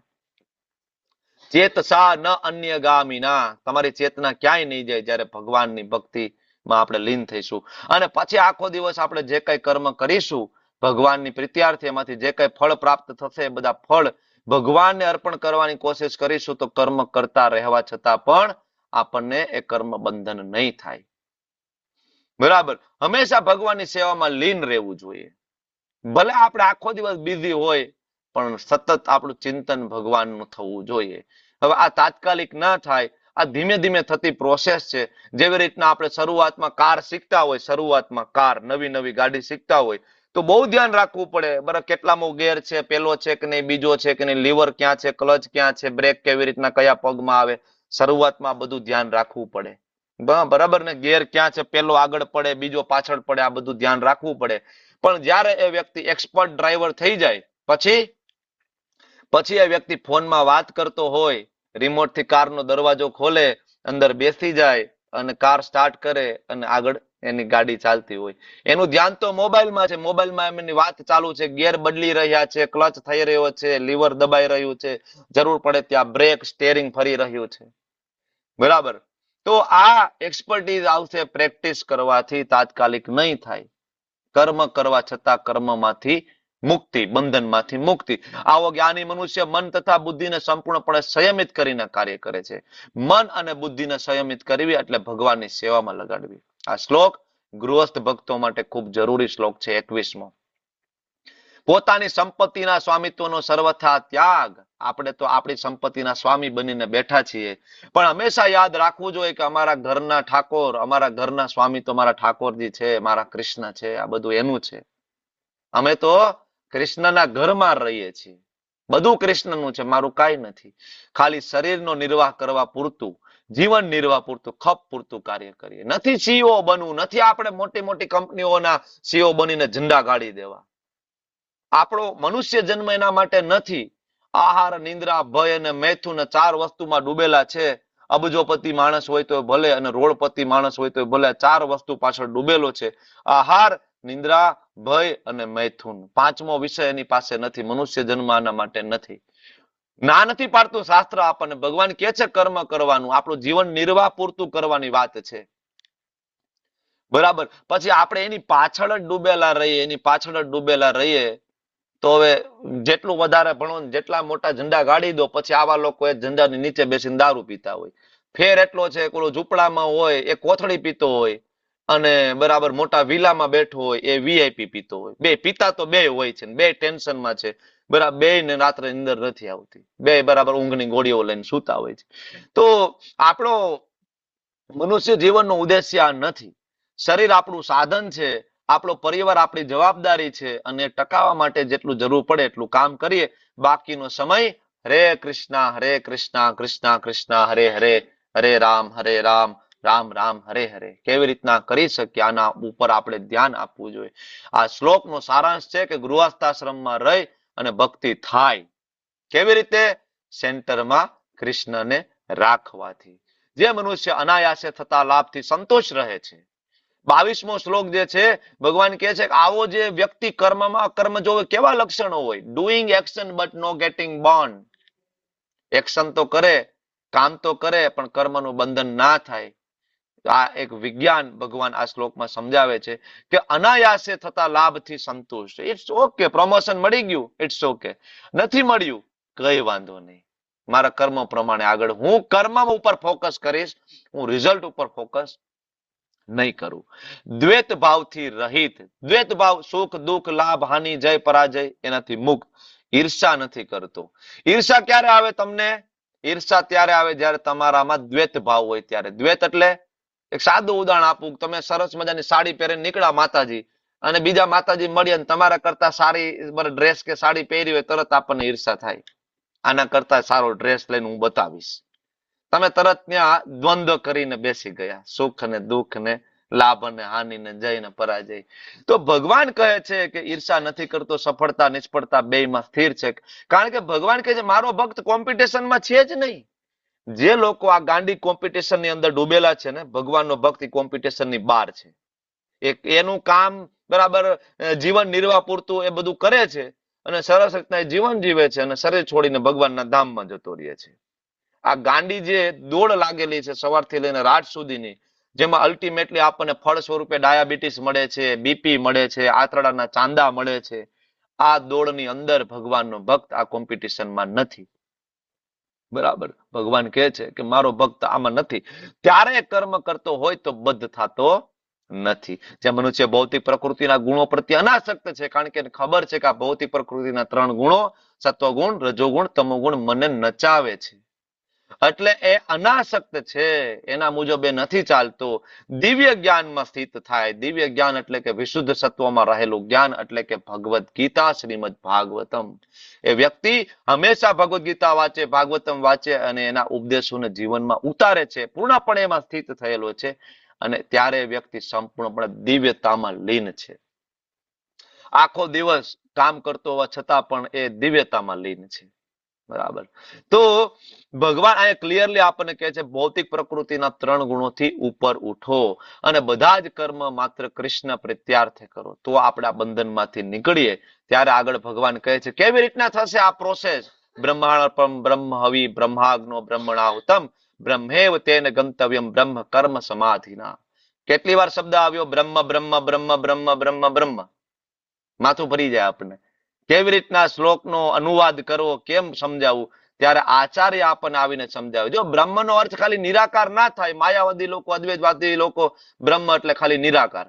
ચેતસા ન અન્ય ગામીના. તમારી ચેતના ક્યાંય નહીં જાય જ્યારે ભગવાનની ભક્તિમાં આપણે લીન થઈશું. અને પછી આખો દિવસ આપણે જે કઈ કર્મ કરીશું ભગવાનની પ્રીત્યાર્થે, એમાંથી જે કઈ ફળ પ્રાપ્ત થશે એ બધા ફળ ભગવાનને અર્પણ કરવાની કોશિશ કરીશું. તો કર્મ કરતા રહેવા છતાં પણ આપણને એ કર્મ બંધન નહીં થાય. બરાબર? હંમેશા ભગવાનની સેવામાં લીન રહેવું જોઈએ. ભલે આપણે આખો દિવસ બિઝી હોય પણ સતત આપણું ચિંતન ભગવાનનું થવું જોઈએ. હવે આ તાત્કાલિક ના થાય, આ ધીમે ધીમે થતી પ્રોસેસ છે. જેવી રીતના આપણે શરૂઆતમાં કાર શીખતા હોય, શરૂઆતમાં કાર નવી ગાડી શીખતા હોય તો બહુ ધ્યાન રાખવું પડે. બરાબર? કેટલામો ગેર છે, પેલો છે કે નહીં, બીજો છે કે નહીં, લીવર ક્યાં છે, ક્લચ ક્યાં છે, બ્રેક કેવી રીતના કયા પગમાં આવે. શરૂઆતમાં બધું ધ્યાન રાખવું પડે. બરાબર ને? ગેર ક્યાં છે, પેલો આગળ પડે, બીજો પાછળ પડે, આ બધું ધ્યાન રાખવું પડે. પણ જ્યારે એ વ્યક્તિ એક્સપર્ટ ડ્રાઈવર થઈ જાય પછી એ વ્યક્તિ ફોનમાં વાત કરતો હોય રિમોટ થી કારનો દરવાજો ખોલે, અંદર બેસી જાય અને કાર સ્ટાર્ટ કરે અને આગળ એની ગાડી ચાલતી હોય. એનું ધ્યાન તો મોબાઈલમાં છે, મોબાઈલમાં એમની વાત ચાલુ છે, ગિયર બદલી રહ્યા છે, ક્લચ થઈ રહ્યો છે, લીવર દબાઈ રહ્યું છે, જરૂર પડે ત્યાં બ્રેક, સ્ટેરિંગ ફરી રહ્યું છે. બરાબર. તો આ એક્સપર્ટીઝ આવશે પ્રેક્ટિસ કરવાથી, તાત્કાલિક નહીં થાય. કર્મ કરવા છતાં કર્મમાંથી મુક્તિ, બંધનમાંથી મુક્તિ. આવો જ્ઞાની મનુષ્ય મન તથા બુદ્ધિને સંપૂર્ણપણે સંયમિત કરીને કાર્ય કરે છે. મન અને બુદ્ધિને સંયમિત કરવી એટલે ભગવાનની સેવામાં લગાડવી. આ શ્લોક ગૃહસ્થ ભક્તો માટે ખૂબ જરૂરી શ્લોક છે, 21મો. પોતાની સંપત્તિના સ્વામિત્વનો સર્વથા ત્યાગ. આપણે તો આપણી સંપત્તિના સ્વામી બનીને બેઠા છીએ, પણ હંમેશા યાદ રાખવું જોઈએ કે અમારા ઘરના ઠાકોર, અમારા ઘરના સ્વામી તો મારા ઠાકોરજી છે, મારા કૃષ્ણ છે, આ બધું એનું છે. અમે તો કૃષ્ણના ઘરમાં રહીએ છીએ, બધું કૃષ્ણનું છે, મારું કાંઈ નથી. ખાલી શરીરનો નિર્વાહ કરવા પૂરતું, જીવન નિર્વાહ પૂરતું, ખપ પૂરતું કાર્ય કરીએ. નથી સીઓ બનવું, નથી આપણે મોટી મોટી કંપનીઓના સીઓ બનીને ઝંડા ગાડી દેવા. આપણો મનુષ્ય જન્મ એના માટે નથી. આહાર, નિંદ્રા, ભય અને મૈથુન 4 વસ્તુમાં ડૂબેલા છે. અબજોપતિ માણસ હોય તો ભલે અને રોડપતિ માણસ હોય તો ભલે, 4 વસ્તુ પાછળ ડૂબેલો છે. આહાર, નિંદ્રા, ભય અને મૈથુન. 5મો વિષય એની પાસે નથી. મનુષ્ય જન્મ આના માટે નથી. ના નથી પાડતું શાસ્ત્ર આપણને. ભગવાન કે છે કર્મ કરવાનું, આપણું જીવન નિર્વાહ પૂરતું કરવાની વાત છે. બરાબર. પછી આપણે એની પાછળ જ ડૂબેલા રહીએ, એની પાછળ જ ડૂબેલા રહીએ તો હવે જેટલું વધારે ભણો, જેટલા મોટા ઝંડા ગાડી દો, પછી આવા લોકો એ ઝંડાની નીચે બેસીને દારૂ પીતા હોય. ફેર એટલો છે, પેલો ઝૂંપડામાં હોય એ કોથળી પીતો હોય અને બરાબર મોટા વિલામાં બેઠો હોય એ વીઆઈપી પીતો હોય. બે પીતા તો બે હોય છે, બે ટેન્શનમાં છે. બરાબર. બે ને રાત્રે અંદર નથી આવતી, બે બરાબર ઊંઘની ગોળીઓ લઈને સૂતા હોય છે. તો આપણો મનુષ્ય જીવનનો ઉદ્દેશ્ય આ નથી. શરીર આપણું સાધન છે, આપણો પરિવાર આપણી જવાબદારી છે, અને ટકાવવા માટે જેટલું જરૂર પડે એટલું કામ કરીએ. બાકીનો સમય હરે કૃષ્ણ કૃષ્ણ કૃષ્ણ હરે હરે, હરે રામ રામ રામ હરે હરે. કેવી રીતના કરી શકીએ આના ઉપર આપણે ધ્યાન આપવું જોઈએ. આ શ્લોકનો સારાંશ છે કે ગૃહસ્થાશ્રમમાં રહી અને ભક્તિ થાય. કેવી રીતે? સેન્ટરમાં કૃષ્ણને રાખવાથી. જે મનુષ્ય અનાયાસે થતા લાભથી સંતોષ રહે છે. 22મો શ્લોક જે છે, ભગવાન કહે છે કે આવો જે વ્યક્તિ કર્મમાં કર્મ જોવે કેવા લક્ષણો હોય? Doing action but no getting bond. Action તો કરે, કામ તો કરે, પણ કર્મનું બંધન ના થાય. આ એક વિજ્ઞાન ભગવાન આ શ્લોકમાં સમજાવે છે કે અનાયાસે થતા લાભથી સંતુષ્ટ. It's okay. પ્રમોશન મળી ગયું, ઇટ્સ ઓકે. નથી મળ્યું, કઈ વાંધો નહીં. મારા કર્મ પ્રમાણે આગળ હું કર્મ ઉપર ફોકસ કરીશ, હું રિઝલ્ટ ઉપર ફોકસ નહીં કરું. દ્વૈત ભાવથી રહિત. દ્વૈત ભાવ સુખ દુઃખ, લાભ હાનિ, જય પરાજય, એનાથી મુક્ત. ઈર્ષા નથી કરતો. ઈર્ષા ક્યારે આવે તમને? ઈર્ષા ત્યારે આવે જ્યારે તમારામાં દ્વૈત ભાવ હોય ત્યારે. દ્વૈત એટલે એક સાદું ઉદાહરણ આપું. તમે સરસ મજાની સાડી પહેરીને નીકળ્યા માતાજી, અને બીજા માતાજી મળ્યા અને તમારા કરતા સારી ડ્રેસ કે સાડી પહેરી હોય, તરત આપણને ઈર્ષા થાય. આના કરતા સારો ડ્રેસ લઈને હું બતાવીશ. તમે તરત ત્યાં દ્વંદ્વ કરીને બેસી ગયા. સુખ ને દુઃખ ને, લાભ અને હાનિ ને, જય ને પરાજય. તો ભગવાન કહે છે કે ઈર્ષા નથી કરતો, સફળતા નિષ્ફળતા બેયમાં સ્થિર છે. કારણ કે ભગવાન કહે છે મારો ભક્ત કોમ્પિટિશનમાં છે જ નહીં. જે લોકો આ ગાંડી કોમ્પિટિશન ની અંદર ડૂબેલા છે ને, ભગવાનનો ભક્ત કોમ્પિટિશન ની બહાર છે. એનું કામ બરાબર જીવન નિર્વાહ પૂરતું એ બધું કરે છે અને સરસ રીતના જીવન જીવે છે અને શરીર છોડીને ભગવાનના ધામમાં જતો રહે છે. આ ગાંડી જે દોડ લાગેલી છે સવારથી લઈને રાત સુધીની, જેમાં અલ્ટિમેટલી આપણને ફળ સ્વરૂપે ડાયાબિટીસ મળે છે, બીપી મળે છે, આંતરડાના ચાંદા મળે છે. આ દોડની અંદર ભગવાનનો ભક્ત આ કોમ્પિટિશનમાં નથી. બરાબર. ભગવાન કહે છે કે મારો ભક્ત આમાં નથી. ત્યારે કર્મ કરતો હોય તો બદ્ધ થતો નથી. જે મનુષ્ય ભૌતિક પ્રકૃતિના ગુણો પ્રત્યે અનાસક્ત છે, કારણ કે ખબર છે કે આ ભૌતિક પ્રકૃતિના 3 ગુણો, સત્વગુણ, રજોગુણ, તમોગુણ મને નચાવે છે, એટલે એ અનાસક્ત છે, એના મુજબ એ નથી ચાલતો. દિવ્ય જ્ઞાનમાં સ્થિત થાય. દિવ્ય જ્ઞાન એટલે કે વિશુદ્ધ સત્વમાં રહેલું જ્ઞાન, એટલે કે ભગવદ્ ગીતા, શ્રીમદ ભાગવતમ. એ વ્યક્તિ હંમેશા ભગવદ્ ગીતા વાંચે, ભાગવતમ વાંચે અને એના ઉપદેશોને જીવનમાં ઉતારે છે, પૂર્ણપણે એમાં સ્થિત થયેલો છે, અને ત્યારે વ્યક્તિ સંપૂર્ણપણે દિવ્યતામાં લીન છે. આખો દિવસ કામ કરતો હોવા છતાં પણ એ દિવ્યતામાં લીન છે. બરાબર. તો ભગવાન અહીંયા ક્લિયરલી આપણને કહે છે ભૌતિક પ્રકૃતિના 3 ગુણોથી ઉપર ઉઠો અને બધા જ કર્મ માત્ર કૃષ્ણ પ્રીત્યાર્થે કરો, તો આપણે આ બંધનમાંથી નીકળીએ. ત્યારે આગળ ભગવાન કહે છે કેવી રીતના થશે આ પ્રોસેસ. બ્રહ્માર્પણ બ્રહ્મ હવિ બ્રહ્માગ્નો બ્રહ્મણાહુતમ બ્રહ્મેવ તેન ગંતવ્યમ બ્રહ્મ કર્મ સમાધિના. કેટલી વાર શબ્દ આવ્યો બ્રહ્મ બ્રહ્મ બ્રહ્મ બ્રહ્મ બ્રહ્મ બ્રહ્મ. માથું ભરી જાય આપણને. કેવી રીતના શ્લોકનો અનુવાદ કરવો, કેમ સમજાવવું, ત્યારે આચાર્ય આપણને આવીને સમજાવે. જો બ્રહ્મનો અર્થ ખાલી નિરાકાર ના થાય. માયાવાદી લોકો, અદ્વૈતવાદી લોકો બ્રહ્મ એટલે ખાલી નિરાકાર.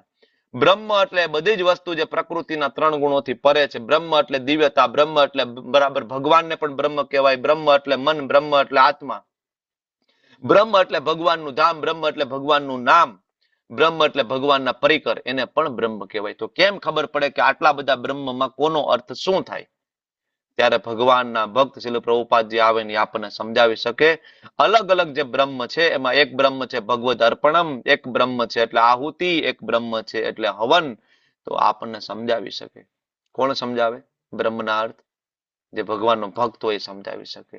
બ્રહ્મ એટલે બધી જ વસ્તુ જે પ્રકૃતિના 3 ગુણોથી પરે છે. બ્રહ્મ એટલે દિવ્યતા, બ્રહ્મ એટલે બરાબર ભગવાનને પણ બ્રહ્મ કહેવાય. બ્રહ્મ એટલે મન, બ્રહ્મ એટલે આત્મા, બ્રહ્મ એટલે ભગવાનનું ધામ, બ્રહ્મ એટલે ભગવાનનું નામ, બ્રહ્મ એટલે ભગવાનના પરિકર, એને પણ બ્રહ્મ કહેવાય. તો કેમ ખબર પડે કે આટલા બધા બ્રહ્મમાં કોનો અર્થ શું થાય? ત્યારે ભગવાનના ભક્ત શ્રીલ પ્રભુપાદજી આવે ને આપણને સમજાવી શકે. અલગ અલગ જે બ્રહ્મ છે એમાં એક બ્રહ્મ છે ભગવદ અર્પણમ, એક બ્રહ્મ છે એટલે આહુતિ, એક બ્રહ્મ છે એટલે હવન. તો આપણને સમજાવી શકે. કોણ સમજાવે બ્રહ્મના અર્થ? જે ભગવાનનો ભક્ત હોય એ સમજાવી શકે.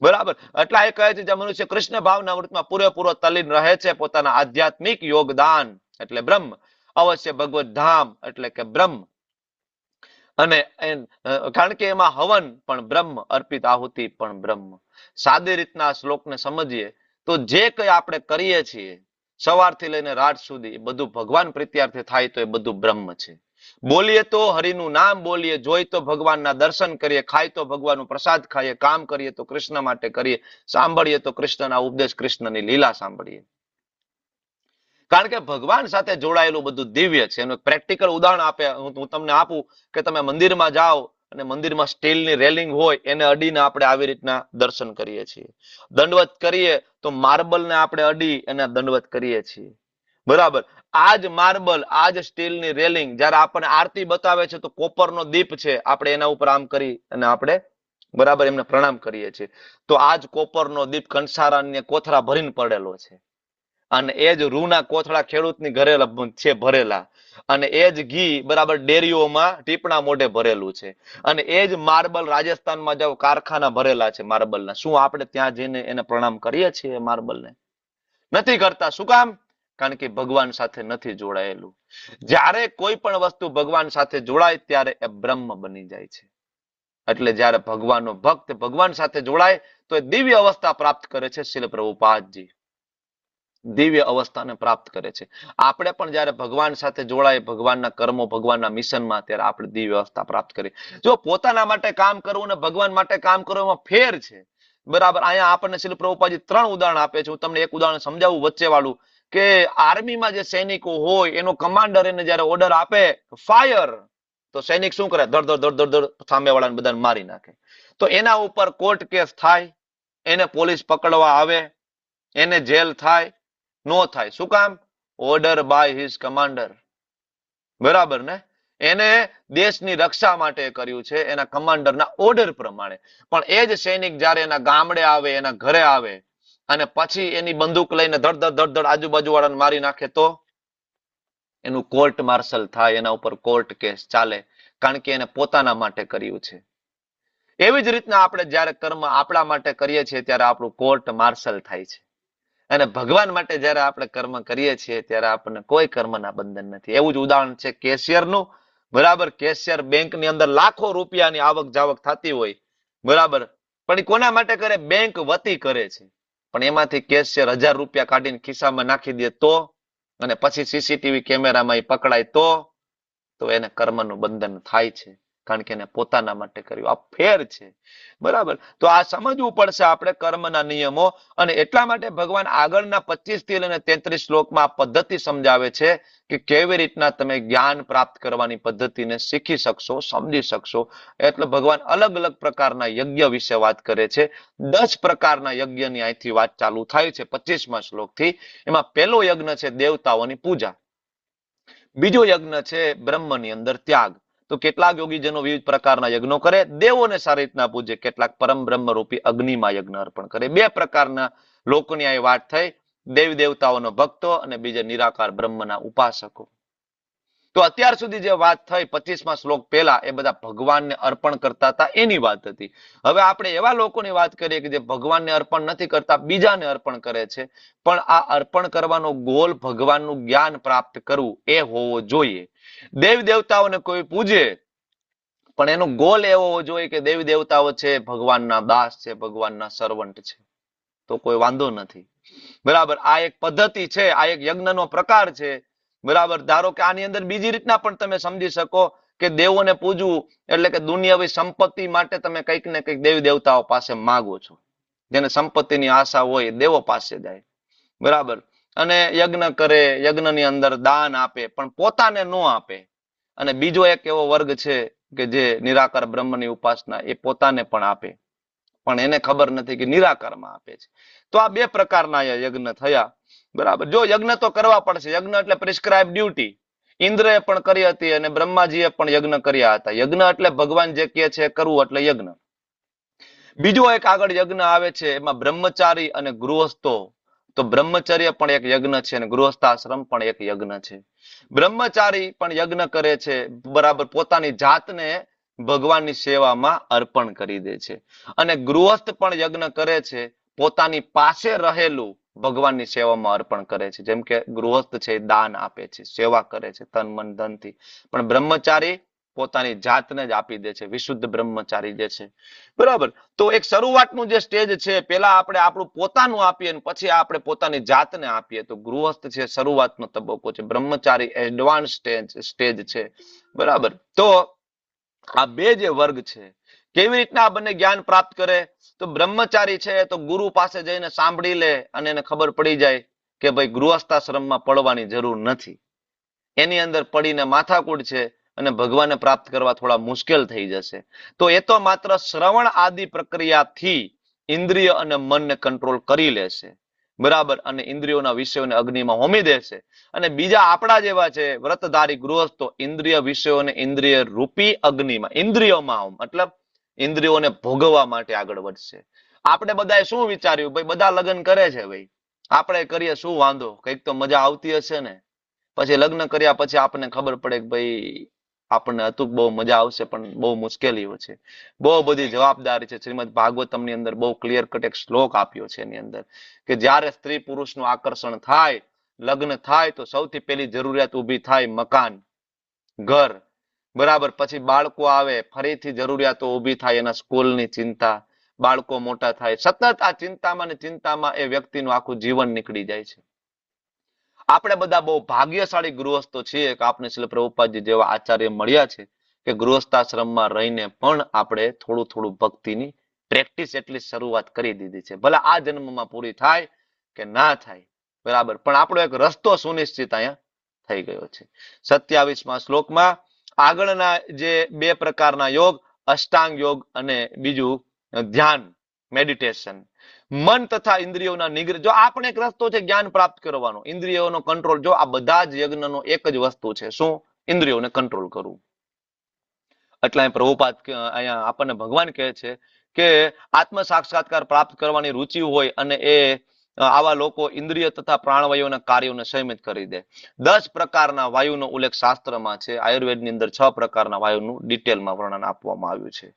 બરાબર. એટલા એ કહે છે જે મનુષ્ય કૃષ્ણ ભાવના વૃત્તમાં પૂરેપૂરો તલ્લીન રહે છે, પોતાના આધ્યાત્મિક યોગદાન એટલે બ્રહ્મ, અવશ્ય ભગવત ધામ એટલે કે બ્રહ્મ, અને કારણ કે એમાં હવન પણ બ્રહ્મ, અર્પિત આહુતિ પણ બ્રહ્મ. સાદી રીતના આ શ્લોકને સમજીએ તો જે કઈ આપણે કરીએ છીએ સવારથી લઈને રાત સુધી બધું ભગવાન પ્રીત્યાર્થે થાય તો એ બધું બ્રહ્મ છે. બોલીએ તો હરિનું નામ બોલીએ, જોઈ તો ભગવાનના દર્શન કરીએ, ખાય તો ભગવાનનો પ્રસાદ ખાઈએ, કામ કરીએ તો કૃષ્ણ માટે કરીએ, સાંભળીએ તો કૃષ્ણના ઉપદેશ, કૃષ્ણની લીલા સાંભળીએ. કારણ કે ભગવાન સાથે જોડાયેલું બધું દિવ્ય છે. એનું પ્રેક્ટિકલ ઉદાહરણ આપે હું તમને આપું કે તમે મંદિરમાં જાઓ અને મંદિરમાં સ્ટીલની રેલિંગ હોય એને અડીને આપણે આવી રીતના દર્શન કરીએ છીએ. દંડવત કરીએ તો માર્બલને આપણે અડી અને દંડવત કરીએ છીએ. બરાબર. આ જ માર્બલ, આ જ સ્ટીલની રેલિંગ જ્યારે આપણને આરતી બતાવે છે તો કોપરનો દીપ છે, આપણે એના ઉપર આમ કરી અને આપણે બરાબર એમને પ્રણામ કરીએ છીએ. તો આ જ કોપરનો દીપ કંસારાને કોથળા ભરીને પડેલો છે, અને એ જ રૂના કોથળા ખેડૂતની ઘરે છે ભરેલા, અને એ જ ઘી બરાબર ડેરીઓમાં ટીપણા મોઢે ભરેલું છે, અને એ જ માર્બલ રાજસ્થાનમાં જાવ કારખાના ભરેલા છે માર્બલના. શું આપણે ત્યાં જઈને એને પ્રણામ કરીએ છીએ માર્બલને? નથી કરતા. શું કામ? કારણ કે ભગવાન સાથે નથી જોડાયેલું. જ્યારે કોઈ પણ વસ્તુ ભગવાન સાથે જોડાય ત્યારે એ બ્રહ્મ બની જાય છે. એટલે જ્યારે ભગવાનનો ભક્ત ભગવાન સાથે જોડાય તો એ દિવ્ય અવસ્થા પ્રાપ્ત કરે છે. શ્રીલ પ્રભુપાદજી દિવ્ય અવસ્થાને પ્રાપ્ત કરે છે. આપણે પણ જ્યારે ભગવાન સાથે જોડાય, ભગવાનના કર્મો, ભગવાનના મિશનમાં, ત્યારે આપણે દિવ્ય અવસ્થા પ્રાપ્ત કરીએ. જો પોતાના માટે કામ કરવું ને ભગવાન માટે કામ કરવું એમાં ફેર છે. બરાબર. અહીંયા આપણને શ્રીલ પ્રભુપાદજી 3 ઉદાહરણ આપે છે. હું તમને એક ઉદાહરણ સમજાવું વચ્ચે વાળું, કે આર્મીમાં જે સૈનિકો હોય એનો કમાન્ડર એને જ્યારે ઓર્ડર આપે ફાયર, તો સૈનિક શું કરે? ધડ ધડ ધડ ધડ સામેવાળાને બધાને મારી નાખે. તો એના ઉપર કોર્ટ કેસ થાય, એને પોલીસ પકડવા આવે, એને જેલ થાય? નો થાય. શું કામ? Order by his commander. બરાબર ને? એને દેશની રક્ષા માટે કર્યું છે, એના કમાન્ડરના ઓર્ડર પ્રમાણે. પણ એ જ સૈનિક જ્યારે એના ગામડે આવે, એના ઘરે આવે અને પછી એની બંદૂક લઈને ધડ ધડ ધડ ધડ આજુબાજુ વાળાને મારી નાખે, તો એનું કોર્ટ માર્શલ થાય, એના ઉપર કોર્ટ કેસ ચાલે, કારણ કે એને પોતાના માટે કર્યું છે. એવી જ રીતના આપણે જ્યારે કર્મ આપણા માટે કરીએ છીએ ત્યારે આપણું કોર્ટ માર્શલ થાય છે, અને ભગવાન માટે જ્યારે આપણે કર્મ કરીએ છીએ ત્યારે આપણને કોઈ કર્મના બંધન નથી. એવું જ ઉદાહરણ છે કેશિયરનું. બરાબર. કેશિયર બેંકની અંદર લાખો રૂપિયાની આવક જાવક થતી હોય, બરાબર, પણ એ કોના માટે કરે? બેંક વતી કરે છે. પણ એમાંથી કેશિયર 1000 રૂપિયા કાઢીને ખિસ્સામાં નાખી દે તો, અને પછી સીસીટીવી કેમેરામાં એ પકડાય તો એને કર્મનું બંધન થાય છે, કારણ કે એને પોતાના માટે કર્યું. આ ફેર છે. બરાબર. તો આ સમજવું પડશે આપણે કર્મના નિયમો, અને એટલા માટે ભગવાન આગળના 25 થી લઈને 33 શ્લોકમાં આ પદ્ધતિ સમજાવે છે કે કેવી રીતના તમે જ્ઞાન પ્રાપ્ત કરવાની પદ્ધતિને શીખી શકશો, સમજી શકશો. એટલે ભગવાન અલગ અલગ પ્રકારના યજ્ઞ વિશે વાત કરે છે. 10 પ્રકારના યજ્ઞની અહીંથી વાત ચાલુ થાય છે 25મા શ્લોકથી. એમાં પહેલો યજ્ઞ છે દેવતાઓની પૂજા, બીજો યજ્ઞ છે બ્રહ્મની અંદર ત્યાગ. તો કેટલાક યોગીજનો વિવિધ પ્રકારના યજ્ઞો કરે, દેવોને સારી રીતના પૂજે, કેટલાક પરમ બ્રહ્મ રૂપી અગ્નિમાં યજ્ઞ અર્પણ કરે. 2 પ્રકારના લોકોની આ વાત થઈ, દેવી દેવતાઓનો ભક્તો અને બીજા નિરાકાર બ્રહ્મના ઉપાસકો. તો અત્યાર સુધી જે વાત થઈ 25મા શ્લોક પહેલા એ બધા ભગવાનને અર્પણ કરતા હતા એની વાત હતી. હવે આપણે એવા લોકોની વાત કરીએ કે જે ભગવાનને અર્પણ નથી કરતા, બીજાને અર્પણ કરે છે. પણ આ અર્પણ કરવાનો ગોલ ભગવાનનું જ્ઞાન પ્રાપ્ત કરવું એ હોવો જોઈએ. દેવ દેવતાઓને કોઈ પૂજે પણ એનો ગોલ એવો હોવો જોઈએ કે દેવી દેવતાઓ છે ભગવાનના દાસ છે, ભગવાનના સર્વન્ટ છે, તો કોઈ વાંધો નથી. બરાબર, આ એક પદ્ધતિ છે, આ એક યજ્ઞનો પ્રકાર છે. બરાબર, ધારો કે આની અંદર બીજી રીતના પણ તમે સમજી શકો કે દેવોને પૂજવું એટલે કે દુનિયાવી સંપત્તિ માટે તમે કંઈક ને કંઈક દેવી દેવતાઓ પાસે માગો છો. જેને સંપત્તિની આશા હોય દેવો પાસે જાય. બરાબર, અને યજ્ઞ કરે, યજ્ઞની અંદર દાન આપે પણ પોતાને ન આપે. અને બીજો એક એવો વર્ગ છે કે જે નિરાકાર બ્રહ્મની ઉપાસના એ પોતાને પણ આપે, પણ એને ખબર નથી કે નિરાકારમાં આપે છે. તો આ બે પ્રકારના યજ્ઞ થયા. બરાબર, જો યજ્ઞ તો કરવા પડશે. યજ્ઞ એટલે પ્રિસ્ક્રાઇબ ડ્યુટી. ઇન્દ્રએ પણ કરી હતી અને બ્રહ્માજીએ પણ યજ્ઞ કર્યા હતા. યજ્ઞ એટલે ભગવાન જે કહે છે કરવું એટલે યજ્ઞ. બીજો એક આગળ યજ્ઞ આવે છે, એમાં બ્રહ્મચારી અને ગૃહસ્થો. તો બ્રહ્મચર્ય પણ એક યજ્ઞ છે અને ગૃહસ્થાશ્રમ પણ એક યજ્ઞ છે. બ્રહ્મચારી પણ યજ્ઞ કરે છે, બરાબર, પોતાની જાતને ભગવાનની સેવામાં અર્પણ કરી દે છે. અને ગૃહસ્થ પણ યજ્ઞ કરે છે, પોતાની પાસે રહેલું ભગવાનની સેવામાં અર્પણ કરે છે. જેમ કે ગૃહસ્થ છે દાન આપે છે, સેવા કરે છે તન મન ધનથી, પણ બ્રહ્મચારી પોતાની જાતને જ આપી દે છે, વિશુદ્ધ બ્રહ્મચારી જે છે. બરાબર, તો એક શરૂઆતનું જે સ્ટેજ છે, પેલા આપણે આપણું પોતાનું આપીએ અને પછી આપણે પોતાની જાતને આપીએ. તો ગૃહસ્થ છે શરૂઆતનો તબક્કો છે, બ્રહ્મચારી એડવાન્સ સ્ટેજ છે. બરાબર, તો આ બે જે વર્ગ છે કેવી રીતના આ બંને જ્ઞાન પ્રાપ્ત કરે? તો બ્રહ્મચારી છે તો ગુરુ પાસે જઈને સાંભળી લે અને એને ખબર પડી જાય કે ભાઈ ગૃહસ્થાશ્રમમાં પડવાની જરૂર નથી, એની અંદર પડીને માથાકૂટ છે અને ભગવાનને પ્રાપ્ત કરવા થોડા મુશ્કેલ થઈ જશે. તો એ તો માત્ર શ્રવણ આદિ પ્રક્રિયાથી ઇન્દ્રિય અને મનને કંટ્રોલ કરી લેશે. બરાબર, અને ઇન્દ્રિયોના વિષયોને અગ્નિમાં હોમી દેશે. અને બીજા આપણા જેવા છે વ્રતધારી ગૃહસ્થો ઇન્દ્રિય વિષયોને ઇન્દ્રિય રૂપી અગ્નિમાં, ઇન્દ્રિયોમાં મતલબ ઇન્દ્રિયોને ભોગવવા માટે આગળ વધશે. આપણે બધાએ શું વિચાર્યું? ભાઈ બધા લગ્ન કરે છે, ભાઈ આપણે કરીએ, શું વાંધો, કંઈક તો મજા આવતી હશે ને. પછી લગ્ન કર્યા પછી આપણને ખબર પડે કે ભાઈ આપણને હતું બહુ મજા આવશે પણ બહુ મુશ્કેલીઓ છે, બહુ બધી જવાબદારી છે. શ્રીમદ ભાગવતમની અંદર બહુ ક્લિયર કટ એક શ્લોક આપ્યો છે એની અંદર કે જ્યારે સ્ત્રી પુરુષનું આકર્ષણ થાય, લગ્ન થાય તો સૌથી પહેલી જરૂરિયાત ઊભી થાય મકાન, ઘર. બરાબર, પછી બાળકો આવે, ફરીથી જરૂરિયાતો ઊભી થાય, એના સ્કૂલની ચિંતા, બાળકો મોટા થાય, સતત આ ચિંતામાં ને ચિંતામાં એ વ્યક્તિનું આખું જીવન નીકળી જાય છે. આપણે બધા બહુ ભાગ્યશાળી ગૃહસ્થો છીએ કે આપણે શ્રીલ પ્રભુપાદજી જેવા આચાર્ય મળ્યા છે કે ગૃહસ્થાશ્રમમાં રહીને પણ આપણે થોડું થોડું ભક્તિની પ્રેક્ટિસ એટલી શરૂઆત કરી દીધી છે. ભલે આ જન્મમાં પૂરી થાય કે ના થાય, બરાબર, પણ આપણો એક રસ્તો સુનિશ્ચિત અહીંયા થઈ ગયો છે. 27મા શ્લોકમાં આગળના જે બે પ્રકારના યોગ, અષ્ટાંગ યોગ અને બીજું ધ્યાન, મેડિટેશન, મન તથા ઇન્દ્રિયોના નિગ્રહ. જો આ પણ એક રસ્તો છે જ્ઞાન પ્રાપ્ત કરવાનો, ઇન્દ્રિયોનો કંટ્રોલ. જો આ બધા જ યજ્ઞનો એક જ વસ્તુ છે, શું? ઇન્દ્રિયોને કંટ્રોલ કરવું. એટલે પ્રભુપાદ અહીંયા આપણને ભગવાન કહે છે કે આત્મ સાક્ષાત્કાર પ્રાપ્ત કરવાની રુચિ હોય અને એ આવા લોકો ઇન્દ્રિય તથા પ્રાણવાયુના કાર્યોને સંયમિત કરી દે. 10 પ્રકારના વાયુનો ઉલ્લેખ શાસ્ત્રમાં છે. આયુર્વેદની અંદર 6 પ્રકારના વાયુનું ડિટેલમાં વર્ણન આપવામાં આવ્યું છે.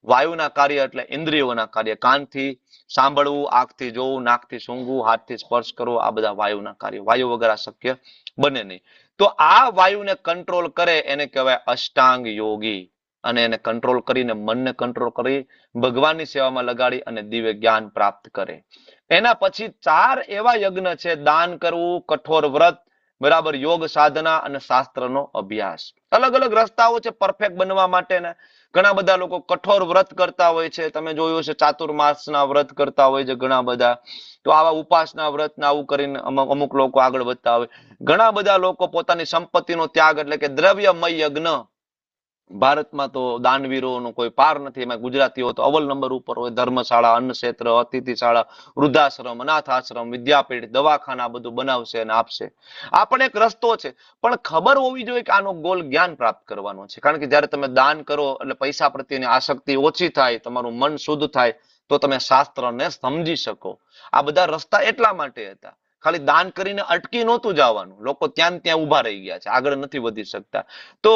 વાયુના કાર્ય એટલે ઇન્દ્રિયોના કાર્ય, કાનથી સાંભળવું, આંખથી જોવું, નાકથી સૂંઘવું, હાથથી સ્પર્શ કરવો, આ બધા વાયુના કાર્યો. વાયુ વગર આ શક્ય બને નહીં. તો આ વાયુને કંટ્રોલ કરે એને કહેવાય અષ્ટાંગ યોગી. અને એને કંટ્રોલ કરીને, મનને કંટ્રોલ કરી ભગવાનની સેવામાં લગાડી અને દિવ્ય જ્ઞાન પ્રાપ્ત કરે. એના પછી 4 એવા યજ્ઞ છે: દાન કરવું, કઠોર વ્રત, બરાબર, યોગ સાધના અને શાસ્ત્રનો અભ્યાસ. અલગ અલગ રસ્તાઓ છે પરફેક્ટ બનવા માટેના. ઘણા બધા લોકો કઠોર વ્રત કરતા હોય છે, તમે જોયું છે ચાતુર્માસના વ્રત કરતા હોય છે ઘણા બધા. તો આવા ઉપાસના વ્રત ને આવું કરીને અમુક લોકો આગળ વધતા હોય. ઘણા બધા લોકો પોતાની સંપત્તિનો ત્યાગ એટલે કે દ્રવ્યમય યજ્ઞ. ભારતમાં તો દાનવીરોનો કોઈ પાર નથી. એમાં ગુજરાતીઓ તો અવ્વલ નંબર ઉપર હોય. ધર્મશાળા, અન્ન ક્ષેત્ર, અતિથિશાળા, વૃદ્ધાશ્રમ, અનાથ આશ્રમ, વિદ્યાપીઠ, દવાખાના બધું બનાવશે અને આપશે. આ પણ એક રસ્તો છે, પણ ખબર હોવી જોઈએ કે આનો ગોલ જ્ઞાન પ્રાપ્ત કરવાનો છે. કારણ કે જયારે તમે દાન કરો એટલે પૈસા પ્રત્યેની આસક્તિ ઓછી થાય, તમારું મન શુદ્ધ થાય, તો તમે શાસ્ત્રને સમજી શકો. આ બધા રસ્તા એટલા માટે હતા. ખાલી દાન કરીને અટકી નહોતું જવાનું, લોકો ત્યાં ને ત્યાં ઉભા રહી ગયા છે, આગળ નથી વધી શકતા. તો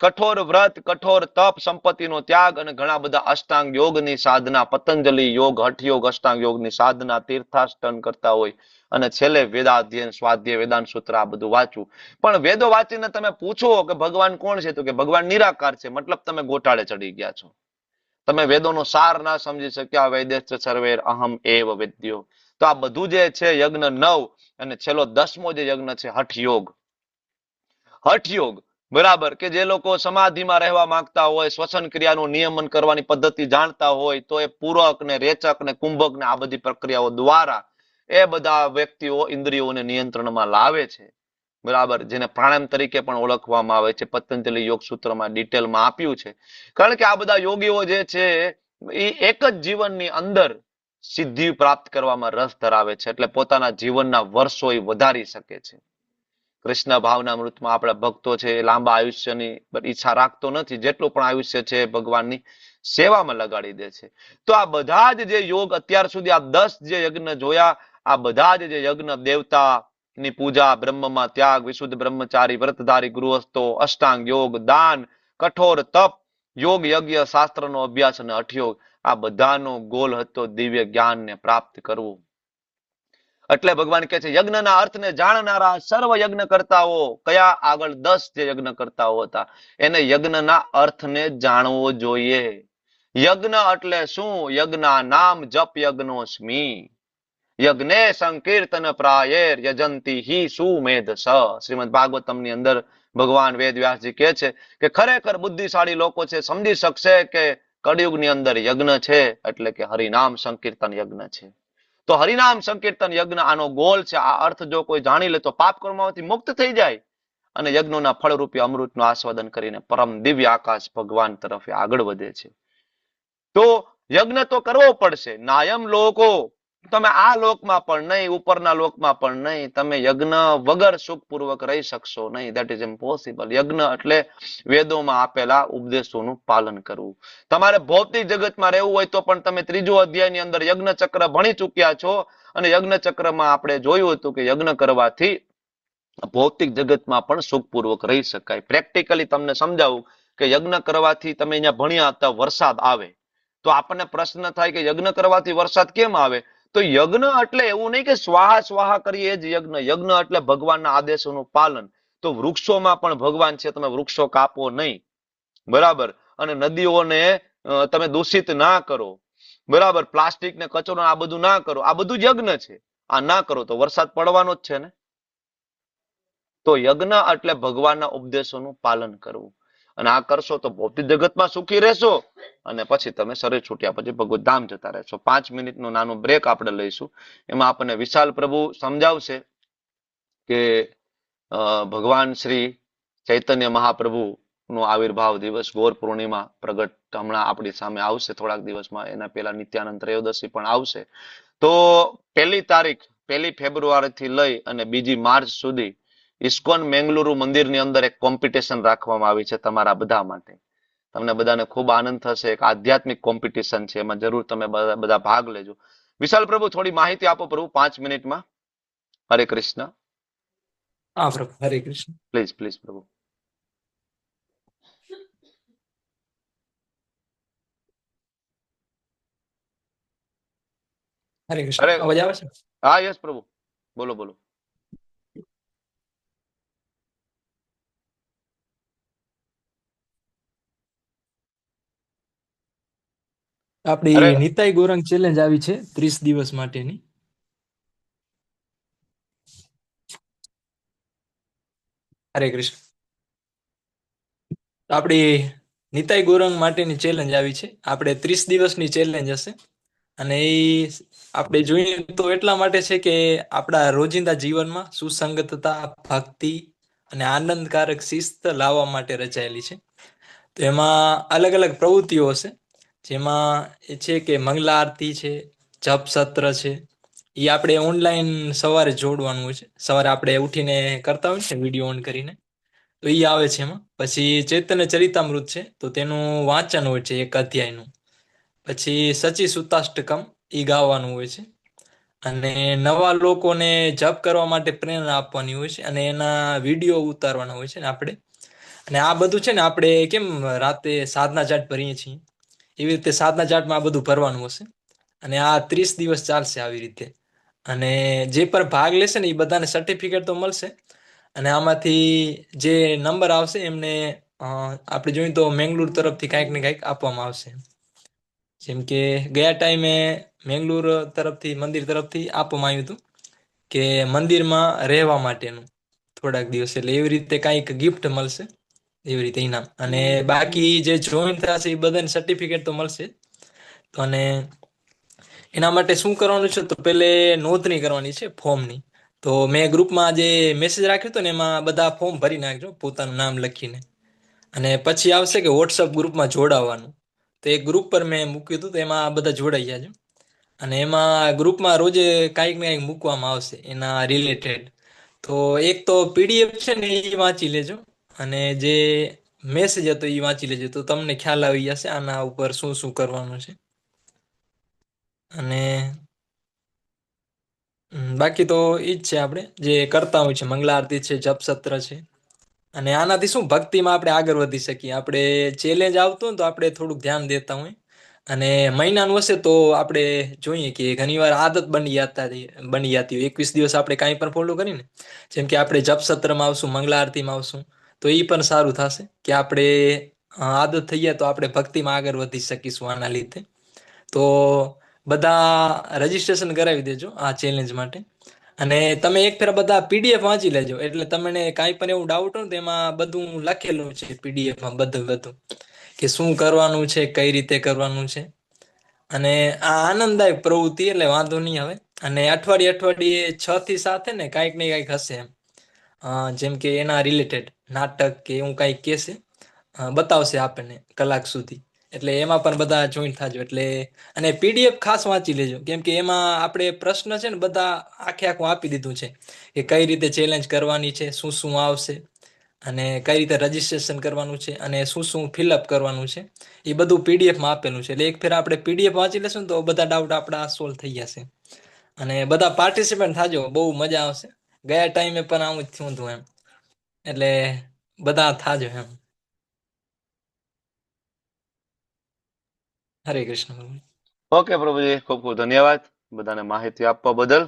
કઠોર વ્રત, કઠોર તપ, સંપત્તિનો ત્યાગ અને ઘણા બધા અષ્ટાંગ યોગની સાધના, પતંજલિ યોગ, હઠ યોગ, અષ્ટાંગ યોગની સાધના, તીર્થાસ્ટન કરતા હોય અને છેલ્લે વેદાધ્યયન, સ્વાધ્યાય, વેદાંત સૂત્ર આ બધું વાંચવું. પણ વેદો વાંચીને તમે પૂછો કે ભગવાન કોણ છે, તો કે ભગવાન નિરાકાર છે, મતલબ તમે ગોટાળે ચડી ગયા છો. તમે વેદોનો સાર ના સમજી શક્યા. વૈદેશ્ચ સર્વેર અહમ એવ વેદ્યો. તો આ બધું જે છે યજ્ઞ 9 અને છેલ્લો 10મો જે યજ્ઞ છે હઠ યોગ. હઠ યોગ, બરાબર, કે જે લોકો સમાધિમાં રહેવા માંગતા હોય, શ્વસન ક્રિયાનું નિયમન કરવાની પદ્ધતિ જાણતા હોય, તો એ પૂરક ને રેચક ને કુંભક ને આ બધી પ્રક્રિયાઓ દ્વારા એ બધા વ્યક્તિઓ ઇન્દ્રિયોને નિયંત્રણમાં લાવે છે. બરાબર, જેને પ્રાણાયામ તરીકે પણ ઓળખવામાં આવે છે. પતંજલિ યોગ સૂત્રમાં ડિટેલમાં આપ્યું છે. કારણ કે આ બધા યોગીઓ જે છે એ એક જ જીવનની અંદર સિદ્ધિ પ્રાપ્ત કરવામાં રસ ધરાવે છે, એટલે પોતાના જીવનના વર્ષો એ વધારી શકે છે. કૃષ્ણ ભાવના મૃતમાં આપણા ભક્તો છે એ લાંબા આયુષ્યની ઈચ્છા રાખતો નથી, જેટલું પણ આયુષ્ય છે ભગવાનની સેવામાં લગાડી દે છે. તો આ બધા જ જે યોગ અત્યાર સુધી આ 10 જે યજ્ઞ જોયા, આ બધા જ જે યજ્ઞ દેવતા ની પૂજા, બ્રહ્મમાં ત્યાગ, વિશુદ્ધ બ્રહ્મચારી, વ્રતધારી ગૃહસ્થો, અષ્ટાંગ યોગ, દાન, કઠોર તપ, યોગ, યજ્ઞ, શાસ્ત્રનો અભ્યાસ અને હઠયોગ, આ બધાનો ગોલ હતો દિવ્ય જ્ઞાનને પ્રાપ્ત કરવું. એટલે ભગવાન કહે છે યજ્ઞના અર્થને જાણનારા સર્વ યજ્ઞ કરતાઓ, કયા આગળ 10 જે યજ્ઞ કરતાઓ હતા એને યજ્ઞના અર્થને જાણવો જોઈએ. યજ્ઞ એટલે શું? યજ્ઞા નામ જપ યજ્ઞોસ્મી યજ્ઞે સંકીર્તન પ્રાયેર યજંતી હિ સુમેધસ. શ્રીમદ ભાગવતમની અંદર ભગવાન વેદ વ્યાસજી કહે છે કે ખરેખર બુદ્ધિશાળી લોકો છે સમજી શકશે કે કળિયુગની અંદર યજ્ઞ છે એટલે કે હરિનામ સંકીર્તન યજ્ઞ છે. તો હરિનામ સંકીર્તન યજ્ઞ આનો ગોલ છે. આ અર્થ જો કોઈ જાણી લે તો પાપ કર્મોમાંથી મુક્ત થઈ જાય અને યજ્ઞોના ફળરૂપી અમૃતનું આસ્વાદન કરીને પરમ દિવ્ય આકાશ ભગવાન તરફ આગળ વધે છે. તો યજ્ઞ તો કરવો પડશે. નાયમ લોકો, તમે આ લોકમાં પણ નહીં, ઉપરના લોકમાં પણ નહીં, તમે યજ્ઞ વગર સુખપૂર્વક રહી શકશો નહીં. That is impossible. યજ્ઞ એટલે વેદોમાં આપેલા ઉપદેશોનું પાલન કરવું. તમારે ભૌતિક જગતમાં રહેવું હોય તો પણ તમે 3જો અધ્યાયની અંદર યજ્ઞ ચક્ર ભણી ચૂક્યા છો અને યજ્ઞ ચક્રમાં આપણે જોયું હતું કે યજ્ઞ કરવાથી ભૌતિક જગતમાં પણ સુખપૂર્વક રહી શકાય. પ્રેક્ટિકલી તમને સમજાવું કે યજ્ઞ કરવાથી તમે અહીંયા ભણ્યા હતા વરસાદ આવે, તો આપણને પ્રશ્ન થાય કે યજ્ઞ કરવાથી વરસાદ કેમ આવે? તો યજ્ઞ એટલે એવું નહીં કે સ્વાહા સ્વાહા કરીએ જ યજ્ઞ. યજ્ઞ એટલે ભગવાનના આદેશોનું પાલન. તો વૃક્ષોમાં પણ ભગવાન છે, તમે વૃક્ષો કાપો નહીં, બરાબર, અને નદીઓને તમે દૂષિત ના કરો, બરાબર, પ્લાસ્ટિક ને કચરો આ બધું ના કરો. આ બધું યજ્ઞ છે. આ ના કરો તો વરસાદ પડવાનો જ છે ને. તો યજ્ઞ એટલે ભગવાનના ઉપદેશોનું પાલન કરવું. અને આ કરશો તો ભૌતિક જગતમાં સુખી રહેશો અને પછી તમે શરીર છૂટ્યા પછી ભગવત ધામ જતા રહેશો. 5 મિનિટનો નાનો બ્રેક આપણે લઈશું. એમાં આપણને વિશાલ પ્રભુ સમજાવશે કે ભગવાન શ્રી ચૈતન્ય મહાપ્રભુ નો આવિર્ભાવ દિવસ ગૌર પૂર્ણિમા પ્રગટ હમણાં આપણી સામે આવશે થોડાક દિવસમાં. એના પહેલા નિત્યાનંદ ત્રયોદશી પણ આવશે. તો 1 તારીખ 1 ફેબ્રુઆરી થી લઈ અને 2 માર્ચ સુધી ઇસ્કોન મેંગલુરુ મંદિરની અંદર એક કોમ્પિટિશન રાખવામાં આવી છે તમારા બધા માટે. તમને બધાને ખૂબ આનંદ થશે. એક આધ્યાત્મિક કોમ્પિટિશન છે, એમાં જરૂર તમે બધા ભાગ લેજો. વિશાલ પ્રભુ થોડી માહિતી આપો પ્રભુ 5 મિનિટમાં. હરે કૃષ્ણ. હા પ્રભુ, હરે કૃષ્ણ. પ્લીઝ પ્લીઝ પ્રભુ. હરે કૃષ્ણ. અવાજ આવે છે? હા યસ પ્રભુ, બોલો બોલો. આપણી નિતાઈ ગૌરાંગ ચેલેન્જ આવી છે 30 દિવસ માટેની. હરે કૃષ્ણ. આપણી નિતાઈ ગૌરાંગ માટેની ચેલેન્જ આવી છે. આપણે 30 દિવસની ચેલેન્જ હશે અને એ આપણે જોઈએ તો એટલા માટે છે કે આપણા રોજિંદા જીવનમાં સુસંગતતા, ભક્તિ અને આનંદકારક શિસ્ત લાવવા માટે રચાયેલી છે. તો એમાં અલગ અલગ પ્રવૃત્તિઓ હશે, જેમાં એ છે કે મંગલા આરતી છે, જપ સત્ર છે, એ આપણે ઓનલાઈન સવારે જોડવાનું હોય છે. સવારે આપણે ઉઠીને કરતા હોય છે વિડીયો ઓન કરીને, તો એ આવે છે એમાં. પછી ચૈતન્ય ચરિતામૃત છે, તો તેનું વાંચન હોય છે 1 અધ્યાયનું. પછી સચી સુતાષ્ટકમ એ ગાવાનું હોય છે. અને નવા લોકોને જપ કરવા માટે પ્રેરણા આપવાની હોય છે અને એના વિડીયો ઉતારવાના હોય છે ને આપણે. અને આ બધું છે ને આપણે કેમ રાતે સાધના ચાટ ભરીએ છીએ એવી રીતે સાધના ચાટમાં આ બધું ભરવાનું હશે. અને આ 30 દિવસ ચાલશે આવી રીતે. અને જે પણ ભાગ લેશે ને એ બધાને સર્ટિફિકેટ તો મળશે. અને આમાંથી જે નંબર આવશે એમને આપણે જોઈએ તો મેંગલુર તરફથી કાંઈક ને કાંઈક આપવામાં આવશે. જેમ કે ગયા ટાઈમે મેંગલુર તરફથી મંદિર તરફથી આપવામાં આવ્યું હતું કે મંદિરમાં રહેવા માટેનું થોડાક દિવસ, એટલે એવી રીતે કાંઈક ગિફ્ટ મળશે, એવી રીતે ઇનામ. અને બાકી જે જોઈન થશે એ બધાને સર્ટિફિકેટ તો મળશે. તો અને એના માટે શું કરવાનું છે, તો પેલે નોંધણી કરવાની છે ફોર્મની. તો મેં ગ્રુપમાં જે મેસેજ રાખ્યો હતો ને એમાં બધા ફોર્મ ભરી નાખજો પોતાનું નામ લખીને. અને પછી આવશે કે વોટ્સઅપ ગ્રુપમાં જોડાવાનું. તો એ ગ્રુપ પર મેં મૂક્યું હતું, તો એમાં બધા જોડાઈ જાજો. અને એમાં ગ્રુપમાં રોજે કાંઈક ને કાંઈક મૂકવામાં આવશે એના રિલેટેડ. તો એક તો પીડીએફ છે ને એ વાંચી લેજો, અને જે મેસેજ હતો એ વાંચી લેજો, તો તમને ખ્યાલ આવી જશે આના ઉપર શું શું કરવાનું છે. અને બાકી તો ઈ જ છે, આપણે જે કરતા હોય છે મંગલા આરતી છે, જપ સત્ર છે. અને આનાથી શું ભક્તિમાં આપણે આગળ વધી શકીએ. આપણે ચેલેન્જ આવતો હોય તો આપણે થોડુંક ધ્યાન દેતા હોય. અને મહિનાનું હશે તો આપણે જોઈએ કે ઘણીવાર આદત બની જતી હોય. 21 દિવસ આપણે કાંઈ પણ ફોલો કરીને, જેમ કે આપણે જપ સત્રમાં આવશું, મંગલા આરતીમાં આવશું, તો એ પણ સારું થશે કે આપણે આદત થઈ જાય તો આપણે ભક્તિમાં આગળ વધી શકીશું આના લીધે. તો બધા રજીસ્ટ્રેશન કરાવી દેજો આ ચેલેન્જ માટે. અને તમે એક ફેર બધા પીડીએફ વાંચી લેજો, એટલે તમને કાંઈ પણ એવું ડાઉટ હોય તો એમાં બધું લખેલું છે પીડીએફમાં, બધું કે શું કરવાનું છે, કઈ રીતે કરવાનું છે. અને આ આનંદદાયક પ્રવૃત્તિ એટલે વાંધો નહીં આવે. અને અઠવાડિયે 6 થી 7 ને કાંઈક ને કાંઈક હશે એમ. જેમ કે એના રિલેટેડ નાટક કે એવું કાંઈક કહેશે, બતાવશે આપણને કલાક સુધી. એટલે એમાં પણ બધા જોઈન થાજો. એટલે અને પીડીએફ ખાસ વાંચી લેજો, કેમ કે એમાં આપણે પ્રશ્ન છે ને બધા આખું આપી દીધું છે કે કઈ રીતે ચેલેન્જ કરવાની છે, શું શું આવશે, અને કઈ રીતે રજીસ્ટ્રેશન કરવાનું છે, અને શું શું ફિલઅપ કરવાનું છે, એ બધું પીડીએફમાં આપેલું છે. એટલે એક ફેર આપણે પીડીએફ વાંચી લેશું ને તો બધા ડાઉટ આપણા સોલ્વ થઈ જશે. અને બધા પાર્ટિસિપેન્ટ થાજો, બહુ મજા આવશે. ગયા ટાઈમે પણ આવું જ થયું હતું એમ. એટલે બધા થાજો એમ. હરે કૃષ્ણ. ઓકે પ્રભુજી, ખૂબ ખૂબ ધન્યવાદ બધાને માહિતી આપવા બદલ.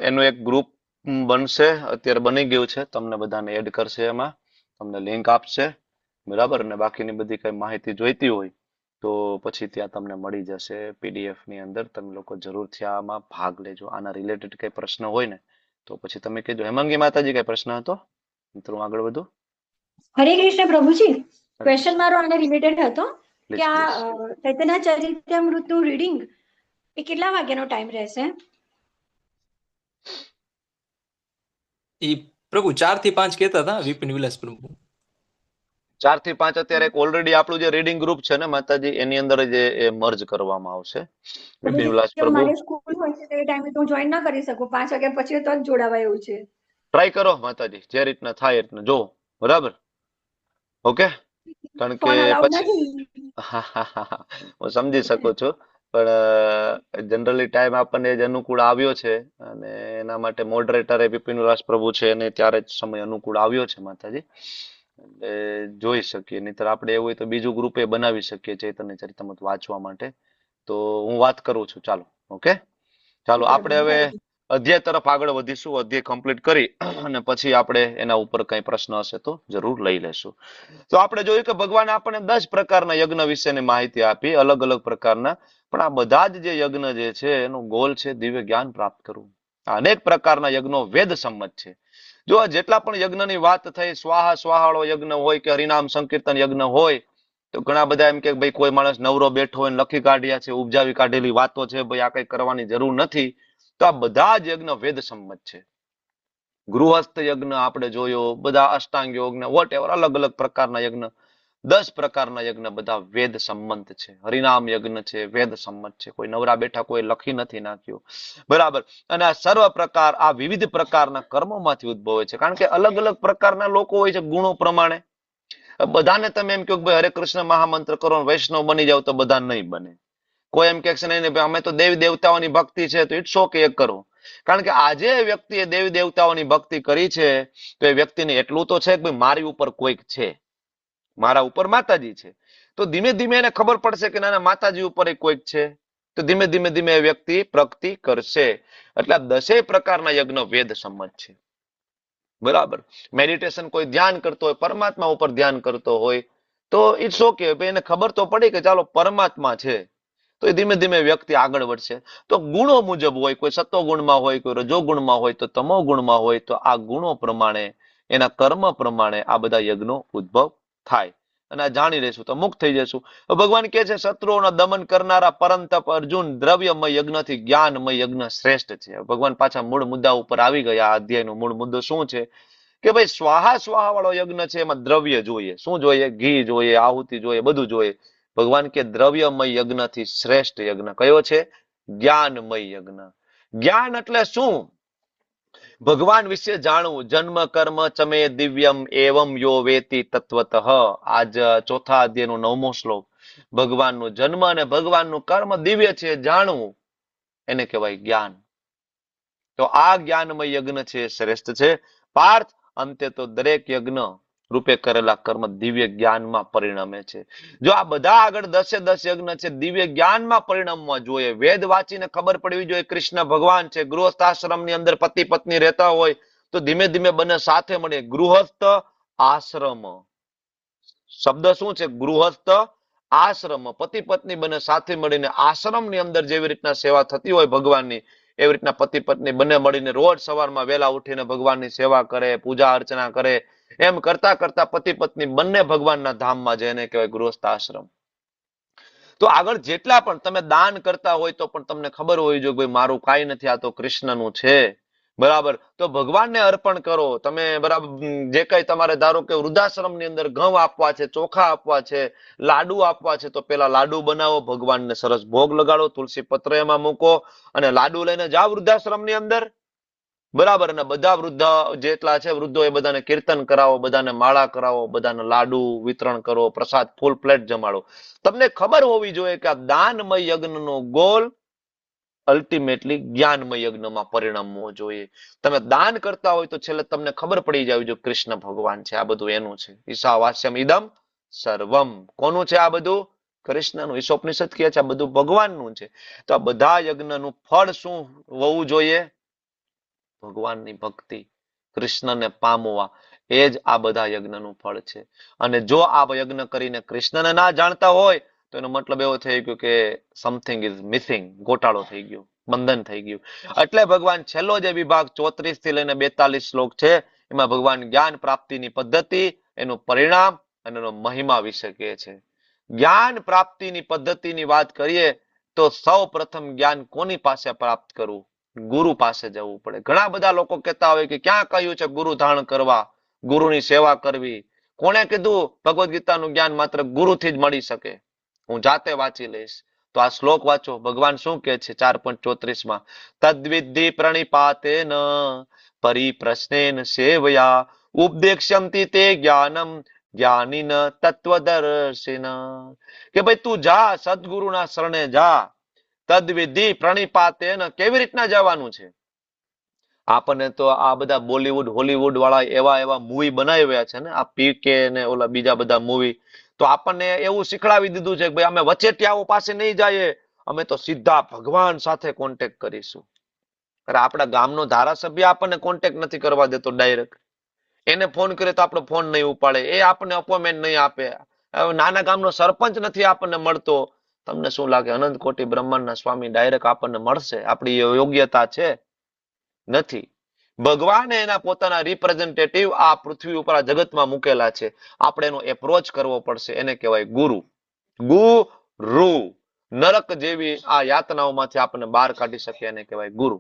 એનું એક ગ્રુપ બનશે, અત્યારે બની ગયું છે, તમને બધાને એડ કરશે, એમાં તમને લિંક આપશે, બરાબર. અને બાકીની બધી કઈ માહિતી જોઈતી હોય તો પછી ત્યાં તમને મળી જશે પીડીએફ ની અંદર. તમે લોકો જરૂરથી આમાં ભાગ લેજો. આના રિલેટેડ કઈ પ્રશ્ન હોય ને તો પછી તમે કહેજો. હેમાંગી માતાજી, કઈ પ્રશ્ન હતો? મિત્રો આગળ વધુ. હરે કૃષ્ણ પ્રભુજી, ક્વેશ્ચન મારો આને રિલેટેડ હતો કે આ ચૈતન્ય ચરિતામૃતનું રીડિંગ એ કેટલા વાગ્યાનો ટાઈમ રહેશે? એ પ્રભુ 4 થી 5 કહેતા હતા વિપિન વિલાસ પ્રભુ. 4 થી 5 અત્યારે ઓલરેડી આપણું જે રીડિંગ ગ્રુપ છે ને માતાજી, એની અંદર જ એ મર્જ કરવામાં આવશે. વિપિન વિલાસ પ્રભુ, મારી સ્કૂલ હોય છે તે ટાઈમે તો હું જોઈન ના કરી શકું, 5 વાગ્યા પછી તો જ જોડાવાય એવું છે. ટ્રાય કરો માતાજી, જે રીતના થાય એ રીતના જો, બરાબર. ઓકે, કારણ કે પછી હું સમજી શકું છું, પણ જનરલી ટાઈમ આપણને જ અનુકૂળ આવ્યો છે, અને એના માટે મોડરેટરે વિપિન વિલાસ પ્રભુ છે એને ત્યારે જ સમય અનુકૂળ આવ્યો છે માતાજી. એટલે જોઈ શકીએ, નહીતર આપણે એવું હોય તો બીજું ગ્રુપે બનાવી શકીએ ચૈતન્ય ચરિતામૃત વાંચવા માટે. તો હું વાત કરું છું. ચાલો, ઓકે, ચાલો આપણે હવે અધ્યાય તરફ આગળ વધીશું. અધ્યાય કમ્પ્લીટ કરી અને પછી આપણે એના ઉપર કઈ પ્રશ્ન હશે તો જરૂર લઈ લેશું. તો આપણે જોયું કે ભગવાને આપણને 10 પ્રકારના યજ્ઞ વિશેની માહિતી આપી, અલગ અલગ પ્રકારના. પણ આ બધા જ જે યજ્ઞ જે છે એનો ગોલ છે દિવ્ય જ્ઞાન પ્રાપ્ત કરવું. અનેક પ્રકારના યજ્ઞો વેદ સંમત છે. જો જેટલા પણ યજ્ઞની વાત થઈ, સ્વાહા સ્વાહાળો યજ્ઞ હોય કે હરિનામ સંકીર્તન યજ્ઞ હોય, તો ઘણા બધા એમ કે ભાઈ કોઈ માણસ નવરો બેઠો હોય લખી કાઢ્યા છે, ઉપજાવી કાઢેલી વાતો છે, ભાઈ આ કઈ કરવાની જરૂર નથી. તો આ બધા જ યજ્ઞ વેદ સંમત છે. ગૃહસ્થ યજ્ઞ આપણે જોયો, બધા અષ્ટાંગ યજ્ઞ, વોટ એવર, અલગ અલગ પ્રકારના યજ્ઞ, 10 પ્રકારના યજ્ઞ બધા વેદ સંમત છે. હરિનામ યજ્ઞ છે, વેદ સંમત છે. કોઈ નવરા બેઠા કોઈ લખી નથી નાખ્યું, બરાબર. અને આ સર્વ પ્રકાર, આ વિવિધ પ્રકારના કર્મોમાંથી ઉદ્ભવે છે. કારણ કે અલગ અલગ પ્રકારના લોકો હોય છે ગુણો પ્રમાણે. બધાને તમે એમ કહો કે ભાઈ હરે કૃષ્ણ મહામંત્ર કરો, વૈષ્ણવ બની જાવ, તો બધા નહીં બને. કોઈ એમ કે છે નહીં ભાઈ અમે તો દેવી દેવતાઓની ભક્તિ છે તો ઇટ્સ ઓકે કરો. કારણ કે આજે વ્યક્તિએ દેવી દેવતાઓની ભક્તિ કરી છે તો એ વ્યક્તિને એટલું તો છે કે ભાઈ મારી ઉપર કોઈક છે, મારા ઉપર માતાજી છે. તો ધીમે ધીમે એને ખબર પડશે કે નાના માતાજી ઉપર કોઈક છે, તો ધીમે ધીમે ધીમે એ વ્યક્તિ પ્રગતિ કરશે. એટલે 10 પ્રકારના યજ્ઞ વેદ સંમત છે. બરાબર. મેડિટેશન કોઈ ધ્યાન કરતો હોય, પરમાત્મા ઉપર ધ્યાન કરતો હોય તો ઇટ્સ ઓકે, એને ખબર તો પડી કે ચાલો પરમાત્મા છે, તો એ ધીમે ધીમે વ્યક્તિ આગળ વધશે. તો ગુણો મુજબ હોય, કોઈ સત્વ ગુણમાં હોય, કોઈ રજો ગુણમાં હોય, તો તમો ગુણમાં હોય, તો આ ગુણો પ્રમાણે એના કર્મ પ્રમાણે આ બધા યજ્ઞો ઉદ્ભવ થાય. અને આ જાણી લેશું તો મુક્ત થઈ જશું. ભગવાન કહે છે શત્રુઓના દમન કરનારા પરમ તપ અર્જુન દ્રવ્યમય યજ્ઞથી જ્ઞાનમય યજ્ઞ શ્રેષ્ઠ છે. ભગવાન પાછા મૂળ મુદ્દા ઉપર આવી ગયા. આ અધ્યાયનો મૂળ મુદ્દો શું છે કે ભાઈ સ્વાહા સ્વાહા વાળો યજ્ઞ છે, એમાં દ્રવ્ય જોઈએ. શું જોઈએ? ઘી જોઈએ, આહુતિ જોઈએ, બધું જોઈએ. ભગવાન કે દ્રવ્યમય યજ્ઞથી શ્રેષ્ઠ યજ્ઞ કયો છે? જ્ઞાનમય યજ્ઞ. જ્ઞાન એટલે શું? ભગવાન વિશે જાણવું. જન્મ કર્મ ચમે દિવ્યમ એવમ યો વેતિ તત્વતઃ. આજ ચોથા અધ્યાયનો 9મો શ્લોક. ભગવાનનો જન્મ અને ભગવાનનું કર્મ દિવ્ય છે, જાણવું એને કહેવાય જ્ઞાન. તો આ જ્ઞાનમય યજ્ઞ છે, શ્રેષ્ઠ છે. પાર્થ, અંતે તો દરેક યજ્ઞ રૂપે કરેલા કર્મ દિવ્ય જ્ઞાનમાં પરિણમે છે. જો આ બધા આગળ 10 યજ્ઞ છે દિવ્ય જ્ઞાનમાં પરિણમવા જોઈએ. વેદ વાંચીને ખબર પડવી જોઈએ કૃષ્ણ ભગવાન છે. ગૃહસ્થાશ્રમની અંદર પતિ પત્ની રહેતા હોય તો ધીમે ધીમે બંને સાથે મળે. ગૃહસ્થ આશ્રમ શબ્દ શું છે? ગૃહસ્થ આશ્રમ. પતિ પત્ની બંને સાથે મળીને આશ્રમની અંદર જેવી રીતના સેવા થતી હોય ભગવાનની, એવી રીતના પતિ પત્ની બંને મળીને રોજ સવારમાં વહેલા ઉઠીને ભગવાનની સેવા કરે, પૂજા અર્ચના કરે. એમ કરતા કરતા પતિ પત્ની બંને ભગવાનના ધામમાં જાય, એને કહેવાય ગૃહસ્થ આશ્રમ. તો આગળ જેટલા પણ તમે દાન કરતા હોય તો પણ તમને ખબર હોવી જોઈએ ભાઈ મારું કાંઈ નથી, આ તો કૃષ્ણનું છે. બરાબર. તો ભગવાનને અર્પણ કરો તમે. બરાબર. જે કઈ તમારે ધારો કે વૃદ્ધાશ્રમની અંદર ઘઉં આપવા છે, ચોખા આપવા છે, લાડુ આપવા છે, તો પેલા લાડુ બનાવો, ભગવાનને સરસ ભોગ લગાડો, તુલસી પત્ર એમાં મૂકો અને લાડુ લઈને જાઓ વૃદ્ધાશ્રમની અંદર. બરાબર. અને બધા વૃદ્ધ જેટલા છે વૃદ્ધો એ બધાને કીર્તન કરાવો, બધાને માળા કરાવો, બધાને લાડુ વિતરણ કરો, પ્રસાદ ફૂલ પ્લેટ જમાડો. તમને ખબર હોવી જોઈએ કે આ દાનમય યજ્ઞનો ગોલ અલ્ટિમેટલી જ્ઞાનમય યજ્ઞમાં પરિણમવો જોઈએ. તમે દાન કરતા હોય તો છેલ્લે તમને ખબર પડી જાય જો કૃષ્ણ ભગવાન છે, આ બધું એનું છે. ઈશાવાસ્યમ ઇદમ સર્વમ. કોનું છે આ બધું? કૃષ્ણનું. ઈશોપનિષદ કહે છે આ બધું ભગવાનનું છે. તો આ બધા યજ્ઞનું ફળ શું હોવું જોઈએ? ભગવાનની ભક્તિ, કૃષ્ણને પામવા, એ જ આ બધા યજ્ઞનું ફળ છે. અને જો આ યજ્ઞ કરીને કૃષ્ણને ના જાણતા હોય તો એનો મતલબ એવો થઈ ગયો કે સમથિંગ ઇઝ મિસિંગ, ગોટાળો થઈ ગયો, બંધન થઈ ગયું. એટલે ભગવાન છેલ્લો જે વિભાગ 34 થી લઈને 42 શ્લોક છે એમાં ભગવાન જ્ઞાન પ્રાપ્તિની પદ્ધતિ, એનું પરિણામ અને એનો મહિમા વિશે કહે છે. જ્ઞાન પ્રાપ્તિની પદ્ધતિની વાત કરીએ તો સૌ પ્રથમ જ્ઞાન કોની પાસે પ્રાપ્ત કરવું? ગુરુ પાસે જવું પડે. ઘણા બધા લોકો કહેતા હોય કે ક્યાં કહ્યું છે ગુરુ ધારણ કરવા, ગુરુની સેવા કરવી. કોણે કીધું ભગવદ્ ગીતાનું જ્ઞાન માત્ર ગુરુથી જ મળી શકે? હું જાતે વાંચી લઈશ. તો આ શ્લોક વાંચો. ભગવાન શું કહે છે 4.34 માં? તદ્વિદ્ધિ પ્રણિપાતેન પરિપ્રશ્નેન સેવયા ઉપદેક્ષ્યંતિ તે જ્ઞાનમ જ્ઞાનીન તત્વદર્શિન. કે ભાઈ તું જા, સદગુરુના શરણે જા. તદ્વિધિ પ્રણિપાતેન. કેવી રીતના જવાનું છે? આપણને તો આ બધા બોલીવુડ હોલીવુડ વાળા એવા મૂવી બનાવ્યા છે ને, આ પીકે ને ઓલા બીજા બધા મૂવી, તો આપણને એવું શીખડાવી દીધું છે કે ભાઈ અમે વચેટિયાઓ પાસે નહીં જઈએ, અમે તો સીધા ભગવાન સાથે કોન્ટેક્ટ કરીશું. અરે આપણા ગામનો ધારાસભ્ય આપણને કોન્ટેક્ટ નથી કરવા દેતો ડાયરેક્ટ. એને ફોન કરે તો આપણો ફોન નહીં ઉપાડે, એ આપણને અપોઇન્ટમેન્ટ નહીં આપે. નાના ગામનો સરપંચ નથી આપણને મળતો. તમને શું લાગે અનંત કોટી બ્રહ્માંડના સ્વામી ડાયરેક્ટ આપણને મળશે? આપણી યોગ્યતા છે? નથી. ભગવાને એના પોતાના રિપ્રેઝેન્ટેટિવ આ પૃથ્વી ઉપર આ જગતમાં મૂકેલા છે. આપણે એનો એપ્રોચ કરવો પડશે. એને કહેવાય ગુરુ. ગુરુ. નરક જેવી આ યાતનાઓમાંથી આપણને બહાર કાઢી શકે એને કહેવાય ગુરુ.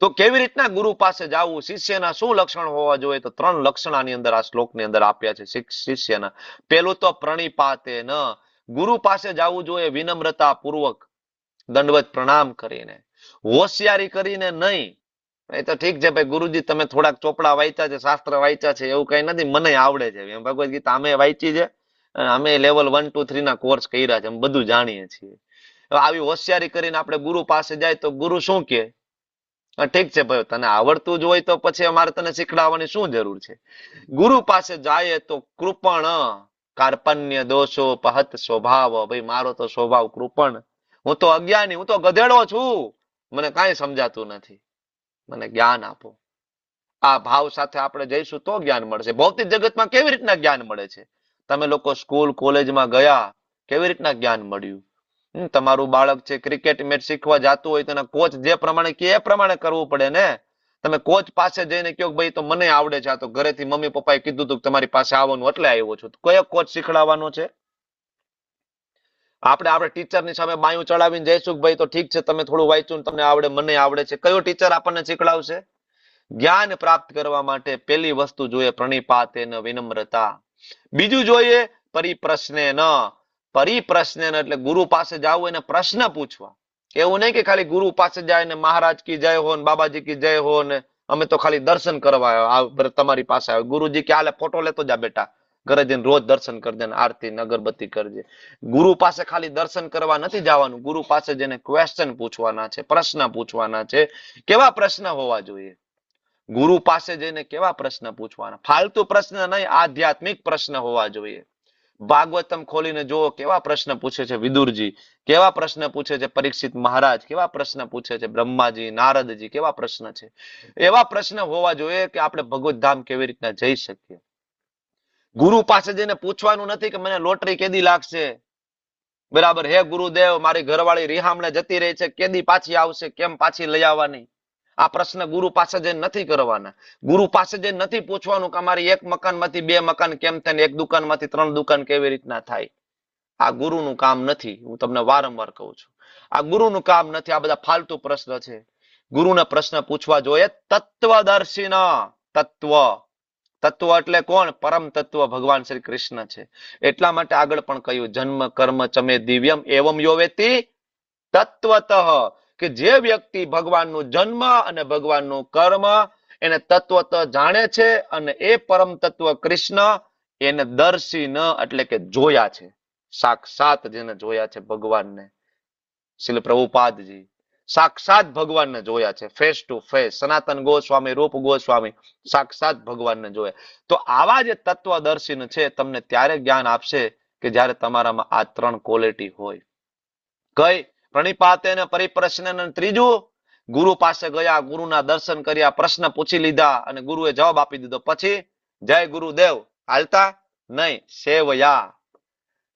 તો કેવી રીતના ગુરુ પાસે જવું? શિષ્યના શું લક્ષણ હોવા જોઈએ? તો 3 લક્ષણ આની અંદર આ શ્લોકની અંદર આપ્યા છે શિષ્યના. પેલું તો પ્રણિપાતેન. ગુરુ પાસે જવું જોઈએ વિનમ્રતા પૂર્વક, દંડવત પ્રણામ કરીને, હોશિયારી કરીને નહીં. એ તો ઠીક છે ભાઈ ગુરુજી તમે થોડાક ચોપડા વાંચ્યા છે, શાસ્ત્ર વાંચ્યા છે, એવું કઈ નથી, મને આવડે છે. એમ ભગવદ ગીતા અમે વાંચી છે, અમે લેવલ 1, 2, 3 ના કોર્સ કર્યા છે, અમે બધું જાણીએ છીએ. આવી હોશિયારી કરીને આપણે ગુરુ પાસે જાય તો ગુરુ શું કે ઠીક છે ભાઈ, તને આવડતું જ હોય તો પછી અમારે તને શીખડાવવાની શું જરૂર છે? ગુરુ પાસે જાય તો કૃપણ કાર્પણ્ય દોષો પહત સ્વભાવ. ભાઈ મારો તો સ્વભાવ કૃપણ, હું તો અજ્ઞાની, હું તો ગધેડો છું, મને કાંઈ સમજાતું નથી, મને જ્ઞાન આપો. આ ભાવ સાથે આપણે જઈશું તો જ્ઞાન મળશે. ભૌતિક જગતમાં કેવી રીતના જ્ઞાન મળે છે? તમે લોકો સ્કૂલ કોલેજમાં ગયા, કેવી રીતના જ્ઞાન મળ્યું? તમારું બાળક છે ક્રિકેટ મેચ શીખવા જતું હોય તો કોચ જે પ્રમાણે કે એ પ્રમાણે કરવું પડે ને. તમે કોચ પાસે જઈને કહો ભાઈ તો મને આવડે છે, આ તો ઘરેથી મમ્મી પપ્પાએ કીધું હતું તમારી પાસે આવવાનું એટલે આવ્યો છું, કયો કોચ શીખડાવવાનો છે? આપણે ટીચરની સામે બાયું ચડાવીને જઈશું ભાઈ તો ઠીક છે તમે થોડું વાંચ્યું તમને આવડે, મને આવડે છે. કયો ટીચર આપણને શીખડાવશે? જ્ઞાન પ્રાપ્ત કરવા માટે પહેલી વસ્તુ જોઈએ પ્રણિપાતેન વિનમ્રતા. બીજું જોઈએ પરિપ્રશ્નેન. પરિપ્રશ્નેન એટલે ગુરુ પાસે જવું એને પ્રશ્ન પૂછવા. એવું નહીં કે ખાલી ગુરુ પાસે જાય ને મહારાજ કી જય હો ને બાબાજી કી જય હો ને અમે તો ખાલી દર્શન કરવા તમારી પાસે આવે. ગુરુજી કે હાલે ફોટો લેતો જા બેટા, ઘરે જઈને રોજ દર્શન કરજે ને આરતી ને અગરબત્તી કરજે. ગુરુ પાસે ખાલી દર્શન કરવા નથી જવાનું, ગુરુ પાસે જઈને ક્વેશ્ચન પૂછવાના છે, પ્રશ્ન પૂછવાના છે. કેવા પ્રશ્ન હોવા જોઈએ? ગુરુ પાસે જઈને કેવા પ્રશ્ન પૂછવાના? ફાલતુ પ્રશ્ન નહીં, આધ્યાત્મિક પ્રશ્ન હોવા જોઈએ. ભાગવતમ ખોલીને જુઓ કેવા પ્રશ્ન પૂછે છે વિદુરજી, કેવા પ્રશ્ન પૂછે છે પરીક્ષિત મહારાજ, કેવા પ્રશ્ન પૂછે છે બ્રહ્માજી, નારદજી, કેવા પ્રશ્ન છે. એવા પ્રશ્ન હોવા જોઈએ કે આપણે ભગવત ધામ કેવી રીતના જઈ શકીએ. ગુરુ પાસે જઈને પૂછવાનું નથી કે મને લોટરી કેદી લાગશે, બરાબર, હે ગુરુદેવ મારી ઘરવાળી રિહામણે જતી રહી છે, કેદી પાછી આવશે, કેમ પાછી લઈ આવવાની? આ પ્રશ્ન ગુરુ પાસે જઈને નથી કરવાના. ગુરુ પાસે જઈને નથી પૂછવાનું કે અમારી એક મકાનમાંથી બે મકાન કેમ થાય ને એક દુકાનમાંથી ત્રણ દુકાન કેવી રીતના થાય. આ ગુરુનું કામ નથી. હું તમને વારંવાર કહું છું, આ ગુરુનું કામ નથી. આ બધા ફાલતુ પ્રશ્ન છે. ગુરુને પ્રશ્ન પૂછવા જોઈએ તત્વદર્શીના. તત્વ, તત્વ એટલે કોણ? પરમ તત્વ ભગવાન શ્રી કૃષ્ણ છે. એટલા માટે આગળ પણ કહ્યું જન્મ કર્મ ચમે દિવ્યમ એવમ યો વેતિ તત્વતઃ, કે જે વ્યક્તિ ભગવાનનું જન્મ અને ભગવાનનું કર્મ એને તત્વત જાણે છે અને એ પરમ તત્વ કૃષ્ણ એને દર્શી ન એટલે કે જોયા છે, સાક્ષાત જેને જોયા છે ભગવાનને. શ્રીલ પ્રભુપાદજી સાક્ષાત ભગવાનને જોયા છે, ફેસ ટુ ફેસ. સનાતન ગોસ્વામી, રૂપ ગોસ્વામી સાક્ષાત ભગવાનને જોયા. તો આવા જે તત્વદર્શી છે તમને ત્યારે જ્ઞાન આપશે કે જ્યારે તમારામાં આ ત્રણ ક્વોલિટી હોય. કઈ? પ્રણિપાતે ને પરિપ્રશ્ન. ત્રીજું, ગુરુ પાસે ગયા, ગુરુના દર્શન કર્યા, પ્રશ્ન પૂછી લીધા અને ગુરુએ જવાબ આપી દીધો, પછી જય ગુરુદેવ હાલતા નહીં. સેવયા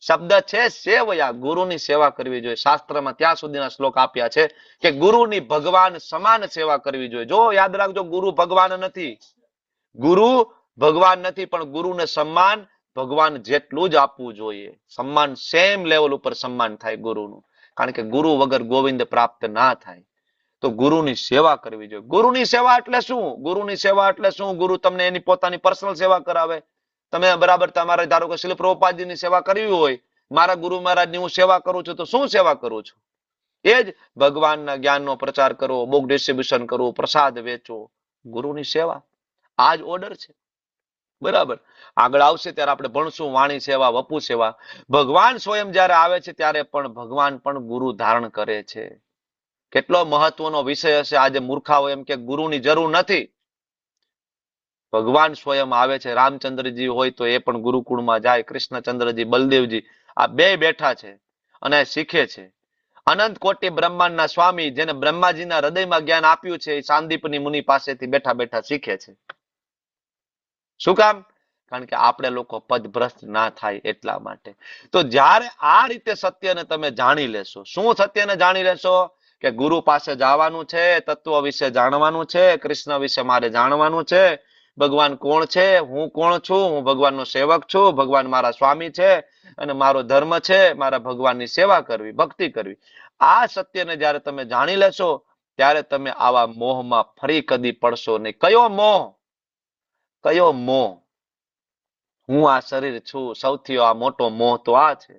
શબ્દ છે, સેવયા, ગુરુની સેવા કરવી જોઈએ. શાસ્ત્રમાં ત્યાં સુધીના શ્લોક આપ્યા છે કે ગુરુની ભગવાન સમાન સેવા કરવી જોઈએ. જો યાદ રાખજો, ગુરુ ભગવાન નથી, ગુરુ ભગવાન નથી, પણ ગુરુને સન્માન ભગવાન જેટલું જ આપવું જોઈએ. સન્માન સેમ લેવલ ઉપર સન્માન થાય ગુરુનું, કારણ કે ગુરુ વગર ગોવિંદ પ્રાપ્ત ના થાય. તો ગુરુની સેવા કરવી જોઈએ. ગુરુની સેવા એટલે શું? ગુરુની સેવા એટલે શું? ગુરુ તમને એની પોતાની પર્સનલ સેવા કરાવે. તમે બરાબર તમારે ધારો કે શ્રીલ પ્રભુપાદજીની સેવા કરવી હોય, મારા ગુરુ મહારાજની હું સેવા કરું છું, તો શું સેવા કરું છું? એ જ ભગવાનના જ્ઞાનનો પ્રચાર કરો, બુક ડિસ્ટ્રીબ્યુશન કરવું, પ્રસાદ વેચો, ગુરુની સેવા. આ જ ઓર્ડર છે, બરાબર. આગળ આવશે ત્યારે આપણે ભણશું વાણી સેવા, વપુ સેવા. ભગવાન સ્વયં જયારે આવે છે ત્યારે પણ ભગવાન પણ ગુરુ ધારણ કરે છે. કેટલો મહત્વનો વિષય હશે. આજે મૂર્ખાઓ એમ કે ગુરુની જરૂર નથી. ભગવાન સ્વયં આવે છે. રામચંદ્રજી હોય તો એ પણ ગુરુકુળમાં જાય, કૃષ્ણચંદ્રજી, બલદેવજી આ બે બેઠા છે અને શીખે છે. અનંત કોટી બ્રહ્માંડના સ્વામી જેને બ્રહ્માજીના હૃદયમાં જ્ઞાન આપ્યું છે, એ સાંદીપની મુનિ પાસેથી બેઠા બેઠા શીખે છે. શું કામ? કારણ કે આપણે લોકો પદભ્રષ્ટ ના થાય એટલા માટે. તો જ્યારે આ રીતે સત્યને તમે જાણી લેશો, શું સત્યને જાણી લેશો? કે ગુરુ પાસે જવાનું છે, તત્વ વિશે જાણવાનું છે, કૃષ્ણ વિશે મારે જાણવાનું છે, ભગવાન કોણ છે, હું કોણ છું, હું ભગવાનનો સેવક છું, ભગવાન મારા સ્વામી છે અને મારો ધર્મ છે મારા ભગવાનની સેવા કરવી, ભક્તિ કરવી. આ સત્યને જ્યારે તમે જાણી લેશો ત્યારે તમે આવા મોહમાં ફરી કદી પડશો નહીં. કયો મોહ? કયો મોહ? હું આ શરીર છું, સૌથી આ મોટો મોહ તો આ છે.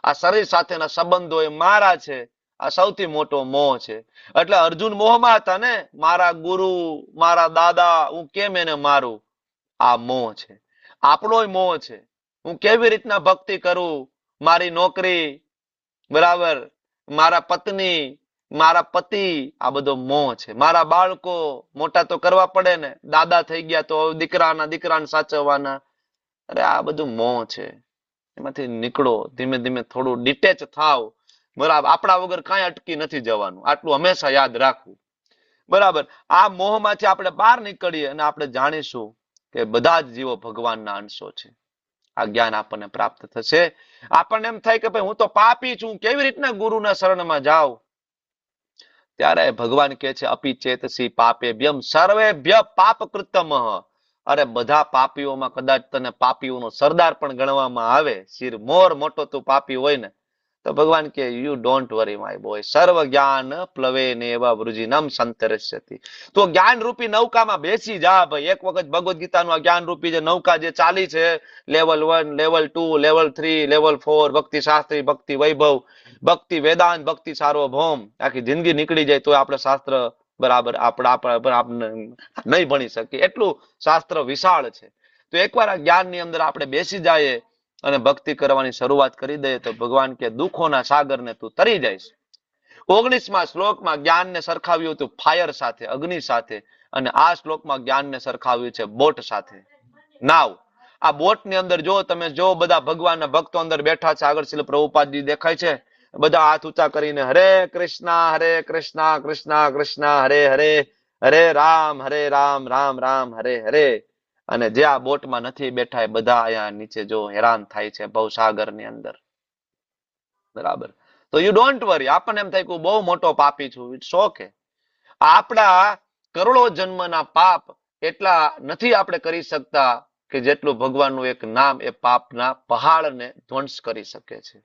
આ શરીર સાથેના સંબંધો એ મારા છે, આ સૌથી મોટો મોહ છે. એટલે અર્જુન મોહમાં હતા ને, મારા ગુરુ, મારા દાદા, હું કેમ એને મારું? આ મોહ છે, આપણો મોહ છે. હું કેવી રીતના ભક્તિ કરું? મારી નોકરી, બરાબર, મારા પત્ની, મારા પતિ, આ બધો મોહ છે. મારા બાળકો મોટા તો કરવા પડે ને, દાદા થઈ ગયા તો દીકરાને સાચવવાના. અરે આ બધું મોહ છે, એમાંથી નીકળો. ધીમે ધીમે થોડું ડિટેચ થાવ. બરાબર, આપણા વગર કાંઈ અટકી નથી જવાનું, આટલું હંમેશા યાદ રાખવું. બરાબર, આ મોહમાંથી આપણે બહાર નીકળીએ અને આપણે જાણીશું કે બધા જ જીવો ભગવાનના અંશો છે. આ જ્ઞાન આપણને પ્રાપ્ત થશે. આપણને એમ થાય કે ભાઈ હું તો પાપી છું, કેવી રીતના ગુરુના શરણમાં જાઉં? ત્યારે ભગવાન કહે છે અપી ચેતસી પાપેભ્યમ સર્વેભ્ય પાપકૃતમ. અરે બધા પાપીઓમાં કદાચ તને પાપીઓનો સરદાર પણ ગણવામાં આવે, શિરમોર મોટો તું પાપી હોય ને, તો ભગવાન કે you don't worry my boy, સર્વ જ્ઞાન પ્લવે નેવા વૃજિનમ સંતરસ્યતિ. તો જ્ઞાન રૂપી નૌકામાં બેસી જા ભાઈ. એક વખત ભગવદ ગીતાનું આ જ્ઞાન રૂપી જે નૌકા જે ચાલી છે, લેવલ 1, લેવલ 2, લેવલ 3, લેવલ 4, ભક્તિ શાસ્ત્રી, ભક્તિ વૈભવ, ભક્તિ વેદાંત, ભક્તિ સાર્વભૌમ, આખી જિંદગી નીકળી જાય તો આપણે શાસ્ત્ર બરાબર આપણે નહીં ભણી શકીએ, એટલું શાસ્ત્ર વિશાળ છે. તો એકવાર આ જ્ઞાનની અંદર આપણે બેસી જઈએ અને ભક્તિ કરવાની શરૂઆત કરી દઈએ તો ભગવાન કે દુઃખોના સાગરને તું તરી જઈશ. 19મા શ્લોકમાં જ્ઞાનને સરખાવ્યું હતું ફાયર સાથે, અગ્નિ સાથે, અને આ શ્લોકમાં જ્ઞાનને સરખાવ્યું છે બોટ સાથે, નાવ. આ બોટ ની અંદર જો તમે જો બધા ભગવાનના ભક્તો અંદર બેઠા છે, આગળ શ્રીલ પ્રભુપાદજી દેખાય છે, બધા હાથ ઊંચા કરીને હરે કૃષ્ણ કૃષ્ણ કૃષ્ણ હરે હરે, હરે રામ રામ રામ હરે હરે. અને જે આ બોટમાં નથી બેઠા એ બધા અહીંયા નીચે જો હેરાન થાય છે ભવસાગર ની અંદર. બરાબર, તો યુ ડોન્ટ વરી. આપણને એમ થાય કે હું બહુ મોટો પાપી છું, ઇટ્સ ઓકે. આપણા કરોડો જન્મના પાપ એટલા નથી આપણે કરી શકતા કે જેટલું ભગવાનનું એક નામ એ પાપના પહાડને ધ્વંસ કરી શકે છે.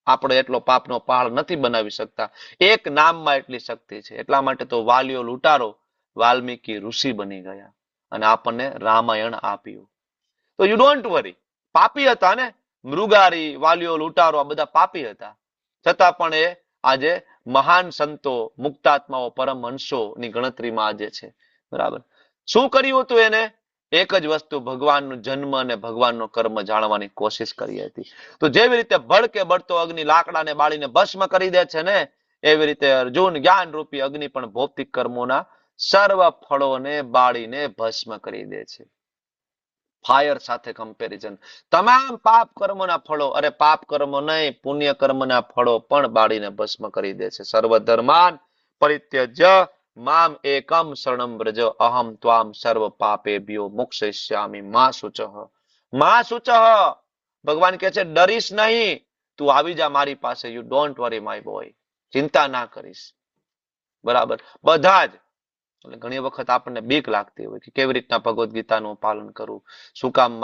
આપણે એટલો પાપનો પહાડ નથી બનાવી શકતા. એક નામમાં એટલી શક્તિ છે. એટલા માટે તો વાલિયો લૂંટારો વાલ્મીકી ઋષિ બની ગયા અને આપણને રામાયણ આપ્યું. તો યુ ડોન્ટ વરી. પાપી હતા ને, મૃગારી, વાલિયો લૂંટારો, આ બધા પાપી હતા, છતાં પણ એ આજે મહાન સંતો, મુક્તાત્માઓ, પરમહંસો ની ગણતરીમાં આજે છે. બરાબર, શું કર્યું હતું એને? એક જ વસ્તુ, ભગવાનનો જન્મ અને ભગવાનનો કર્મ જાણવાની કોશિશ કરી હતી. તો જેવી રીતે ભડકે બળતો અગ્નિ લાકડાને બાળીને ભસ્મ કરી દે છે ને, એવી રીતે અર્જુન જ્ઞાન રૂપી અગ્નિ પણ ભૌતિક કર્મોના સર્વ ફળોને બાળીને ભસ્મ કરી દે છે. ફાયર સાથે કમ્પેરિઝન. તમામ પાપ કર્મોના ફળો, અરે પાપ કર્મો નહીં, પુણ્ય કર્મના ફળો પણ બાળીને ભસ્મ કરી દે છે. સર્વ ધર્માન પરિત્યજ્ય મામ એકમ શરણમ વ્રજ અહમ ત્વામ સર્વ પાપેભ્યો મોક્ષયિષ્યામિ મા શુચઃ. મા શુચઃ. ભગવાન કહે છે ડરીશ નહીં, તું આવી જા મારી પાસે. You don't worry my boy. ચિંતા ના કરીશ. બરાબર, બધા જ. એટલે ઘણી વખત આપણને બીક લાગતી હોય કે કેવી રીતના ભગવદ ગીતાનું પાલન કરવું, શું કામ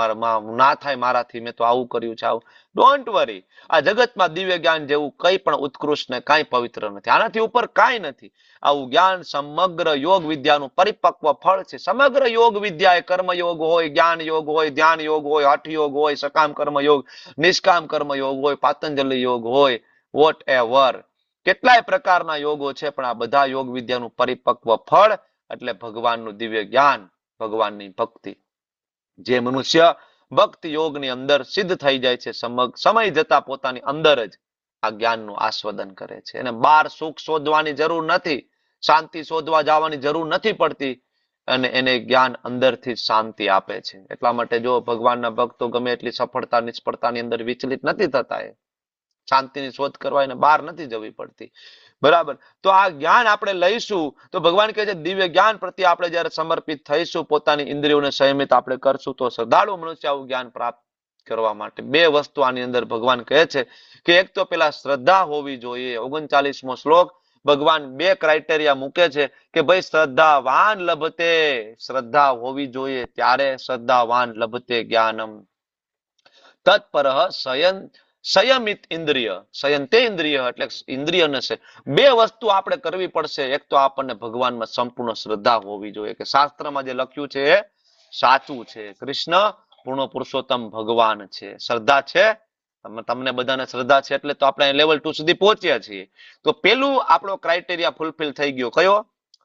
ના થાય મારાથી, મેં તો આવું કર્યું છે આવું. Don't worry. આ જગતમાં દિવ્ય જ્ઞાન જેવું કઈ પણ ઉત્કૃષ્ટ ને કાંઈ પવિત્ર નથી. આનાથી ઉપર કાંઈ નથી. આવું જ્ઞાન સમગ્ર યોગ વિદ્યાનું પરિપક્વ ફળ છે. સમગ્ર યોગ વિદ્યા એ કર્મ યોગ હોય, જ્ઞાન યોગ હોય, ધ્યાન યોગ હોય, હઠ યોગ હોય, સકામ કર્મ યોગ, નિષ્કામ કર્મ યોગ હોય, પાતંજલિ યોગ હોય, વોટ એવર, કેટલાય પ્રકારના યોગો છે, પણ આ બધા યોગ વિદ્યાનું પરિપક્વ ફળ એટલે ભગવાનનું દિવ્ય જ્ઞાન, ભગવાનની ભક્તિ. જે મનુષ્ય ભક્તિ યોગની અંદર સિદ્ધ થઈ જાય છે, સમય જતા પોતાની અંદર જ આ જ્ઞાનનું આસ્વાદન કરે છે. એને બહાર સુખ શોધવાની જરૂર નથી, શાંતિ શોધવા જવાની જરૂર નથી પડતી, અને એને જ્ઞાન અંદરથી શાંતિ આપે છે. એટલા માટે જો ભગવાનના ભક્તો ગમે એટલી સફળતા નિષ્ફળતાની અંદર વિચલિત નથી થતા, એ શાંતિની શોધ કરવા એને બહાર નથી જવી પડતી. બરાબર, તો આ જ્ઞાન આપણે લઈશું તો ભગવાન કહે છે દિવ્ય જ્ઞાન પ્રત્યે આપણે જયારે સમર્પિત થઈશું, પોતાની ઇન્દ્રિયોને સંયમિત આપણે કરશું, તો શ્રદ્ધાળુ મનુષ્ય આવું જ્ઞાન પ્રાપ્ત કરવા માટે બે વસ્તુ આની અંદર ભગવાન કહે છે કે એક તો પેલા શ્રદ્ધા હોવી જોઈએ. 39મો શ્લોક ભગવાન બે ક્રાઇટેરિયા મૂકે છે કે ભાઈ શ્રદ્ધાવાન લભતે, શ્રદ્ધા હોવી જોઈએ ત્યારે શ્રદ્ધાવાન લભતે જ્ઞાનમ. તત્પરઃ સંયમિત ઇન્દ્રિય, સંયંતે ઇન્દ્રિય એટલે ઇન્દ્રિયને છે. બે વસ્તુ આપણે કરવી પડશે. એક તો આપણને ભગવાનમાં સંપૂર્ણ શ્રદ્ધા હોવી જોઈએ કે શાસ્ત્રમાં જે લખ્યું છે એ સાચું છે, કૃષ્ણ પૂર્ણ પુરુષોત્તમ ભગવાન છે. શ્રદ્ધા છે, તમને બધાને શ્રદ્ધા છે એટલે તો આપણે લેવલ 2 સુધી પહોંચ્યા છીએ. તો પેલું આપણો ક્રાઇટેરિયા ફૂલફિલ થઈ ગયો. કયો?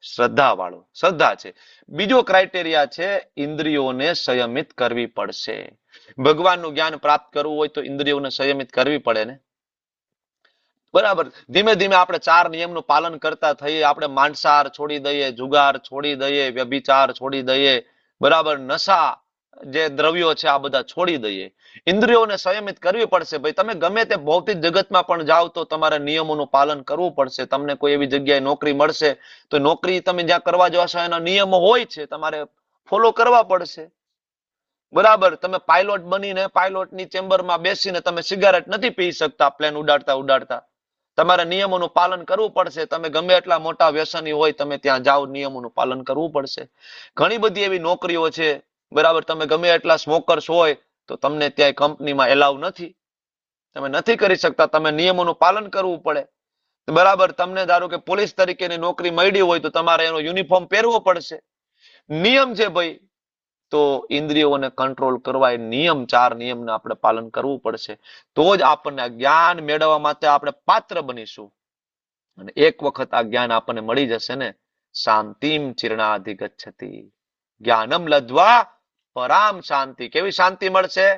શ્રદ્ધા વાળો. શ્રદ્ધા છે. બીજો ક્રાઇટેરિયા છે ઇન્દ્રિયોને સંયમિત કરવી પડશે. ભગવાનનું જ્ઞાન પ્રાપ્ત કરવું હોય તો ઇન્દ્રિયોને સંયમિત કરવી પડે ને. બરાબર. ધીમે ધીમે આપણે 4 નિયમનું પાલન કરતા થઈએ, આપણે માંસાહાર છોડી દઈએ, જુગાર છોડી દઈએ, વ્યભિચાર છોડી દઈએ, બરાબર, નશા જે દ્રવ્યો છે આ બધા છોડી દઈએ. ઇન્દ્રિયોને સંયમિત કરવી પડશે. ભાઈ તમે ગમે તે ભૌતિક જગતમાં પણ જાઓ તો તમારે નિયમોનું પાલન કરવું પડશે. તમને કોઈ એવી જગ્યાએ નોકરી મળશે તો નોકરી તમે જ્યાં કરવા જશો એના નિયમો હોય છે, તમારે ફોલો કરવા પડશે. બરાબર. તમે પાયલોટ બનીને પાયલોટની ચેમ્બરમાં બેસીને તમે સિગારેટ નથી પી શકતા પ્લેન ઉડાડતા ઉડાડતા. તમારે નિયમોનું પાલન કરવું પડશે. તમે ગમે એટલા મોટા વ્યસની હોય, તમે ત્યાં જાઓ, નિયમોનું પાલન કરવું પડશે. ઘણી બધી એવી નોકરીઓ છે, બરાબર, તમે ગમે એટલા સ્મોકર્સ હોય તો તમને ત્યાં કંપનીમાં એલાવ નથી, તમે નથી કરી શકતા. તમે નિયમોનું પાલન કરવું પડે. બરાબર. તમને ધારો કે પોલીસ તરીકેની નોકરી મળી હોય તો તમારે એનો યુનિફોર્મ પહેરવો પડશે. નિયમ છે ભાઈ. તો ઇન્દ્રિયોને કંટ્રોલ કરવા એ નિયમ, 4 નિયમને આપણે પાલન કરવું પડશે. તો જ આપણને જ્ઞાન મેળવવા માટે આપણે પાત્ર બનીશું. અને એક વખત આ જ્ઞાન આપણને મળી જશે ને, શાંતિમ ચિરણાધિગચ્છતિ, જ્ઞાનમ લબ્ધ્વા પરામ શાંતિ. કેવી શાંતિ મળશે?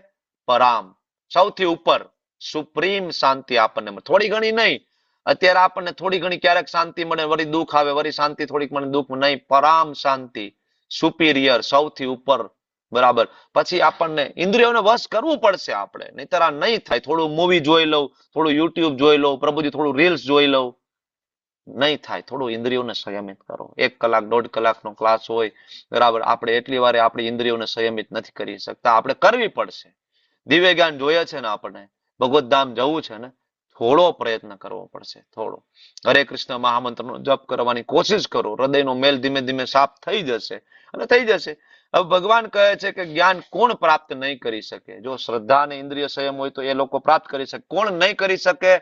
પરામ, સૌથી ઉપર, સુપ્રીમ શાંતિ આપણને મળે. થોડી ઘણી નહીં. અત્યારે આપણને થોડી ઘણી ક્યારેક શાંતિ મળે, વળી દુઃખ આવે, વળી શાંતિ થોડીક મળે, દુઃખ નહીં. પરામ શાંતિ, સુપિરિયર, સૌથી ઉપર. બરાબર. પછી આપણને ઇન્દ્રિયોને વશ કરવું પડશે આપણે, નહીતર આ નહીં થાય. થોડું મૂવી જોઈ લઉં, થોડું યુટ્યુબ જોઈ લઉં, પ્રભુજી થોડું રીલ્સ જોઈ લઉં, નહીં થાય. થોડું ઇન્દ્રિયોને સંયમિત કરો. 1 કલાક 1.5 કલાકનો ક્લાસ હોય, બરાબર, આપણે એટલી વાર આપણી ઇન્દ્રિયોને સંયમિત નથી કરી શકતા. આપણે કરવી પડશે. દિવ્ય જ્ઞાન જોઈએ છે ને, આપણે ભગવત ધામ જવું છે ને, થોડો પ્રયત્ન કરવો પડશે. થોડો હરે કૃષ્ણ મહામંત્રનો જપ કરવાની કોશિશ કરો. હૃદયનો મેલ ધીમે ધીમે સાફ થઈ જશે અને થઈ જશે. હવે ભગવાન કહે છે કે જ્ઞાન કોણ પ્રાપ્ત નહીં કરી શકે? જો શ્રદ્ધા અને ઇન્દ્રિય સંયમ હોય તો એ લોકો પ્રાપ્ત કરી શકે. કોણ નહીં કરી શકે?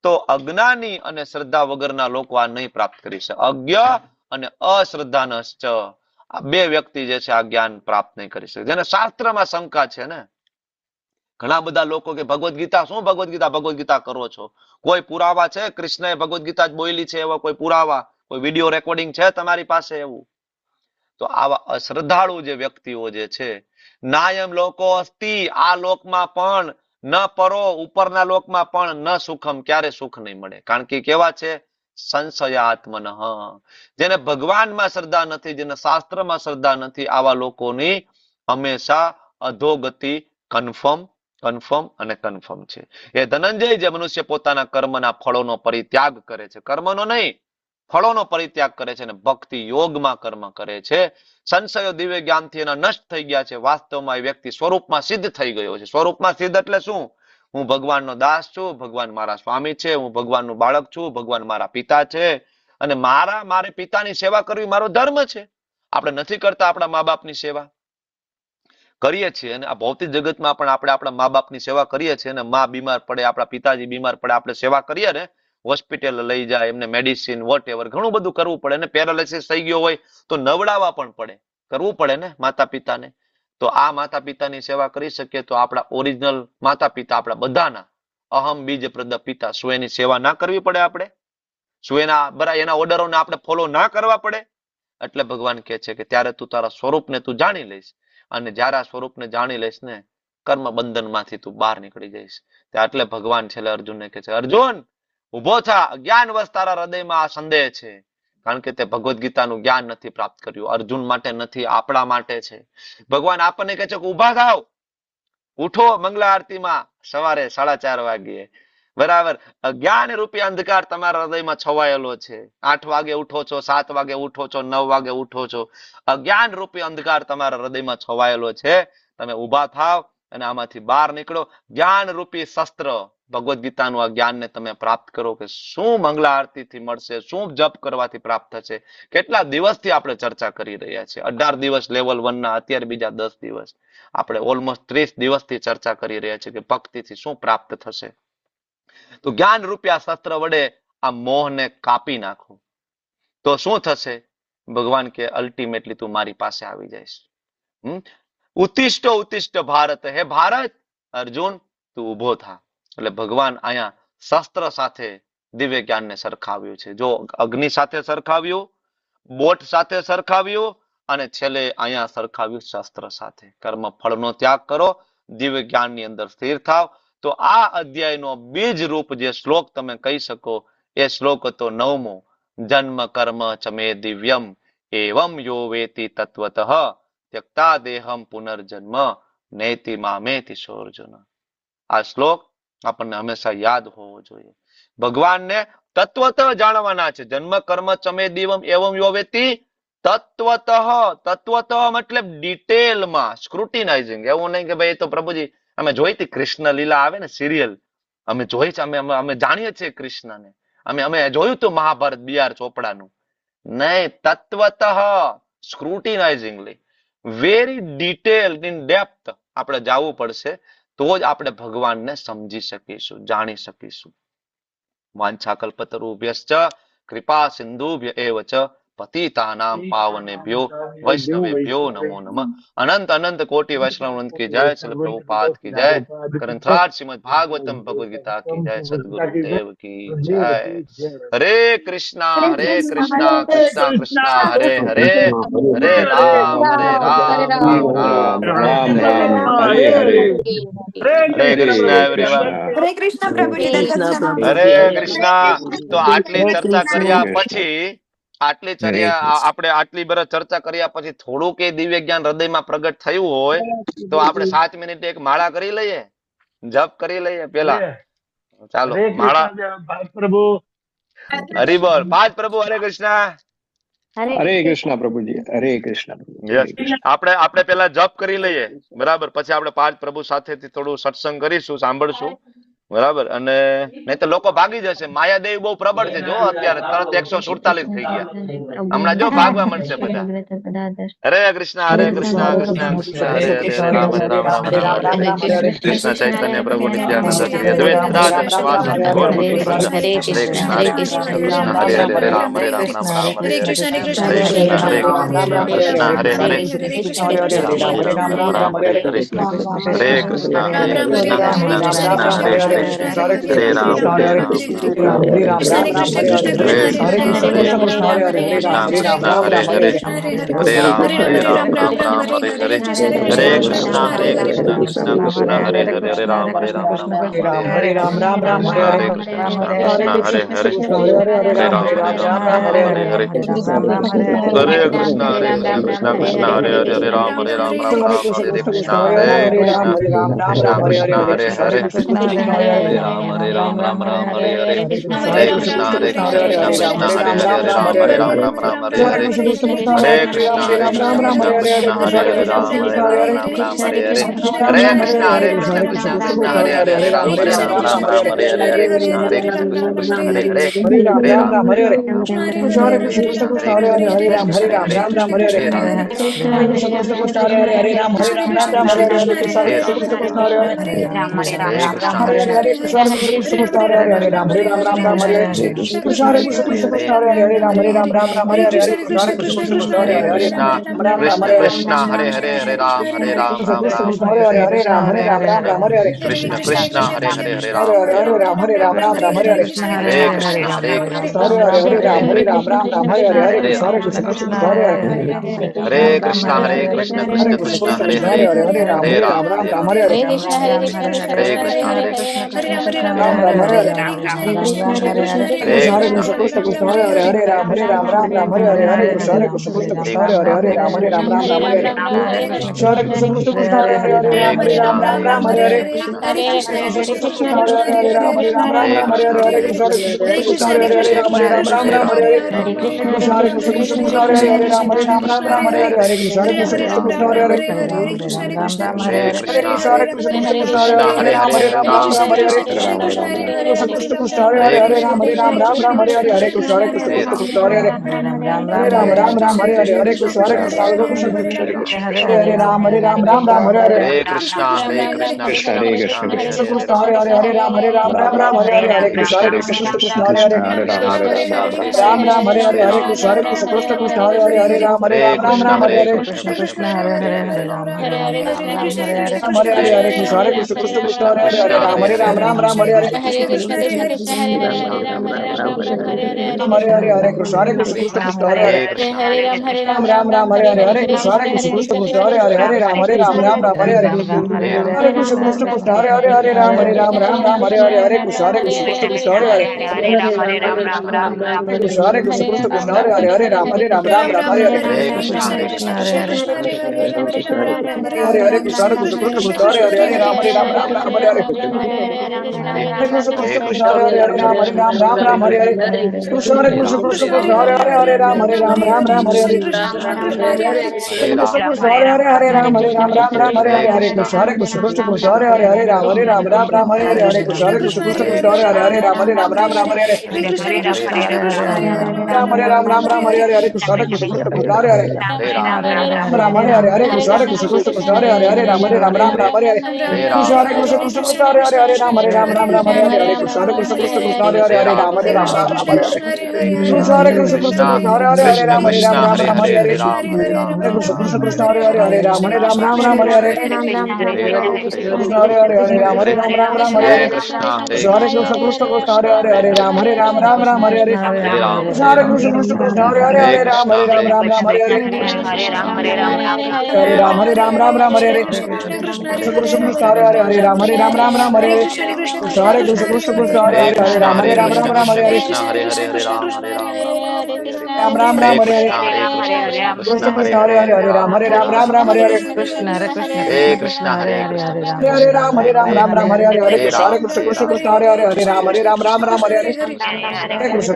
તો અજ્ઞાની અને શ્રદ્ધા વગરના લોકો આ નહીં પ્રાપ્ત કરી શકે. અજ્ઞ અને અશ્રદ્ધાનશ્ચ, આ 2 વ્યક્તિ જે છે આ જ્ઞાન પ્રાપ્ત નહીં કરી શકે. જેને શાસ્ત્રમાં શંકા છે ને, ઘણા બધા લોકો કે ભગવદ્ ગીતા, શું ભગવદ્ ગીતા કરો છો? કોઈ પુરાવા છે કૃષ્ણએ ભગવદ્ ગીતા જ બોલી છે એવા કોઈ પુરાવા, કોઈ વિડીયો રેકોર્ડિંગ છે તમારી પાસે એવું? તો આવા અશ્રદ્ધાળુ જે વ્યક્તિઓ જે છે, નાયમ લોકો અસ્તિ, આ લોકમાં પણ ન પરો, ઉપરના લોકમાં પણ ન સુખમ, ક્યારે સુખ નહીં મળે. કારણ કે કેવા છે? સંશયાત્મન. જેને ભગવાનમાં શ્રદ્ધા નથી, જેને શાસ્ત્રમાં શ્રદ્ધા નથી, આવા લોકોની હંમેશા અધોગતિ કન્ફર્મ છે. એ ધનંજય જે મનુષ્ય પોતાના કર્મના ફળોનો પરિત્યાગ કરે છે, કર્મનો નહીં, ફળોનો પરિત્યાગ કરે છે, અને ભક્તિ યોગમાં કર્મ કરે છે, સંશયો દિવ્ય જ્ઞાનથી એના નષ્ટ થઈ ગયા છે. વાસ્તવમાં એ વ્યક્તિ સ્વરૂપમાં સિદ્ધ થઈ ગયો છે. સ્વરૂપમાં સિદ્ધ એટલે શું? હું ભગવાનનો દાસ છું, ભગવાન મારા સ્વામી છે, હું ભગવાનનું બાળક છું, ભગવાન મારા પિતા છે, અને મારે પિતાની સેવા કરવી મારો ધર્મ છે. આપણે નથી કરતા આપણા મા બાપની સેવા? કરીએ છીએ. અને આ ભૌતિક જગતમાં પણ આપણે આપણા મા બાપની સેવા કરીએ છીએ. અને મા બીમાર પડે, આપણા પિતાજી બીમાર પડે, આપણે સેવા કરીએ ને, હોસ્પિટલ લઈ જાય, એમને મેડિસિન વોટ એવર ઘણું બધું કરવું પડે ને. પેરાલિસિસ થઈ ગયો હોય તો નવડાવવા પણ પડે, કરવું પડે ને માતા પિતાને. તો આ માતા પિતાની સેવા કરી શકીએ તો આપણા ઓરિજિનલ માતા પિતા, આપણા બધાના અહમ બીજ પ્રદ પિતા, શું એની સેવા ના કરવી પડે આપણે? શું એના ઓર્ડરોને આપણે ફોલો ના કરવા પડે? એટલે ભગવાન કહે છે કે ત્યારે તું તારા સ્વરૂપને તું જાણી લઈશ, અને જ્યારે આ સ્વરૂપને જાણી લઈશ ને, કર્મ બંધનમાંથી તું બહાર નીકળી જઈશ. એટલે ભગવાન છેલ્લે અર્જુનને કહે છે, અર્જુન ઉભો થા, અજ્ઞાન વશ તારા હૃદયમાં આ સંદેહ છે. કારણ કે તે ભગવદ્ ગીતાનું જ્ઞાન નથી પ્રાપ્ત કર્યું. અર્જુન માટે નથી, આપણા માટે છે. ભગવાન આપણને કહે છે કે ઉભા થાવ, ઉઠો મંગલા આરતીમાં સવારે 4:30 વાગ્યે, બરાબર. અજ્ઞાન રૂપી અંધકાર તમારા હૃદયમાં છવાયેલો છે. 8 વાગે ઉઠો છો, 7 વાગે ઉઠો છો, 9 વાગે ઉઠો છો, અજ્ઞાન રૂપી અંધકાર તમારા હૃદયમાં છવાયેલો છે. તમે ઉભા થાવ અને આમાંથી બહાર નીકળો. જ્ઞાન રૂપી શસ્ત્ર ભગવદ્ ગીતાનું આ જ્ઞાનને તમે પ્રાપ્ત કરો કે શું મંગલા આરતીથી મળશે, શું જપ કરવાથી પ્રાપ્ત થશે. કેટલા દિવસથી આપણે ચર્ચા કરી રહ્યા છીએ. 18 દિવસ લેવલ 1 ના, અત્યારે બીજા 10 દિવસ. આપણે ઓલમોસ્ટ 30 દિવસથી ચર્ચા કરી રહ્યા છીએ કે ભક્તિથી શું પ્રાપ્ત થશે. તો જ્ઞાન રૂપિયા શસ્ત્ર વડે આ મોહને કાપી નાખો તો શું થશે? ભગવાન કે અલ્ટિમેટલી તું મારી પાસે આવી જઈશ. ઉત્તિષ્ઠ ઉત્તિષ્ઠ ભારત, હે ભારત, અર્જુન તું ઉભો થા. એટલે ભગવાન અહીંયા શસ્ત્ર સાથે દિવ્ય જ્ઞાનને સરખાવ્યું છે. જો અગ્નિ સાથે સરખાવ્યું, બોટ સાથે સરખાવ્યું, અને છેલ્લે અહીંયા સરખાવ્યું શસ્ત્ર સાથે. કર્મ ફળનો ત્યાગ કરો, દિવ્ય જ્ઞાનની અંદર સ્થિર થાવ, તો તો આ અધ્યાયનો બીજ રૂપ જે શ્લોક તમે કહી શકો એ શ્લોક હતો 9મો. જન્મ કર્મ ચમે દિવ્યમ એવમ યો વેતિ તત્વતઃ ત્યક્તા દેહમ પુનર્જન્મ નેતિ મામેતિ સોર્જુન. આ શ્લોક આપણને હંમેશા યાદ હોવો જોઈએ. ભગવાનને તત્વતઃ જાણવાના છે. જન્મ કર્મ ચમે દિવ્યમ એવમ યો વેતિ તત્વતઃ. તત્વતઃ મતલબ ડિટેલમાં, સ્ક્રુટિનાઇઝિંગ. એવું નહીં કે ભાઈ એ તો પ્રભુજી અમે જોઈ હતી કૃષ્ણ લીલા આવે ને સિરિયલ, અમે જોઈ છે, અમે જાણીએ છીએ કૃષ્ણને, અમે જોયું હતું મહાભારત બી.આર. ચોપડાનું. નહીં, તત્વતઃ સ્ક્રુટિનાઇઝિંગલી વેરી ડિટેલ ઇન ડેપ્થ આપણે જવું પડશે, તો જ આપણે ભગવાનને સમજી શકીશું, જાણી શકીશું. વાંછાકલ્પતરુભ્યશ્ચ કૃપા સિંધુભ્ય એવ ચ પતિતાનામ પાવનેભ્યો વૈષ્ણવેભ્યો નમો નમઃ. અનંત અનંત કોટી વૈષ્ણવ કી જય. શ્રીલ પ્રભુપાદ કી જય. ગ્રંથરાજ શ્રીમદ ભાગવતમ ભગવદ ગીતા કી જય. સદગુરુદેવ કી જય. હરે કૃષ્ણ કૃષ્ણ કૃષ્ણ હરે હરે, હરે રામ રામ રામ હરે હરે. હરે કૃષ્ણ એવરીવન. હરે કૃષ્ણ પ્રભુજી, દર્શન હરે કૃષ્ણ. તો આટલી ચર્ચા કર્યા પછી આપણે આટલી બરાબર ચર્ચા કર્યા પછી થોડુંક એ દિવ્ય જ્ઞાન હૃદયમાં પ્રગટ થયું હોય તો આપણે 7 મિનિટ એક માળા કરી લઈએ, જપ કરી લઈએ પેલા. ચાલો માળા. પ્રભુ હરિ બોલ. પાંચ પ્રભુ. હરે કૃષ્ણ. હરે કૃષ્ણ પ્રભુજી. હરે કૃષ્ણ. આપણે પેલા જપ કરી લઈએ, બરાબર, પછી આપણે પાંચ પ્રભુ સાથેથી થોડું સત્સંગ કરીશું, સાંભળશું, બરાબર. અને નહીં તો લોકો ભાગી જશે. માયાદેવી બહુ પ્રબળ છે, જો અત્યારે તરત 147 થઈ ગયા. હમણાં જો ભાગવા મળશે બધા. હરે કૃષ્ણ કૃષ્ણ કૃષ્ણ હરે હરે રામ રામ રામ હરે કૃષ્ણ ચૈતન્ય પ્રભુ નિત્યાનંદ શ્રી અદ્વૈત ગદાધર શ્રીવાસાદિ ગૌર ભક્તવૃંદ. હરે કૃષ્ણ કૃષ્ણ હરે હરે રામ રામ રામ હરે કૃષ્ણ હરે કૃષ્ણ હરે હરે રામ હરે હરે. હરે કૃષ્ણ હરે હરે હરે રામ હરે રામ હરે રામ રામ રામ હરે હરે હરે કૃષ્ણ કૃષ્ણ કૃષ્ણ હરે હરે હરે રામ હરે રામ રામ રામ હરે હરે હરે રામ રામ રામ હરે હરે. હરે કૃષ્ણ કૃષ્ણ કૃષ્ણ હરે હરે હરે રામ રામ હરે રામ રામ રામ હરે હરે કૃષ્ણ હરે હરે કૃષ્ણ હરે કૃષ્ણ હરે હરે હરે રામ હરે રામ રામ રામ હરે હરે હરે હરે. હરે કૃષ્ણ કૃષ્ણ હરે હરે હરે રામ રામ રામ હરે કૃષ્ણ. હરે કૃષ્ણ કૃષ્ણ હરે હરે હરે રામ રામ રામ હરે હરે. હરે કૃષ્ણ કૃષ્ણ કૃષ્ણ હરે હરે હરે રામ રામ રામ હરે હરે. હરે કૃષ્ણ કૃષ્ણ કૃષ્ણ હરે હરે રામ રામ હરે હરે. હરે કૃષ્ણ કૃષ્ણ કૃષ્ણ હરે હરે હરે રામ રામ હરે હરે. હરે કૃષ્ણ કૃષ્ણ હરે હરે હરે રામ હરે રામ રામ રામ હરે હરે કૃષ્ણ હરે કૃષ્ણ કૃષ્ણ કૃષ્ણ હરે હરે હરે રામ રામ હરે હરે હરે કૃષ્ણ કૃષ્ણ કૃષ્ણ હરે હરે હરે રામ રામ હરે હરે હરે કૃષ્ણ કૃષ્ણ કૃષ્ણ હરે હરે હરે હરે કૃષ્ણ કૃષ્ણ કૃષ્ણ હરે હરે હરે રામ રામ હરે હરે કૃષ્ણ હરે કૃષ્ણ કૃષ્ણ હરે હરે રામ રામ હરે હરે હરે કૃષ્ણ કૃષ્ણ કૃષ્ણ હરે હરે હરે રામ કૃષ્ણ હરે હરે કૃષ્ણ હરે હરે હરે રામ કૃષ્ણ હરે હરે રામ રામ હરે હરે કૃષ્ણ કૃષ્ણ હરે હરે હરે હરે રામ હરે હરે રામ રામ હરે હરે હરે કૃષ્ણ કૃષ્ણ હરે હરે હરે રામ હરે હરે હરે કૃષ્ણ હરે કૃષ્ણ કૃષ્ણ હરે હરે હરે કૃષ્ણ કૃષ્ણ હરે કૃષ્ણ કૃષ્ણ હરે કૃષ્ણ હરે હરે હરે રામ હરે રામ રામ હરે હરે હરે કૃષ્ણ રામ હરે હરે હરે હરે કૃષ્ણ કૃષ્ણ કૃષ્ણ હરે હરે હરે રામ રામ હરે હરે હરે કૃષ્ણ કૃષ્ણ કૃષ્ણ હરે હરે રામ રામ હરે હરે કૃષ્ણ કૃષ્ણ કૃષ્ણ હરે હરે રામ રામ હરે હરે કૃષ્ણ કૃષ્ણ હરે હરે રામ રામ હરે હરે કૃષ્ણ કૃષ્ણ હરે હરે રામ રામ હરે હરે કૃષ્ણ કૃષ્ણ કૃષ્ણ હરે હરે રામ રામ હરે હરે કૃષ્ણ કૃષ્ણ કૃષ્ણ હરે હરે હરે હરે કૃષ્ણ કૃષ્ણ કૃષ્ણ હરે હરે રામ રામ હરે હરે કૃષ્ણ કૃષ્ણ કૃષ્ણ હરે હરે રામ રામ હરે હરે હરે કૃષ્ણ કૃષ્ણ કૃષ્ણ હરે હરે હરે રામ હરે હરે કૃષ્ણ કૃષ્ણ હરે હરે રામ રામ હરે હરે હરે કૃષ્ણ કૃષ્ણ હરે કૃષ્ણ કૃષ્ણ કૃષ્ણ હરે હરે રામ રામ હરે હરે કૃષ્ણ કૃષ્ણ કૃષ્ણ હરે હરે રામ હરે હરે કૃષ્ણ કૃષ્ણ કૃષ્ણ હરે હરે રામ રામ હરે હરે રામ હરે હરે કૃષ્ણ કૃષ્ણ કૃષ્ણ હરે હરે રામ राम राम राम हरे हरे हरे कृष्ण कृष्ण हरे हरे हरे राम हरे हरे राम हरे हरे हरे कृष्ण कृष्ण कृष्ण हरे हरे हरे राम राम राम हरे हरे हरे कृष्ण कृष्ण कृष्ण हरे हरे हरे राम राम राम हरे हरे हरे कृष्ण कृष्ण हरे राम राम राम हरे हरे कृष्ण कृष्ण कृष्ण हरे हरे कृष्ण कृष्ण हरे राम राम राम हरे हरे हरे कृष्ण कृष्ण हरे राम राम हरे हरे हरे कृष्ण राम राम हरे हरे कृष्ण कृष्ण हरे राम राम हरे हरे कृष्ण हरे राम राम हरे हरे कृष्ण कृष्ण हरे राम राम हरे हरे कृष्ण कृष्ण हरे राम हरे हरे राम हरे हरे कृष्ण कृष्ण हरे हरे राम हरे कृष्ण हरे राम हरे हरे कृष्ण हरे राम हरे कृष्ण हरे राम हरे कृष्ण कृष्ण हरे राम हरे हरे हरे हरे राम हरे राम हरे राम कृष्ण हरे राम हरे हरे हरे राम हरे कृष्ण राम हरे राम हरे हरे हरे राम हरे हरे हरे कृष्णा हरे कृष्ण हरे राम हरे हरे हरे राम कृष्ण हरे राम कृष्ण हरे कृष्णा हरे राम हरे हरे कृष्ण कृष्ण हरे हरे हरे राम हरे राम राम हरे हरे हरे कृष्ण कृष्ण हरे राम हरे हरे कृष्ण हरे कृष्णा राम हरे कृष्ण कृष्ण हरे हरे कृष्ण हरे हरे हरे राम राम हरे हरे हरे राम हरे हरे कृष्णा हरे कृष्ण कृष्ण कृष्ण कृष्ण हरे हरे हरे राम हरे हरे हरे कृष्णा हरे कृष्ण कृष्ण हरे कृष्ण राम हरे हरे राम हरे हरे हरे राम हरे राम कृष्ण हरे राम हरे हरे कृष्ण हरे राम हरे राम राम हरे हरे हरे कृष्णा हरे कृष्ण कृष्ण कृष्ण हरे हरे राम हरे हरे हरे राम हरे हरे राम कृष्ण हरे कृष्णा राम हरे हरे हरे कृष्ण कृष्ण कृष्ण हरे हरे हरे हरे कृष्ण हरे राम हरे हरे हरे कृष्णा हरे कृष्ण कृष्ण कृष्ण कृष्ण कृष्ण हरे हरे हरे राम हरे हरे हरे हरे कृष्ण कृष्णा हरे हरे कृष्ण राम कृष्ण कृष्ण हरे राम हरे हरे हरे हरे राम कृष्ण हरे राम हरे कृष्ण हरे हरे कृष्णा राम हरे हरे हरे कृष्ण कृष्ण कृष्ण हरे हरे हरे हरे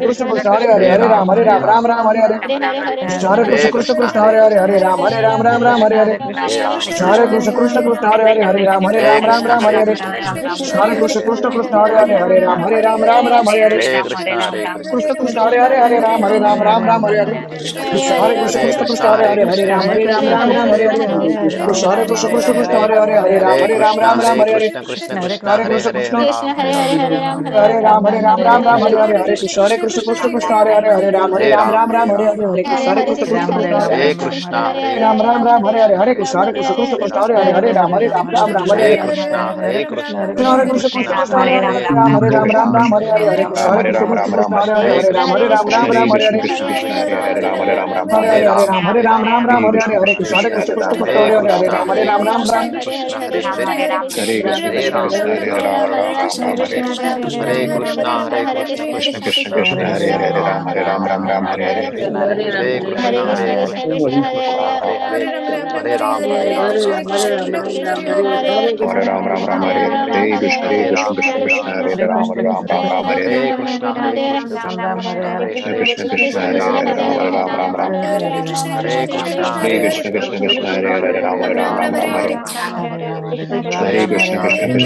कृष्ण राम हरे राम हरे राम हरे हरे कृष्ण कृष्ण कृष्ण हरे हरे राम हरे हरे राम हरे कृष्ण कृष्ण हरे कृष्णा हरे कृष्ण राम हरे कृष्ण हरे कृष्ण राम हरे राम हरे हरे हरे कृष्णा हरे कृष्ण हरे कृष्ण कृष्ण हरे राम कृष्ण हरे राम कृष्ण हरे राम कृष्ण हरे कृष्णा हरे राम कृष्ण हरे कृष्ण हरे कृष्ण कृष्ण हरे हरे हरे हरे हरे हरे राम राम हरे राम हरे कृष्ण कृष्ण हरे हरे कृष्णा राम हरे कृष्ण राम कृष्ण कृष्ण हरे हरे हरे राम हरे राम हरे कृष्णा हरे कृष्ण कृष्ण कृष्ण हरे हरे राम हरे हरे कृष्णा हरे कृष्ण कृष्ण कृष्ण हरे राम हरे राम हरे राम हरे राम हरे कृष्णा हरे कृष्ण कृष्ण कृष्ण हरे हरे हरे राम हरे राम हरे कृष्णा हरे कृष्ण कृष्ण कृष्ण हरे राम हरे राम हरे कृष्णा हरे कृष्ण कृष्ण कृष्ण हरे हरे राम हरे राम हरे कृष्णा हरे कृष्ण कृष्ण कृष्ण हरे हरे राम हरे कृष्णा हरे कृष्ण कृष्ण कृष्ण हरे Ram Krishna Hare Krishna Krishna Krishna Hare Hare हरे Hare कृष्णा Krishna हरे Hare Krishna Hare Krishna Hare Krishna Krishna हरे Hare हरे Krishna राम हरे Ram Krishna Hare Krishna Krishna हरे Krishna राम Hare हरे Hare Ram Hare Krishna Krishna Krishna हरे राम हरे राम हरे कृष्णा हरे Krishna Krishna Krishna Hare Hare Hare Ram Krishna Hare Krishna हरे Krishna Ram Krishna Krishna Hare हरे कृष्णा Hare हरे राम हरे राम Ram Hare हरे Ram Ram कृष्णा Ram हरे Hare Krishna Krishna Krishna Krishna Krishna Hare Hare Hare हरे Hare राम Ram हरे Hare Ram Ram Ram Ram Hare हरे कृष्णा Krishna हरे Hare Krishna Krishna Krishna Krishna Krishna Krishna Hare Hare Hare हरे Ram राम Ram हरे Ram राम Hare Hare हरे Krishna Hare कृष्णा हरे Krishna Krishna Krishna Krishna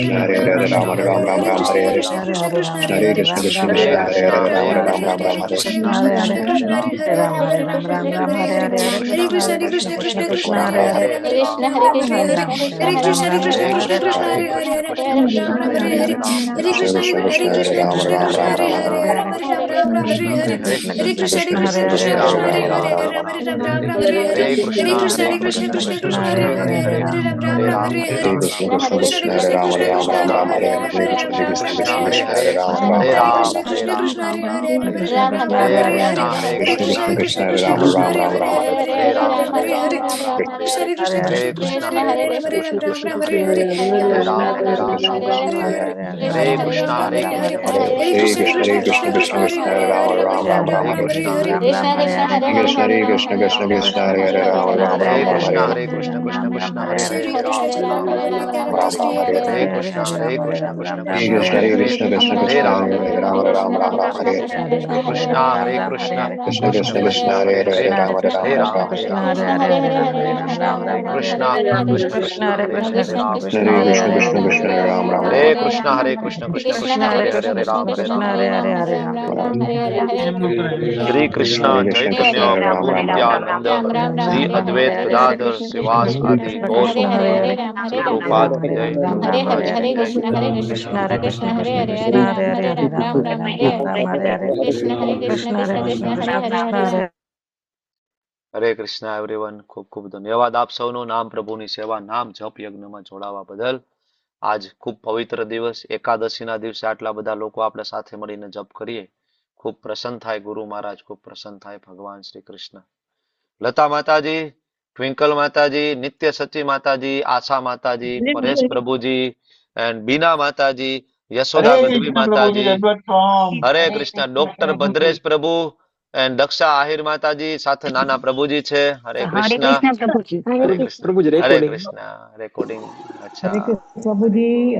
Hare Krishna Krishna Hare Hare Krishna Krishna Krishna Hare हरे Hare कृष्णा हरे Krishna Krishna Krishna Krishna Krishna Hare हरे Hare हरे Ram हरे Hare Ram Krishna Krishna Krishna Krishna हरे Hare कृष्णा Hare हरे कृष्ण कृष्ण कृष्ण हरे Krishna हरे Hare राम Hare हरे Ram Ram Hare Ram Ram Ram Hare हरे Hare कृष्णा हरे कृष्ण कृष्ण कृष्ण Ram हरे Hare हरे Krishna Hare हरे Krishna राम Hare हरे Hare राम Krishna Krishna हरे Krishna Krishna Hare Krishna Hare हरे Ram Krishna Hare Ram Ram Krishna Hare Krishna हरे Hare हरे Krishna Krishna हरे Krishna राम हरे Krishna Ram Krishna Hare Hare Hare Ram Ram हरे Ram Hare Krishna Hare Krishna Hare Krishna Krishna हरे Hare हरे Krishna Ram Krishna Hare Hare Ram Hare Ram Ram हरे Hare Ram Krishna Hare Krishna Krishna हरे Hare हरे Krishna हरे Krishna Ram Krishna Hare Ram Hare Ram Ram Ram Hare Hare Hare Shri Krishna Chaitanya प्रभु Nityanand Ram Ram Ram Shri Hare Ram अद्वैत Hare Hare Gadadhar Krishna Krishna Shrivas Krishna आदि Krishna गौर Hare Hare भक्तवृंद Hare Ram Shri Hare Ram Prabhupada की जय श्री Hare प्रभु Hare महाराज की Hare जय Krishna Hare Krishna Krishna Krishna Hare Hare Hare Ram Hare Ram Ram Ram Hare Hare Krishna Hare Krishna Krishna Krishna Hare Hare Hare Ram હરે કૃષ્ણ એવરીવન ખૂબ ખૂબ ધન્યવાદ આપ સૌનો નામ પ્રભુની સેવા નામ જપ યજ્ઞમાં જોડાવા બદલ આજ ખૂબ પવિત્ર દિવસ, એકાદશીના દિવસે આટલા બધા લોકો આપણે સાથે મળીને જપ કરીએ. ખૂબ પ્રસન્ન થાય ગુરુ મહારાજ, ખૂબ પ્રસન્ન થાય ભગવાન શ્રી કૃષ્ણ. લતા માતાજી, ટ્વિંકલ માતાજી, નિત્ય સચી માતાજી, આશા માતાજી, પરેશ પ્રભુજી એન્ડ બીના માતાજી, યશોદા ગઢવી માતાજી, હરે કૃષ્ણ, ડોક્ટર ભદ્રેશ પ્રભુ એન્ડ દક્ષા આહિર માતાજી, સાથે નાના પ્રભુજી છે. હરે કૃષ્ણ, પ્રભુજી હરે કૃષ્ણ, રેકોર્ડિંગ. અચ્છા પ્રભુજી